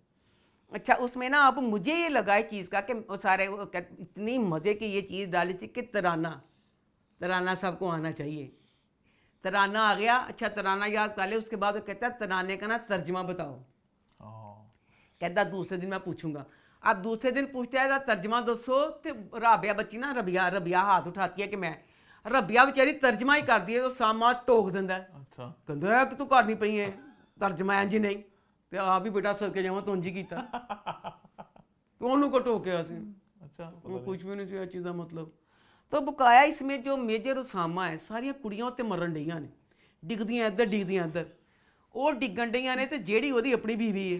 अच्छा, उसमें ना अब मुझे ये लगा है चीज़ का कि सारे इतनी मज़े की ये चीज़ डाली थी कि तराना सबको आना चाहिए। तराना आ गया, अच्छा तराना याद कर ले। उसके बाद वो कहता है तराने का ना तर्जमा बताओ। कहता दूसरे दिन मैं पूछूंगा। अब दूसरे दिन पूछते है तर्जमा दसो, तो राबिया बच्ची ना रबिया हाथ उठाती है कि मैं, रबिया बेचारी तर्जमा ही कर दी है, तो सामा टोक दिंदा है। अच्छा, कहता है कि तू करनी पई है तर्जमा इंज नहीं, तो आप भी बेटा सदके जावा तू इंज कीता, तो उन्होंने को टोकिया सी। अच्छा, वो कुछ भी नहीं सी चीज़ का मतलब। तो बकाया इसमें जो मेजर उसामा है, सारिया कुड़ियां उत्ते मरन डईयां ने, डिगदियां इधर डिगदियां इधर, वो डिगन डईयां ने, तो जेड़ी ओदी अपनी बीवी है,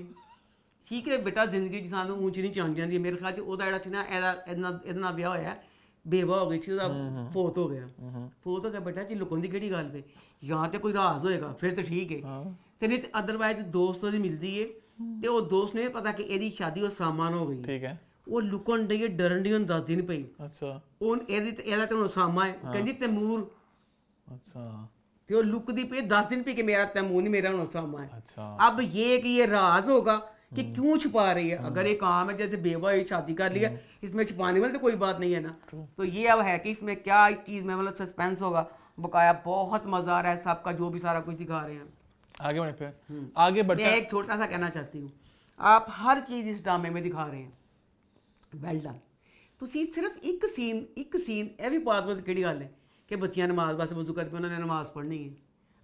ठीक है बेटा जिंदगी च सानू ऊंच नहीं चढ़ जाती। मेरे ख्याल च ओदा जेड़ा सी ना इहदा ब्याह होया, बेवा हो गई थी, ओदा फोत हो गया बेटा जी, लुकन दी केड़ी गल पे, या तो कोई राज होएगा फिर तो ठीक है, ते नहीं अदरवाइज दोस्त ओदी मिलदी है, ते वो दोस्त ने पता कि एदी शादी वो सामान हो गई, ठीक है, वो लुकन डई डरन डी दस दिन पई। अच्छा, एदा तो उसामा है, कहंदी तैमूर। अच्छा, ते वो लुकदी पई 10 दिन पई कि मेरा तैमूर नहीं, मेरा उसामा है। अच्छा, अब ये राज होगा कि क्यों छुपा रही है। अगर एक काम है जैसे बेवा हुई शादी कर लिया, इसमें छुपाने वाली तो कोई बात नहीं है ना। तो ये अब है कि इसमें क्या चीज़ में मतलब सस्पेंस होगा। बकाया बहुत मज़ा आ रहा है सबका, जो भी सारा कुछ दिखा रहे हैं। आगे बढ़े, फिर आगे बढ़ते मैं एक छोटा सा कहना चाहती हूँ, आप हर चीज़ इस ड्रामे में दिखा रहे हैं, वेल डन। ਤੁਸੀਂ सिर्फ एक सीन यह भी बात बस कि गल है कि बच्चियां नमाज बस वजू करके उन्होंने नमाज पढ़नी है।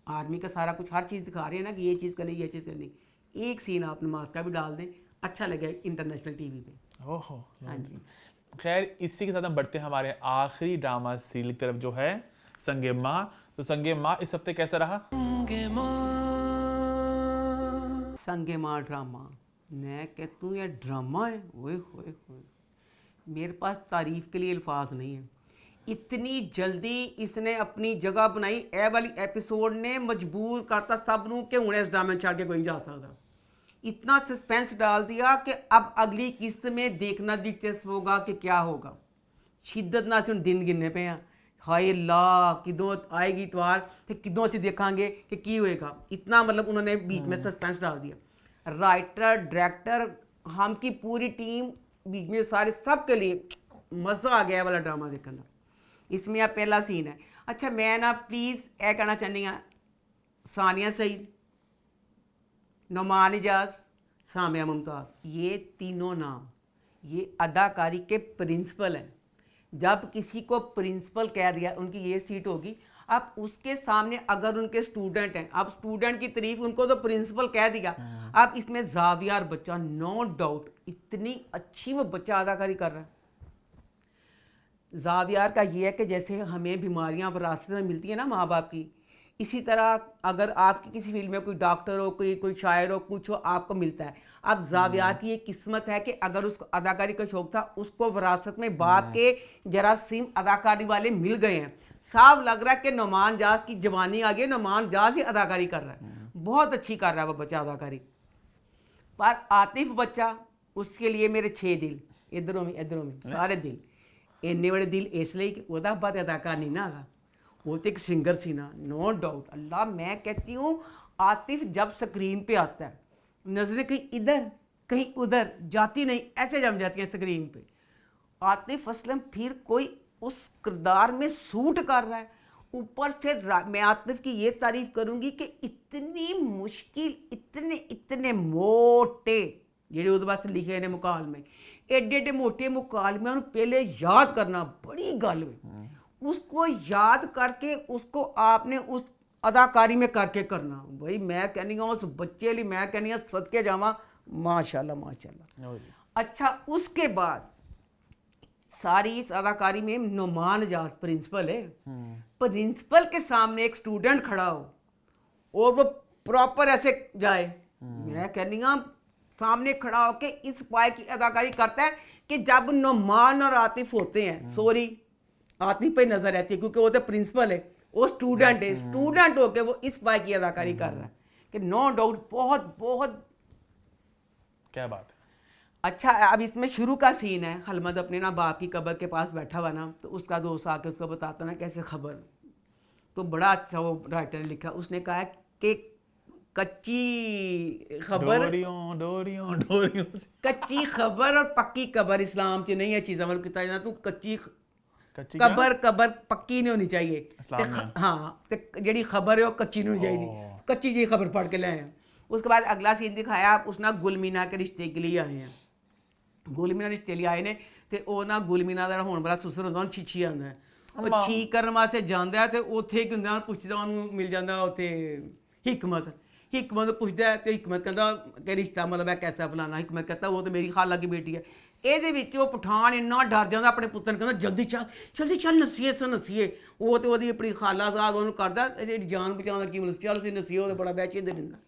आर्मी का सारा कुछ हर चीज़ दिखा रहे हैं ना कि ये चीज़ करनी, ये चीज़ करनी। एक सीन आप नमाज का भी डाल दें, अच्छा लगे इंटरनेशनल टीवी पे। ओहो, हाँ जी। खैर, इसी के साथ हम बढ़ते हैं हमारे आखिरी ड्रामा सीरियल की तरफ, जो है संगे माँ। तो संगे माँ इस हफ्ते कैसा रहा? संगे माँ ड्रामा, मैं कहती हूँ यह ड्रामा है, ओए होए होए, मेरे पास तारीफ़ के लिए अल्फाज नहीं है। इतनी जल्दी इसने अपनी जगह बनाई। ए वाली एपिसोड ने मजबूर करता सब नू कि हुणे इस ड्रामे छड़ के कोई नहीं जा सकता। इतना सस्पेंस डाल दिया कि अब अगली किस्त में देखना दिलचस्प होगा कि क्या होगा। शिद्दत ना से दिन गिनने पे हैं, हाय अल्लाह किदों आएगी इतवार तो किदों से देखांगे कि की होएगा। इतना मतलब उन्होंने बीच में सस्पेंस डाल दिया। राइटर, डायरेक्टर, हम की पूरी टीम बीच में सारे सब के लिए मज़ा आ गया वाला ड्रामा देखना। इसमें अब पहला सीन है। अच्छा मैं ना प्लीज़ यह कहना चाहती हाँ, सानिया सईद, नुमान इजाज, सामिया मुमताज़, ये तीनों नाम ये अदाकारी के प्रिंसिपल हैं। जब किसी को प्रिंसिपल कह दिया उनकी ये सीट होगी। अब उसके सामने अगर उनके स्टूडेंट हैं, अब स्टूडेंट की तारीफ, उनको तो प्रिंसिपल कह दिया। अब इसमें जावियार बच्चा, नो डाउट इतनी अच्छी वो बच्चा अदाकारी कर रहा है। जावियार का ये है कि जैसे हमें बीमारियां विरासत में मिलती है ना माँ बाप की, इसी तरह अगर आपकी किसी फील्ड में कोई डॉक्टर हो, कोई शायर हो, कुछ हो, आपको मिलता है। अब जावियार की ये किस्मत है कि अगर उसको अदाकारी का शौक था, उसको विरासत में बाप के जरासीम अदाकारी वाले मिल गए हैं। साफ लग रहा है कि नुमान जाज की जवानी आ गई, नुमान जाज ही अदाकारी कर रहा है, बहुत अच्छी कर रहा है वो बच्चा अदाकारी। पर आतिफ बच्चा, उसके लिए मेरे 6 दिल इधरों में सारे दिल, इन्ने बड़े दिल इसलिए कि ਉਹਦਾ ਬਾਤ अदाकार नहीं ना आगा, वो तो एक सिंगर सी ना, नो डाउट। अल्लाह मैं कहती हूँ आतिफ जब स्क्रीन पे आता है, नजरें कहीं इधर कहीं उधर जाती नहीं, ऐसे जम जाती हैं स्क्रीन पे। आतिफ असलम फिर कोई उस किरदार में सूट कर रहा है। ऊपर से मैं आतिफ की ये तारीफ करूँगी कि इतनी मुश्किल, इतने मोटे ਜਿਹੜੇ ਉਹਦੇ ਵਾਸਤੇ ਲਿਖੇ ਨੇ मुकालमे, एडे एडे मोटे मुकालमे उन्हें पहले याद करना बड़ी गल है। उसको याद करके उसको आपने उस अदाकारी में करके करना, भाई मैं कहनी हूँ उस बच्चे लिए मैं कहनी हूँ सदके जावा, माशाल्लाह माशाल्लाह। अच्छा उसके बाद सारी इस अदाकारी में नुमान इजाज प्रिंसिपल है। प्रिंसिपल के सामने एक स्टूडेंट खड़ा हो और वो प्रॉपर ऐसे जाए, मैं कहनी हूँ सामने खड़ा होके इस पाए की अदाकारी करता है कि जब नुमान और आतिफ होते हैं, सॉरी आतिफ पे नजर रहती है क्योंकि वो तो प्रिंसिपल है, वो स्टूडेंट है, स्टूडेंट होके वो इस पाए की अदाकारी कर रहा है कि नो डाउट बहुत बहुत क्या बात है। अच्छा अब इसमें शुरू का सीन है, हलमद अपने ना बाप की कब्र के पास बैठा हुआ ना, तो उसका दोस्त आके उसको बताता ना कैसे खबर, तो बड़ा अच्छा वो राइटर ने लिखा, उसने कहा कि कच्ची खबर डोरियों से। कच्ची खबर और पक्की कबर इस्लाम की नहीं है चीज़, अमल किया जाना, तू कच्ची कबर पक्की नहीं होनी चाहिए। हाँ तो जी खबर है वो कच्ची नहीं होनी चाहिए, कच्ची जी खबर पढ़ के ले आए। उसके बाद अगला सीन दिखाया, उसना गुलमीना के रिश्ते के लिए आए हैं। गुलमीना रिश्ते लिए आए ने ते वो ना गुलमीना दा होने वाला सुसर होंदा छिछी आंदा है, वो छी करन वास्ते जांदा है ते उत्थे की हुंदा पुछदा ओनू मिल जांदा उत्थे हिकमत पुछदा है ते हिकमत कहंदा कि रिश्ता मतलब है कैसा फलाना। हिकमत कहता वो तो मेरी खाला की बेटी है। ਇਹਦੇ ਵਿੱਚ ਉਹ ਪਠਾਨ ਇੰਨਾ ਡਰ ਜਾਂਦਾ ਆਪਣੇ ਪੁੱਤਰ ਨੂੰ, ਕਹਿੰਦਾ ਜਲਦੀ ਚੱਲ ਨਸੀਏ। ਉਹ ਤੇ ਉਹਦੀ ਆਪਣੀ ਖਾਲਾ ਸਾਹਿਬ ਉਹਨੂੰ ਕਰਦਾ ਜਿਹੜੀ ਜਾਨ ਬਚਾਉਣ ਦਾ ਕੀ ਮਤਲਬ, ਚੱਲ ਸੀ ਨਸੀਏ, ਉਹ ਤੇ ਬੜਾ ਬੈਚੇ ਦੇ ਦਿੰਦਾ।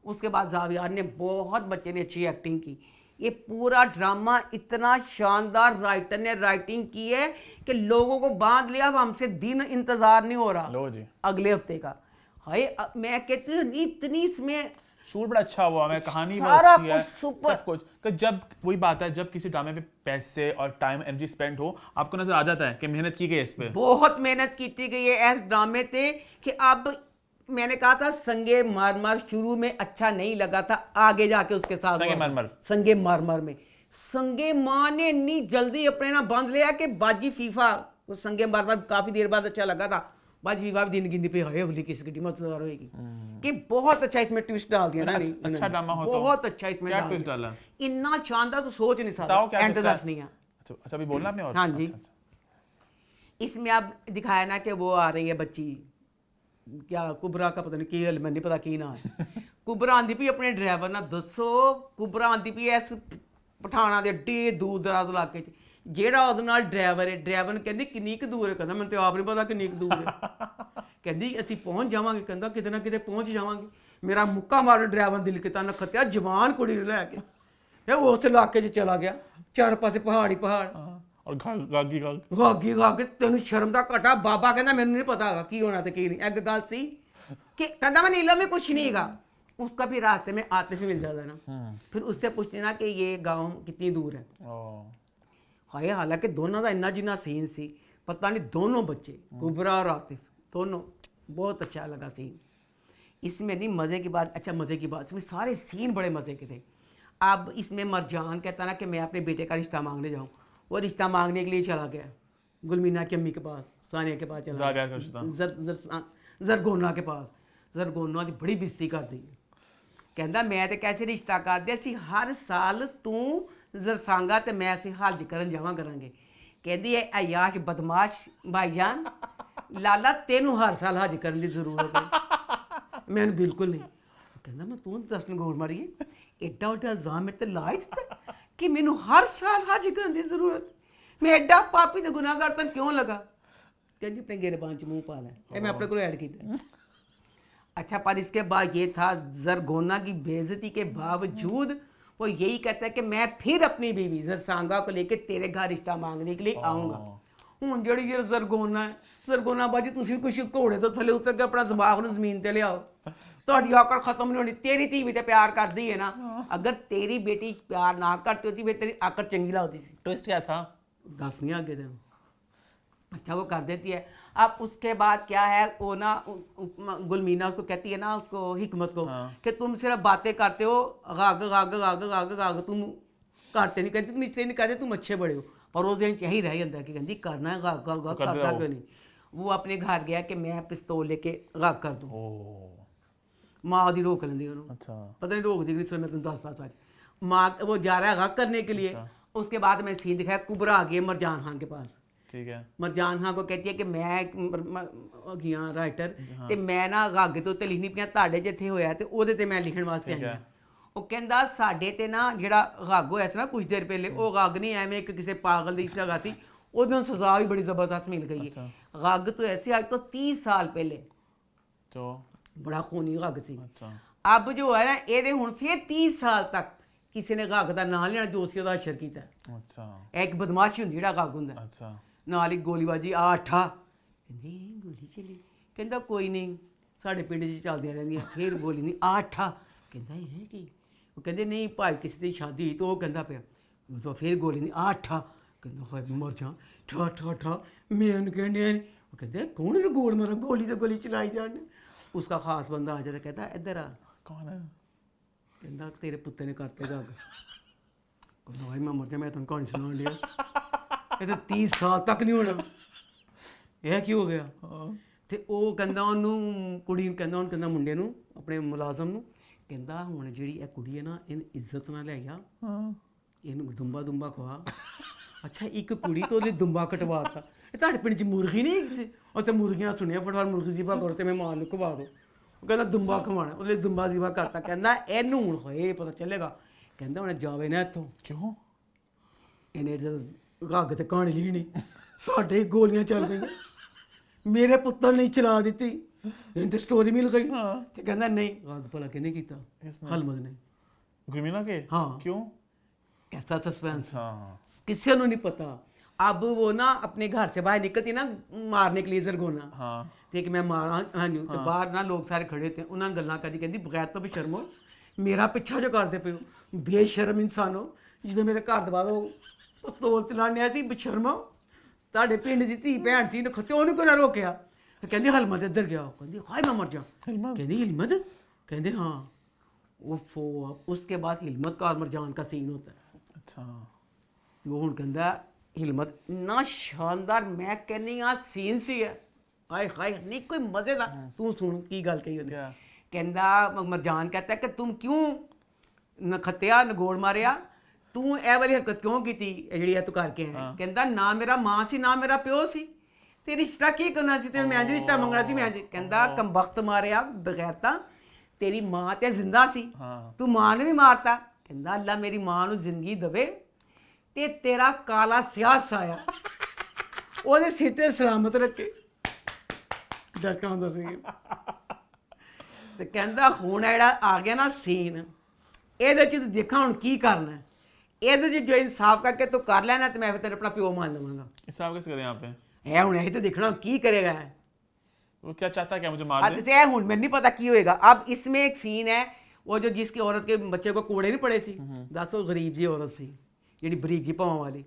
उसके बाद जावियार ने बहुत बच्चे ने अच्छी एक्टिंग की। ये पूरा ड्रामा इतना शानदार राइटर ने राइटिंग की है कि लोगों को बांध लिया। अब हमसे दिन इंतजार नहीं हो रहा लो जी अगले हफ्ते का। हाय मैं कहती हूँ इतनी इसमें शूट बड़ा अच्छा हुआ है, कहानी बहुत सारा अच्छी है, कुछ सब कुछ। तो जब वही बात है, जब किसी ड्रामे पे पैसे और टाइम एनर्जी स्पेंड हो, आपको नजर आ जाता है कि मेहनत की गई है इस पे। बहुत मेहनत की गई है इस ड्रामे पे कि अब मैंने कहा था संगे मारमार शुरू में अच्छा नहीं लगा था, आगे जाके उसके साथ संगे मारमार में संगे मार ने इतनी जल्दी अपने ना बांध लिया कि बाजी फीफा संगे मारमार काफी देर बाद अच्छा लगा था। बाजी फीफा भी दिन गिनती पे है बोली किसी की टीम होगी कि बहुत अच्छा इसमें ट्विस्ट डाल दिया ना। अच्छा ड्रामा हो, बहुत अच्छा इसमें ट्विस्ट डाला, इतना शानदार तो सोच नहीं सकता। एंड दस नहीं है। अच्छा अभी बोलना आपने और हाँ जी। इसमें अब दिखाया ना कि वो आ रही है बच्ची, क्या कुबरा का पता नहीं की, मैं नहीं पता की ना है। कुबरा आंदी पी अपने ड्राइवर ना दसो, कुबरा आंदी पी इस पठाना दे एड्डे दूर दराज इलाके च ਜਿਹੜਾ ਉਹਦੇ ਨਾਲ ਡਰਾਈਵਰ ਹੈ, ਡਰਾਈਵਰ ਨੂੰ ਕਹਿੰਦੀ ਕਿੰਨੀ ਕੁ ਦੂਰ ਹੈ, ਕਹਿੰਦਾ ਮੈਨੂੰ ਤੇ ਆਪ ਨਹੀਂ ਪਤਾ ਕਿੰਨੀ ਕੁ ਦੂਰ ਹੈ। ਕਹਿੰਦੀ ਅਸੀਂ ਪਹੁੰਚ ਜਾਵਾਂਗੇ, ਕਹਿੰਦਾ ਕਿਤੇ ਨਾ ਕਿਤੇ ਪਹੁੰਚ ਜਾਵਾਂਗੇ। ਮੇਰਾ ਮੁੱਕਾ ਮਾਰਨ ਡਰਾਈਵਰ ਦਿਲ ਕਿਤਾ ਨਖਤਿਆ ਜਵਾਨ ਕੁੜੀ ਨੂੰ ਲੈ ਕੇ ਫਿਰ ਉਸ ਇਲਾਕੇ 'ਚ ਚਲਾ ਗਿਆ, ਚਾਰ ਪਾਸੇ ਪਹਾੜ ਹੀ ਪਹਾੜ। ਔਰ ਗਾਗੀ ਗਾਗੀ ਤੈਨੂੰ ਸ਼ਰਮ ਦਾ ਘਟਾ। ਬਾਬਾ ਕਹਿੰਦਾ ਮੈਨੂੰ ਨਹੀਂ ਪਤਾ ਹੈਗਾ ਕੀ ਹੋਣਾ ਤੇ ਕੀ नहीं। एक गल सी कि कहता मैं नीलम में कुछ नहीं हैगा। उसका भी रास्ते में आतिफ मिल जाता ना, फिर उससे पूछते ना कि ये गांव कितनी दूर है। हाय हालांकि दोनों का इन्ना जिन्ना सीन सी, पता नहीं दोनों बच्चे कुबरा और आतिफ दोनों, बहुत अच्छा लगा सीन इसमें। नहीं मज़े की बात, अच्छा मज़े की बात, इसमें सारे सीन बड़े मज़े के थे। अब इसमें मरजान कहता ना कि मैं अपने बेटे का रिश्ता मांगने जाऊँ, वो रिश्ता मांगने के लिए चला गया गुलमीना की अम्मी के पास, सानिया के पास चला, जरगोना के पास। जरगोना की बड़ी बेइज्जती कर दी। कहता मैं तो कैसे रिश्ता कर दिया सी, हर साल तू जरसांगा तो मैं असी हज करन जावा करांगे। कहती है अयाश बदमाश भाईजान, लाला तेनू हर साल हज करने की जरूरत है। मैंने बिल्कुल नहीं। कहता मैं तू दस गौर मारी एडा वड्डा इल्जाम मेरे ते ला दिता कि मैनू हर साल हज करने की जरूरत, मैं एडा पापी ते गुनाहगार तन क्यों लगा। कहती अपने गिरबान च मुंह पा लै, मैं अपने को ऐड किया। अच्छा पर इसके बाद ये था जरगोना की बेइज्जती के बावजूद वो यही कहता है कि मैं फिर अपनी बीवी जरसांगा को लेके तेरे घर रिश्ता मांगने के लिए आऊँगा। हूँ जी ये जरगोना है, जरगोना बाजी तुम भी कुछ घोड़े तो थले उतर के अपना दिमाग में जमीन ते लियाओ, ਤੁਹਾਡੀ आकड़ खत्म नहीं होनी। तेरी धी भी तो प्यार करती है ना, अगर तेरी बेटी प्यार ना करती होती फिर तेरी आकड़ चंगी लगती सी। ट्विस्ट क्या था दस नहीं आगे तेन। अच्छा वो कर देती है। अब उसके बाद क्या है, वो ना गुलमीना उसको कहती है ना, उसको हिकमत को कि तुम सिर्फ बातें करते हो, गाग गाग गाग गाग गाग तुम करते नहीं, कहती तुम इसलिए नहीं कहते तुम अच्छे बड़े हो, पर वो दिन यही रह जाता है कि कहती करना है गाग गाग गाग करता क्यों नहीं। वो अपने घर गया कि मैं पिस्तौल लेके गाग कर दूँ, माँ दी रोक लेंदी उन्होंने। अच्छा पता नहीं रोक दी कि मैं तुम दस दस माँ वो जा रहा है गाग करने के लिए। उसके बाद मैं सीन दिखाया, कुबरा आ गई मरजान खान के पास। ठीक है, मरजान खान को कहती है कि मैं गया राइटर ਤੇ ਮੈਂ ਨਾ ਗੱਗ ਤੋਂ ਤੇ ਲਿਖਣੀ ਪਿਆ ਤੁਹਾਡੇ ਜਿੱਥੇ ਹੋਇਆ ਤੇ ਉਹਦੇ ਤੇ ਮੈਂ ਲਿਖਣ ਵਾਸਤੇ ਆਈ ਹਾਂ। ਉਹ ਕਹਿੰਦਾ ਸਾਡੇ ਤੇ ਨਾ ਜਿਹੜਾ ਗੱਗ ਹੋਇਆ ਸੀ ਨਾ ਕੁਝ ਦੇਰ ਪਹਿਲੇ, ਉਹ ਗੱਗ ਨਹੀਂ ਐਵੇਂ ਇੱਕ ਕਿਸੇ ਪਾਗਲ ਦੀ ਜਗ੍ਹਾ ਸੀ, ਉਹਦੇ ਨੂੰ ਸਜ਼ਾ ਵੀ ਬੜੀ ਜ਼ਬਰਦਸਤ ਮਿਲ ਗਈ ਹੈ। ਗੱਗ ਤੋਂ ਐਸੇ ਅੱਜ ਤੋਂ 30 ਸਾਲ ਪਹਿਲੇ ਜੋ ਬੜਾ ਖੂਨੀ ਗੱਗ ਸੀ। अब जो है ना ये हुण फिर 30 साल तक किसी ने गग का नाम लेना जो उसदा अशर किया। अच्छा एक बदमाशी हुंदी जिहड़ा गग हुंदा। अच्छा नाल ही गोलीबाजी आ अठा कहंदी गोली चली, कहंदा कोई नहीं साडे पिंड च चलदियां रहिंदियां। फिर गोली नहीं आ अठा, कहंदा ये की, वो कहंदे नहीं भाई किसी दी शादी हुई, तो वो कहंदा पिया तो फिर गोली नहीं आ अठा, कहंदा हाय मर जा ठा ठा ठा मैं कहंदे, वो कहंदे कौन ने गोल मारा, गोली तो गोली चलाई जाने। उसका खास बंदा आ जाता, कहता इधर आ, कौन है, कहता तेरे पुत्ते ने करते गग। कहता भाई मैं मर जा, मैं तुम कहानी सुना लिया, ये तो 30 साल तक नहीं होना, यह की हो गया। तो वो कहता उन्होंने कुड़ी कहता उन्होंने कहता मुंडे नूं अपने मुलाजम नूं, कहता हुण जिहड़ी यह कुड़ी है ना इन इज्जत नाल लै जा, इनू दुंबा दुंबा खवा। अच्छा एक कुड़ी तो ਉਹਨੇ ਦੁੰਬਾ ਕਟਵਾਤਾ। ਇਹ ਤੁਹਾਡੇ ਪਿੰਡ 'ਚ ਮੁਰਗੀ ਨਹੀਂ ਸੀ, ਉੱਥੇ ਮੁਰਗੀਆਂ ਸੁਣਿਆ ਫਟਾਫਟ ਮੁਰਗੀ ਜ਼ਿਬਾ ਕਰੋ ਤੇ ਮਹਿਮਾਨ ਨੂੰ ਖਵਾ ਦਿਓ। ਉਹ ਕਹਿੰਦਾ ਦੁੰਬਾ ਖਵਾਉਣਾ, ਉਹਨੇ ਦੁੰਬਾ ਜ਼ਿਬਾ ਕਰਤਾ। ਕਹਿੰਦਾ ਇਹਨੂੰ ਹੁਣ ਹੋਏ ਪਤਾ ਚੱਲੇਗਾ, ਕਹਿੰਦਾ ਹੁਣ ਜਾਵੇ ਨਾ ਇੱਥੋਂ। ਕਿਉਂ ਇਹਨੇ ਗੱਗ ਤੇ ਕਹਾਣੀ ਲਿਖਣੀ, ਸਾਡੇ ਗੋਲੀਆਂ ਚੱਲ ਪਈਆਂ, ਮੇਰੇ ਪੁੱਤਰ ਨੇ ਚਲਾ ਦਿੱਤੀ, ਇਹਨੂੰ ਤੇ ਸਟੋਰੀ ਮਿਲ ਗਈ। ਤੇ ਕਹਿੰਦਾ ਨਹੀਂ ਗੱਗ ਭਲਾ ਕਿਹਨੇ ਕੀਤਾ, ਹਲਮਦ ने। गुलमीना के? हाँ क्यों, कैसा सस्पेंस, किसी को नहीं पता। अब वो ना अपने घर से बाहर निकलती ना मारने के लिए जरगोना, हाँ कि मैं मारा हाँ नहीं, तो बाहर ना लोग सारे खड़े थे, उन्होंने गल्लां करी, कहती बगैर तो भी शर्मो मेरा पिछा जो करते पे हो, बेशर्म इंसानो, जो मेरे घर दे बाद पिस्तौल चलाने सी, बेशर्मो ਤੁਹਾਡੇ ਪਿੰਡ ਦੀ ਧੀ ਭੈਣ ਸੀ, ਖੱਤੇ ਉਹਨੂੰ ਕਿਉਂ ਨਾ ਰੋਕਿਆ। ਕਹਿੰਦੀ ਹਲਮਤ ਇੱਧਰ ਗਿਆ, ਕਹਿੰਦੀ ਹਾਏ ਮੈਂ ਮਰ ਜਾ, ਕਹਿੰਦੀ हिलमत, कहते हाँ। वो उसके बाद हिलमत का और मरजान का सीन होता है। अच्छा वो हुण कहंदा हिलमत ना शानदार, मैं कहनी आ सीन सी है, हाय हाय नहीं कोई मजे दा। तू सुन की गल कही उन्हें, कहंदा मरजान कहता है कि तुम क्यों नखत्या नगोड़ मारिया, तू ए वाली हरकत क्यों की थी जिहड़ी तू करके है। कहंदा ना मेरा मां सी ना मेरा प्यो सी, ते रिश्ता की करना सी, ते मैं रिश्ता मंगना सी। मैं कहंदा कमबख्त मारिया बगैरता, तेरी मां ते जिंदा सी, तू मां ने भी मारता। कहंदा अल्लाह मेरी मां नूं जिंदगी दवे ते तेरा काला स्याह साया ओहदे सिर ते सलामत रखे। डरका हुंदा सी। ते कहंदा हुण जेहड़ा आ गया ना सीन, ਇਹਦੇ ਚ ਦੇਖਾਂ ਹੁਣ ਕੀ ਕਰਨਾ है। ਇਹਦੇ 'ਚ ਜੋ ਇਨਸਾਫ ਕਰਕੇ ਤੂੰ ਕਰ ਲੈਣਾ ਤੇ ਮੈਂ ਫਿਰ ਤੇਰੇ ਆਪਣਾ ਪਿਓ ਮੰਨ ਲਵਾਂਗਾ। हिसाब कैसे करें यहाँ पे? ਇਹ ਹੁਣ ਇਹ ਤਾਂ ਦੇਖਣਾ ਕੀ ਕਰੇਗਾ ਹੈ। वो क्या चाहता है, क्या मुझे मार दे? अब ये हुन मैंने नहीं पता की होएगा। अब इसमें एक सीन है वो जो जिसकी औरत के बच्चे को कोड़े नहीं पड़े सी, दस वो गरीब जी औरत सी ਜਿਹੜੀ ਬਰੀਕੀ ਭਾਵਾਂ ਵਾਲੀ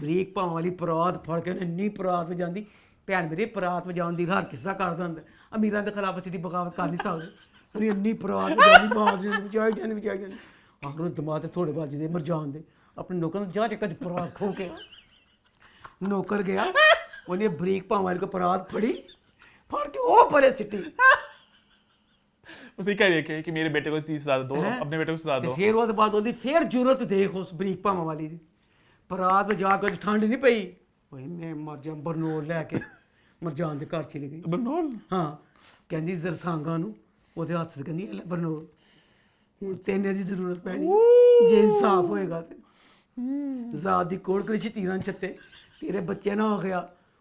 ਬਰੀਕ ਭਾਵਾਂ ਵਾਲੀ ਪਰਾਤ ਫੜ ਕੇ ਉਹਨੇ ਇੰਨੀ ਪਰਾਤ ਵਜਾਉਂਦੀ। ਭੈਣ ਮੇਰੀ ਪਰਾਤ ਵਜਾਉਣ ਦੀ ਹਰ ਕਿਸੇ ਦਾ ਕਰਦਾ ਹੁੰਦਾ, ਅਮੀਰਾਂ ਦੇ ਖਿਲਾਫ ਅਸੀਂ ਬਗਾਵਤ ਕਰ ਨਹੀਂ ਸਕਦੇ। ਉਹਨੇ ਇੰਨੀ ਪਰਾਤ ਵਜਾਉਂਦੀ ਬਾਜ਼ ਵਜਾਈ ਜਾਂਦੀ ਆਖਰ ਦਿਮਾਗ ਤੇ ਥੋੜੇ ਵੱਜਦੇ ਮਰ ਜਾਣ ਦੇ। ਆਪਣੇ ਨੌਕਰ ਨੂੰ ਜਾ ਚੱਕਾ ਪਰਾਤ ਖੋ ਕੇ ਨੌਕਰ ਗਿਆ, ਉਹਨੇ ਬਰੀਕ ਭਾਵਾਂ ਵਾਲੀ ਕੋ ਪਰਾਤ ਫੜੀ ਫੜ ਕੇ ਉਹ ਪਰੇ ਸਿੱਟੀ। उसे कह रही है कि मेरे बेटे को इस चीज से ज्यादा दो, अपने बेटे को सजा दो। फिर ਉਹਦੇ ਬਾਅਦ ਉਹਦੀ ਫੇਰ ਜ਼ਰੂਰਤ ਦੇਖ ਉਸ ਬਰੀਕ ਭਾਵਾਂ ਵਾਲੀ ਦੀ। ਪਰਾਤ ਵਜਾ ਕੇ ਠੰਡ ਨਹੀਂ ਪਈ, ਓਏ ਮੈਂ ਮਰ ਜਾ। ਬਰਨੋਲ ਲੈ ਕੇ ਮਰਜਾਨ ਦੇ ਘਰ ਚਲੀ ਗਈ। बरनौल? ਹਾਂ, ਕਹਿੰਦੀ ਜ਼ਰਸਾਂਗਾ ਨੂੰ ਉਹਦੇ ਹੱਥ 'ਚ ਕਹਿੰਦੀ ਲੈ ਬਰਨੋਲ ਹੁਣ ਤੈਨੂੰ ਇਹਦੀ ਜ਼ਰੂਰਤ ਪੈਣੀ ਜੇ ਇਨਸਾਫ ਹੋਏਗਾ ਤੇ। ਜ਼ਾਤ ਦੀ ਕੋੜ ਕਰੀ ਤੀਰਾਂ ਛੱਤੇ ਤੇਰੇ ਬੱਚੇ ਨਾ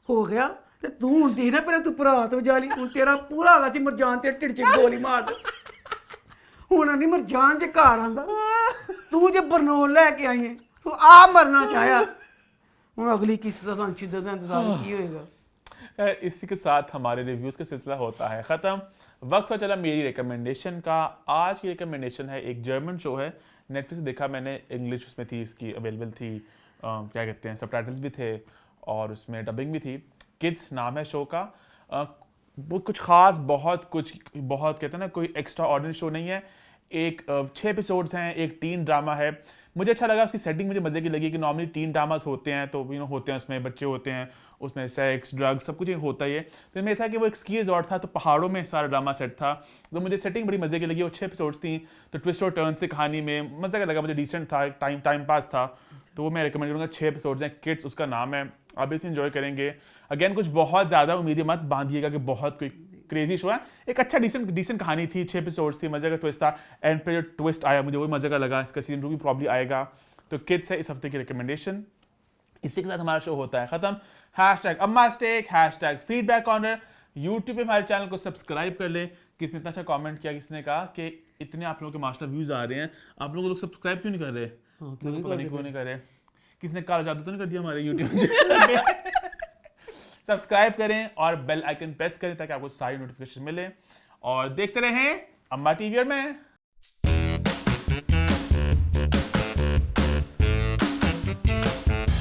ਹੋ ਗਿਆ ਤੇ ਤੂੰ ਹੁਣ ਦੇਖ ਨਾ ਪਹਿਲਾਂ ਤੂੰ ਪਰਾਤ ਵਜਾ ਲਈ। ਹੁਣ ਤੇਰਾ ਪੂਰਾ ਹੈਗਾ ਸੀ ਮਰਜਾਨ ਤੇ ਢਿੱਡ 'ਚ ਗੋਲੀ ਮਾਰ ਦੇ। ਹੁਣ ਨਹੀਂ ਮਰਜਾਨ ਦੇ ਘਰ ਆਂਦਾ, ਤੂੰ ਜੇ ਬਰਨੋਲ ਲੈ ਕੇ ਆਈ ਹੈ ਤੂੰ ਆ ਮਰਨਾ ਚਾਹਿਆ। ਹੁਣ ਅਗਲੀ किसी ਦਾ ਸਾਨੂੰ ਸ਼ਿੱਦਤ ਦਾ ਇੰਤਜ਼ਾਰ ਕੀ ਹੋਏਗਾ। इसी के साथ हमारे रिव्यूज का सिलसिला होता है ख़त्म। वक्त हो चला मेरी रिकमेंडेशन का। आज की रिकमेंडेशन है एक जर्मन शो है, नेटफ्लिक्स से देखा मैंने, इंग्लिश उसमें थी, उसकी अवेलेबल थी, क्या कहते हैं सबटाइटल्स भी थे और उसमें डबिंग भी थी। किड्स नाम है शो का। वो कुछ ख़ास बहुत कहते हैं ना कोई एक्स्ट्रा ऑर्डिनरी शो नहीं है। एक 6 एपिसोड्स हैं, एक टीन ड्रामा है। मुझे अच्छा लगा, उसकी सेटिंग मुझे मज़े की लगी कि नॉर्मली टीन ड्रामास होते हैं तो होते हैं उसमें बच्चे होते हैं, उसमें सेक्स ड्रग्स सब कुछ होता ही है। तो इसमें था कि वो एक स्की रिजॉर्ट था तो पहाड़ों में सारा ड्रामा सेट था। तो मुझे सेटिंग बड़ी मज़े की लगी। वो 6 एपिसोड्स थी तो ट्विस्ट और टर्न्स थी कहानी में, मज़ा का लगा मुझे, डिसेंट था, टाइम पास था। तो वो मैं रिकमेंड करूँगा। 6 एपिसोड्स हैं, किड्स उसका नाम है, आप इसे इन्जॉय करेंगे। अगेन कुछ बहुत ज़्यादा उम्मीदें मत बांधिएगा कि बहुत कोई क्रेजी शो है। एक अच्छा डिसेंट कहानी थी, 6 एपिसोड्स थी, मज़े का ट्विस्ट था। एंड पे जो ट्विस्ट आया मुझे वो मज़े का लगा। इसका सीजन 2 भी प्रॉब्ली आएगा। तो किड्स है इस हफ्ते की रिकमेंडेशन। इसी के साथ हमारा शो होता है ख़त्म। Hashtag Amma stake, hashtag feedback corner. YouTube पे हमारे चैनल को सब्सक्राइब कर लें। किसने इतना अच्छा कमेंट किया, किसने कहा कि इतने आप लोगों के मास्टर व्यूज़ आ रहे हैं, आप लोग सब्सक्राइब क्यों नहीं कर रहे? पता नहीं क्यों नहीं कर रहे। किसने काला जादू तो नहीं कर दिया हमारे यूट्यूब सब्सक्राइब करें और बेल आइकन प्रेस करें ताकि आपको सारी नोटिफिकेशन मिले। और देखते रहें अम्मा टीवी और मैं।